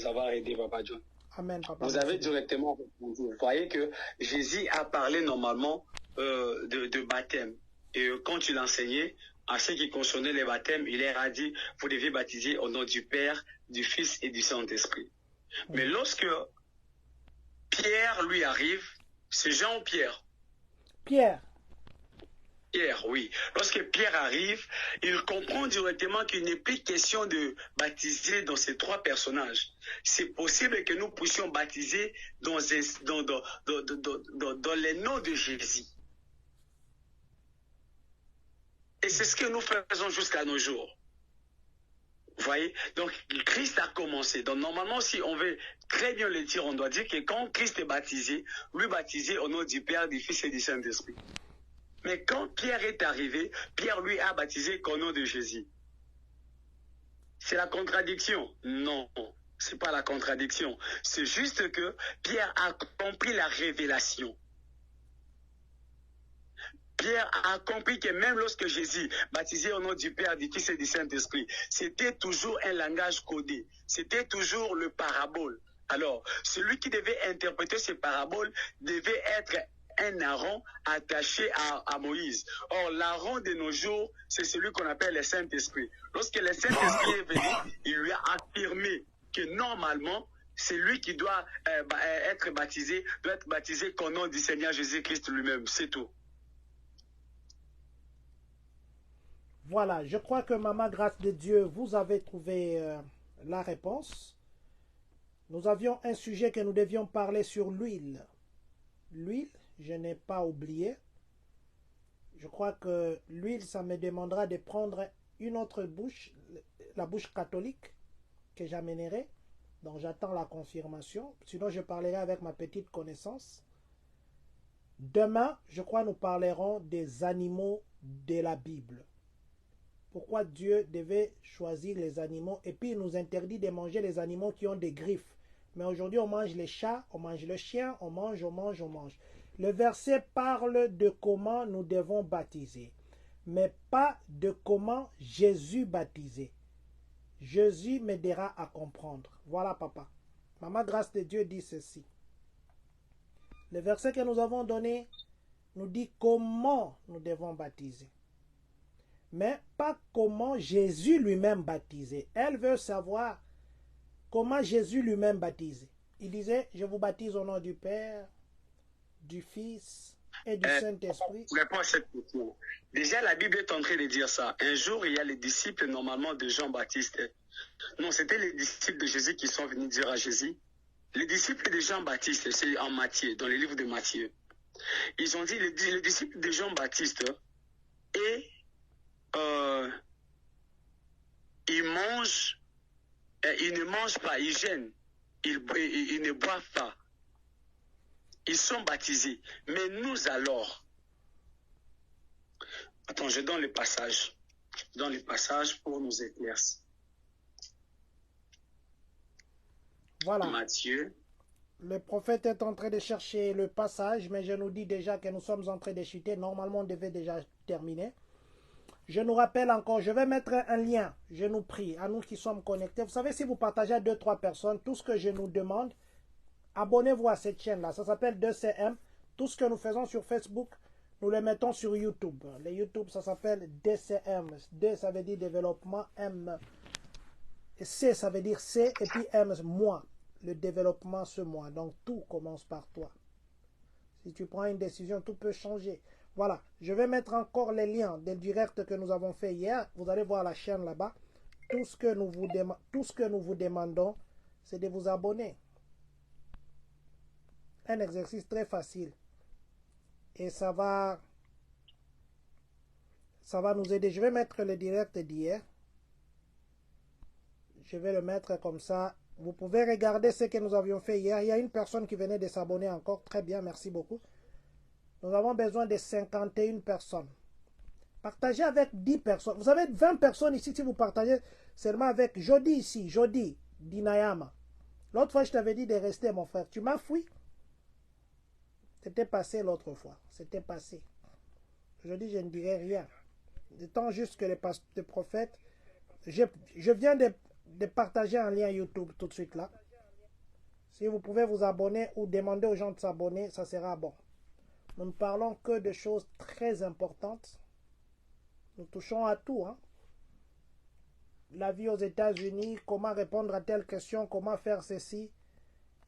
avoir aidés, Papa John. Amen, Papa. Vous avez directement répondu. Vous voyez que Jésus a parlé normalement de baptême. Et quand il enseignait, en ce qui concernait les baptêmes, il leur a dit, vous devez baptiser au nom du Père, du Fils et du Saint-Esprit. Mais lorsque Pierre lui arrive, c'est Jean ou Pierre? Pierre. Pierre, oui. Lorsque Pierre arrive, il comprend directement qu'il n'est plus question de baptiser dans ces trois personnages. C'est possible que nous puissions baptiser dans les noms de Jésus. Et c'est ce que nous faisons jusqu'à nos jours. Vous voyez? Donc, Christ a commencé. Donc, normalement, si on veut très bien le dire, on doit dire que quand Christ est baptisé, lui baptisé au nom du Père, du Fils et du Saint-Esprit. Mais quand Pierre est arrivé, Pierre lui a baptisé qu'au nom de Jésus. C'est la contradiction? Non, c'est pas la contradiction. C'est juste que Pierre a compris la révélation. Pierre a compris que même lorsque Jésus baptisé au nom du Père, du Fils et du Saint-Esprit, c'était toujours un langage codé. C'était toujours le parabole. Alors, celui qui devait interpréter ces paraboles devait être un Aaron attaché à Moïse. Or, l'Aaron de nos jours, c'est celui qu'on appelle le Saint-Esprit. Lorsque le Saint-Esprit est venu, il lui a affirmé que normalement, c'est lui qui doit être baptisé qu'au nom du Seigneur Jésus-Christ lui-même. C'est tout. Voilà, je crois que Maman Grâce de Dieu, vous avez trouvé la réponse. Nous avions un sujet que nous devions parler sur l'huile. L'huile, je n'ai pas oublié. Je crois que l'huile, ça me demandera de prendre une autre bouche, la bouche catholique, que j'amènerai. Donc j'attends la confirmation. Sinon, je parlerai avec ma petite connaissance. Demain, je crois nous parlerons des animaux de la Bible. Pourquoi Dieu devait choisir les animaux et puis il nous interdit de manger les animaux qui ont des griffes. Mais aujourd'hui, on mange les chats, on mange le chien, on mange. Le verset parle de comment nous devons baptiser, mais pas de comment Jésus baptisait. Jésus m'aidera à comprendre. Voilà, papa. Maman Grâce de Dieu dit ceci. Le verset que nous avons donné nous dit comment nous devons baptiser. Mais pas comment Jésus lui-même baptisait. Elle veut savoir comment Jésus lui-même baptisait. Il disait, je vous baptise au nom du Père, du Fils et du Saint-Esprit. Réponds à cette question. Déjà, la Bible est en train de dire ça. Un jour, il y a les disciples, normalement, de Jean-Baptiste. Non, c'était les disciples de Jésus qui sont venus dire à Jésus. Les disciples de Jean-Baptiste, c'est en Matthieu, dans les livres de Matthieu. Ils ont dit, les disciples de Jean-Baptiste, et ils mangent, ils ne mangent pas, ils jeûnent, ils ne boivent pas. Ils sont baptisés. Mais nous alors, attends, je donne le passage. Je donne le passage pour nous éclaircir. Voilà. Matthieu. Le prophète est en train de chercher le passage, mais je nous dis déjà que nous sommes en train de chuter. Normalement, on devait déjà terminer. Je nous rappelle encore, je vais mettre un lien, je nous prie, à nous qui sommes connectés. Vous savez, si vous partagez à 2-3 personnes, tout ce que je nous demande, abonnez-vous à cette chaîne-là. Ça s'appelle 2CM. Tout ce que nous faisons sur Facebook, nous le mettons sur YouTube. Les YouTube, ça s'appelle DCM. D, ça veut dire développement. M, C, ça veut dire C. Et puis M, moi. Le développement, ce moi. Donc, tout commence par toi. Si tu prends une décision, tout peut changer. Voilà, je vais mettre encore les liens des directs que nous avons fait hier. Vous allez voir la chaîne là-bas. Tout ce que nous vous demandons, c'est de vous abonner. Un exercice très facile. Et ça va nous aider. Je vais mettre le direct d'hier. Je vais le mettre comme ça. Vous pouvez regarder ce que nous avions fait hier. Il y a une personne qui venait de s'abonner encore. Très bien, merci beaucoup. Nous avons besoin de 51 personnes. Partagez avec 10 personnes. Vous avez 20 personnes ici si vous partagez seulement avec Jody ici. Jody, d'Inayama. L'autre fois, je t'avais dit de rester, mon frère. Tu m'as fui. C'était passé l'autre fois. C'était passé. Aujourd'hui, je ne dirai rien. Le temps juste que les prophètes... Je viens de partager un lien YouTube tout de suite là. Si vous pouvez vous abonner ou demander aux gens de s'abonner, ça sera bon. Nous ne parlons que de choses très importantes. Nous touchons à tout. Hein. La vie aux États-Unis, comment répondre à telle question, comment faire ceci.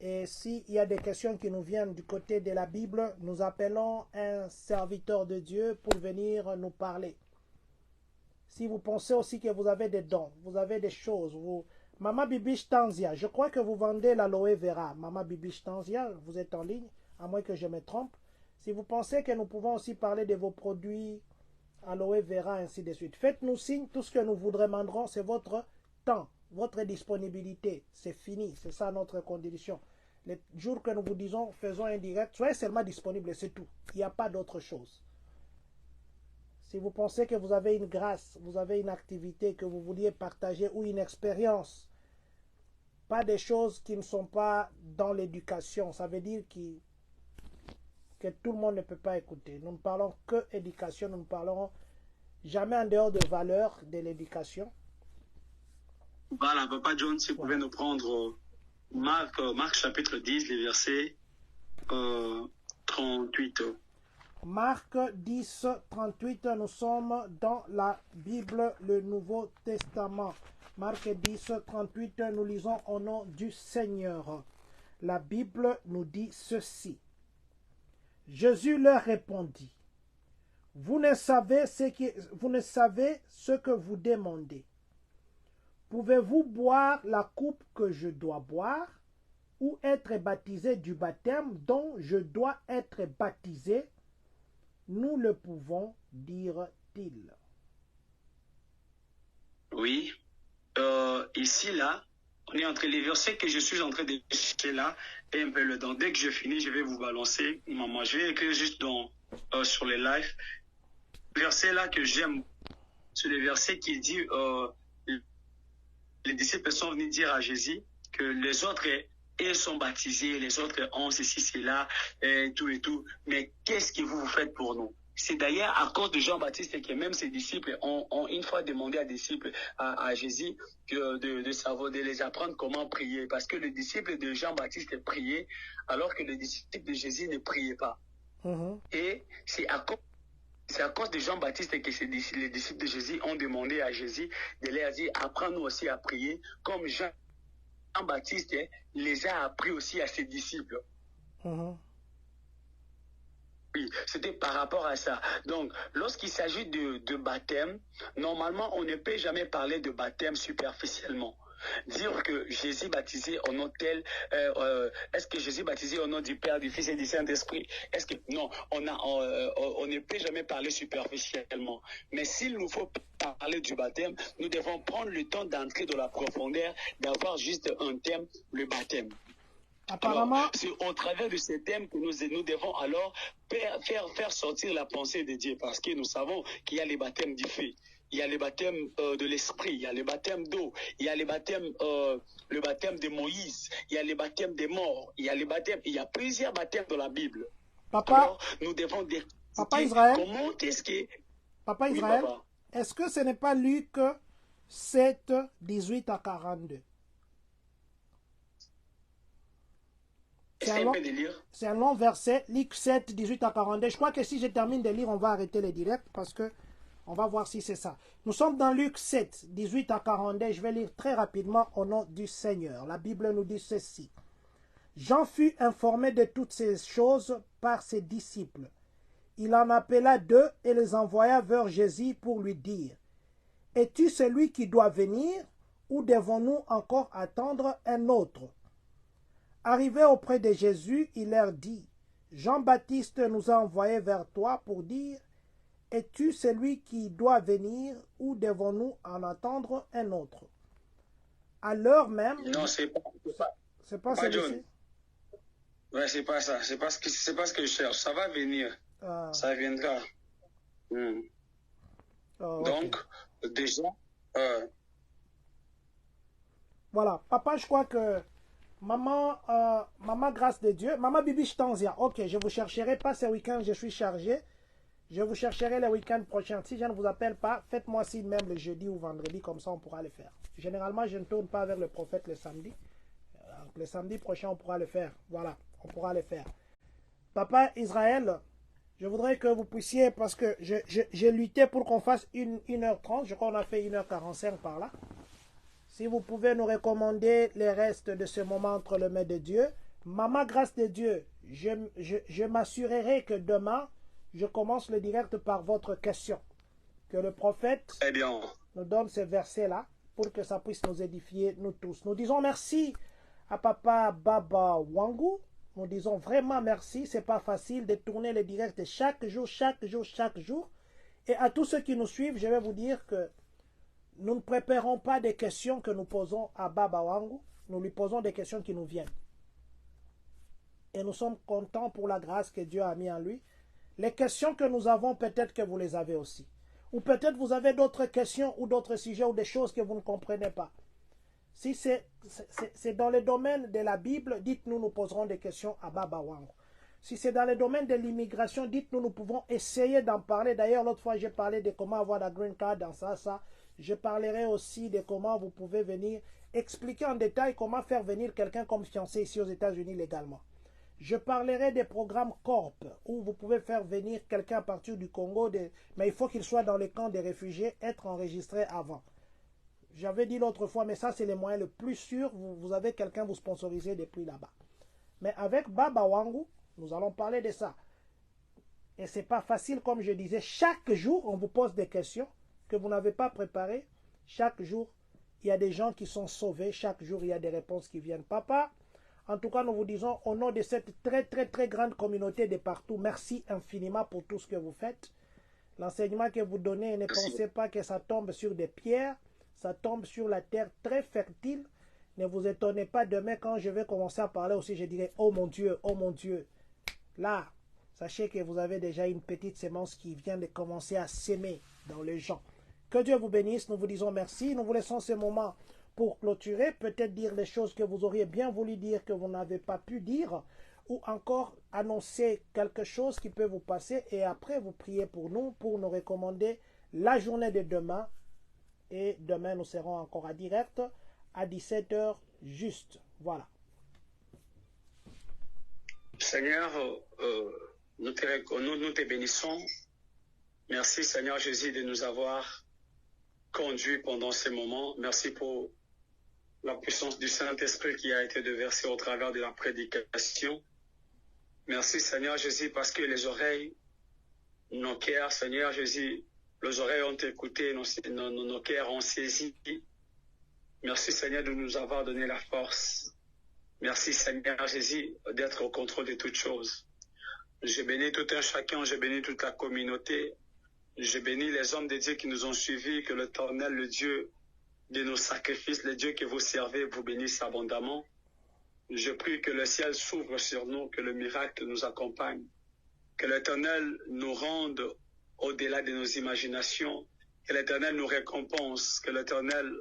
Et s'il y a des questions qui nous viennent du côté de la Bible, nous appelons un serviteur de Dieu pour venir nous parler. Si vous pensez aussi que vous avez des dons, vous avez des choses, Mama Bibiche Tanzia, je crois que vous vendez l'aloe vera. Mama Bibiche Tanzia, vous êtes en ligne, à moins que je me trompe. Si vous pensez que nous pouvons aussi parler de vos produits, aloe vera, ainsi de suite, faites-nous signe. Tout ce que nous vous demanderons, c'est votre temps, votre disponibilité. C'est fini, c'est ça notre condition. Les jours que nous vous disons, faisons un direct, soyez seulement disponible, c'est tout. Il n'y a pas d'autre chose. Si vous pensez que vous avez une grâce, vous avez une activité que vous vouliez partager ou une expérience, pas des choses qui ne sont pas dans l'éducation. Ça veut dire que tout le monde ne peut pas écouter. Nous ne parlons que éducation, nous ne parlons jamais en dehors de valeurs de l'éducation. Voilà, Papa John, si vous pouvez nous prendre Marc chapitre 10, les versets 38. Marc 10, 38, nous sommes dans la Bible, le Nouveau Testament. Marc 10, 38, nous lisons au nom du Seigneur. La Bible nous dit ceci. Jésus leur répondit, vous ne savez ce que vous demandez. Pouvez-vous boire la coupe que je dois boire ou être baptisé du baptême dont je dois être baptisé? Nous le pouvons, dire-t-il. Oui. Ici, là, on est entre les versets que je suis en train de chercher là et un peu le temps. Dès que je finis, je vais vous balancer. Maman, je vais écrire juste sur les lives. Le verset là que j'aime, c'est le verset qui dit les disciples sont venus dire à Jésus que les autres ils sont baptisés, les autres ont ceci, cela, et tout. Mais qu'est-ce que vous faites pour nous? C'est d'ailleurs à cause de Jean-Baptiste que même ses disciples ont une fois demandé à Jésus de savoir, de les apprendre comment prier. Parce que les disciples de Jean-Baptiste priaient alors que les disciples de Jésus ne priaient pas. Et c'est à cause de Jean-Baptiste que les disciples de Jésus ont demandé à Jésus de leur dire, apprends-nous aussi à prier, comme Jean-Baptiste les a appris aussi à ses disciples. Oui, c'était par rapport à ça. Donc, lorsqu'il s'agit de baptême, normalement, on ne peut jamais parler de baptême superficiellement. Dire que Jésus baptisé au nom tel, est-ce que Jésus baptisé au nom du Père, du Fils et du Saint-Esprit? Est-ce que non, on ne peut jamais parler superficiellement. Mais s'il nous faut parler du baptême, nous devons prendre le temps d'entrer dans la profondeur, d'avoir juste un thème, le baptême. Apparemment, c'est au travers de ces thèmes que nous devons alors faire sortir la pensée de Dieu, parce que nous savons qu'il y a les baptêmes du feu, il y a les baptêmes de l'esprit, il y a les baptêmes d'eau, il y a le baptême de Moïse, il y a les baptêmes des morts, il y a plusieurs baptêmes dans la Bible. Alors, nous devons Papa Israël, comment est-ce que... Papa Israël, est-ce que ce n'est pas Luc 7, 18 à 42? C'est un long verset, Luc 7, 18 à 42. Je crois que si je termine de lire, on va arrêter les directs parce que on va voir si c'est ça. Nous sommes dans Luc 7, 18 à 42. Je vais lire très rapidement au nom du Seigneur. La Bible nous dit ceci. Jean fut informé de toutes ces choses par ses disciples. Il en appela 2 et les envoya vers Jésus pour lui dire, « Es-tu celui qui doit venir ou devons-nous encore attendre un autre ?» Arrivé auprès de Jésus, il leur dit, « Jean-Baptiste nous a envoyés vers toi pour dire, « Es-tu celui qui doit venir ou devons-nous en attendre un autre ?» À l'heure même... Non, c'est pas celui-ci. Ouais, c'est pas ça. C'est pas ce que je cherche. Ça va venir. Ça viendra. Donc, déjà... Voilà. Papa, je crois que... Maman grâce de Dieu, Maman Bibi Tanzia, ok, je vous chercherai pas ce week-end, je suis chargé. Je vous chercherai le week-end prochain. Si je ne vous appelle pas, faites-moi signe même le jeudi ou vendredi, comme ça on pourra le faire. Généralement, je ne tourne pas vers le prophète le samedi. Le samedi prochain, on pourra le faire. Voilà, on pourra le faire. Papa Israël, Je voudrais que vous puissiez, parce que j'ai lutté pour qu'on fasse 1h30, je crois qu'on a fait 1h45 par là. Si vous pouvez nous recommander les restes de ce moment entre les mains de Dieu. Maman, grâce de Dieu, je m'assurerai que demain, je commence le direct par votre question. Que le prophète nous donne ces versets-là pour que ça puisse nous édifier, nous tous. Nous disons merci à Papa Baba Wangu. Nous disons vraiment merci. Ce n'est pas facile de tourner le direct chaque jour, chaque jour, chaque jour. Et à tous ceux qui nous suivent, je vais vous dire que nous ne préparons pas des questions que nous posons à Baba Wangu. Nous lui posons des questions qui nous viennent. Et nous sommes contents pour la grâce que Dieu a mis en lui. Les questions que nous avons, peut-être que vous les avez aussi. Ou peut-être vous avez d'autres questions ou d'autres sujets ou des choses que vous ne comprenez pas. Si c'est dans le domaine de la Bible, dites-nous, nous poserons des questions à Baba Wangu. Si c'est dans le domaine de l'immigration, dites-nous, nous pouvons essayer d'en parler. D'ailleurs, l'autre fois, j'ai parlé de comment avoir la green card dans ça. Je parlerai aussi de comment vous pouvez venir expliquer en détail comment faire venir quelqu'un comme fiancé ici aux États-Unis légalement. Je parlerai des programmes CORP où vous pouvez faire venir quelqu'un à partir du Congo, mais il faut qu'il soit dans les camps des réfugiés, être enregistré avant. J'avais dit l'autre fois, mais ça c'est le moyen le plus sûr, vous avez quelqu'un vous sponsorisez depuis là-bas. Mais avec Baba Wangu, nous allons parler de ça. Et ce n'est pas facile, comme je disais, chaque jour on vous pose des questions que vous n'avez pas préparées. Chaque jour, il y a des gens qui sont sauvés, chaque jour il y a des réponses qui viennent. Papa, en tout cas, nous vous disons au nom de cette très grande communauté de partout, merci infiniment pour tout ce que vous faites. L'enseignement que vous donnez, ne pensez pas que ça tombe sur des pierres, ça tombe sur la terre très fertile. Ne vous étonnez pas demain quand je vais commencer à parler aussi, je dirai, oh mon Dieu, oh mon Dieu. Là, sachez que vous avez déjà une petite sémence qui vient de commencer à s'aimer dans les gens. Que Dieu vous bénisse, nous vous disons merci, nous vous laissons ce moment pour clôturer, peut-être dire les choses que vous auriez bien voulu dire que vous n'avez pas pu dire, ou encore annoncer quelque chose qui peut vous passer, et après vous priez pour nous recommander la journée de demain, et demain nous serons encore à direct, à 17h juste. Voilà. Seigneur, nous te bénissons. Merci Seigneur Jésus de nous avoir conduits pendant ces moments. Merci pour la puissance du Saint-Esprit qui a été déversée au travers de la prédication. Merci Seigneur Jésus parce que les oreilles, nos cœurs, Seigneur Jésus, les oreilles ont écouté, nos cœurs ont saisi. Merci Seigneur de nous avoir donné la force. Merci Seigneur Jésus d'être au contrôle de toutes choses. Je bénis tout un chacun, je bénis toute la communauté. Je bénis les hommes de Dieu qui nous ont suivis, que l'Éternel, le Dieu de nos sacrifices, le Dieu que vous servez, vous bénisse abondamment. Je prie que le ciel s'ouvre sur nous, que le miracle nous accompagne, que l'Éternel nous rende au-delà de nos imaginations, que l'Éternel nous récompense, que l'Éternel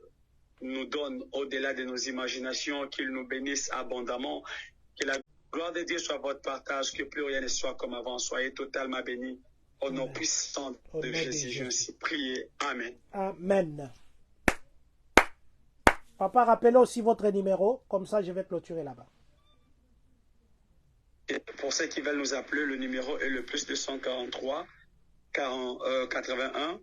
nous donne au-delà de nos imaginations, qu'il nous bénisse abondamment, que la gloire de Dieu soit votre partage, que plus rien ne soit comme avant. Soyez totalement bénis. Au nom puissant de Jésus, je ainsi prié. Amen. Amen. Papa, rappelez aussi votre numéro, comme ça je vais clôturer là-bas. Pour ceux qui veulent nous appeler, le numéro est le plus 243 81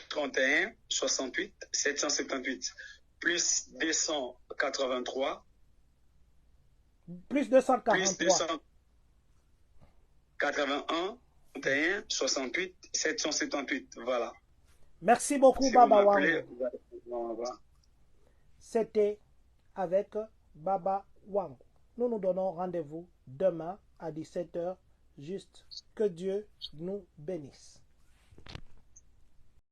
31 68 778. Plus 283. Plus 243. Plus 281 31 68 778. Voilà. Merci beaucoup, Si Baba Wangu. Wangu. C'était avec Baba Wangu. Nous nous donnons rendez-vous demain à 17h. Juste que Dieu nous bénisse.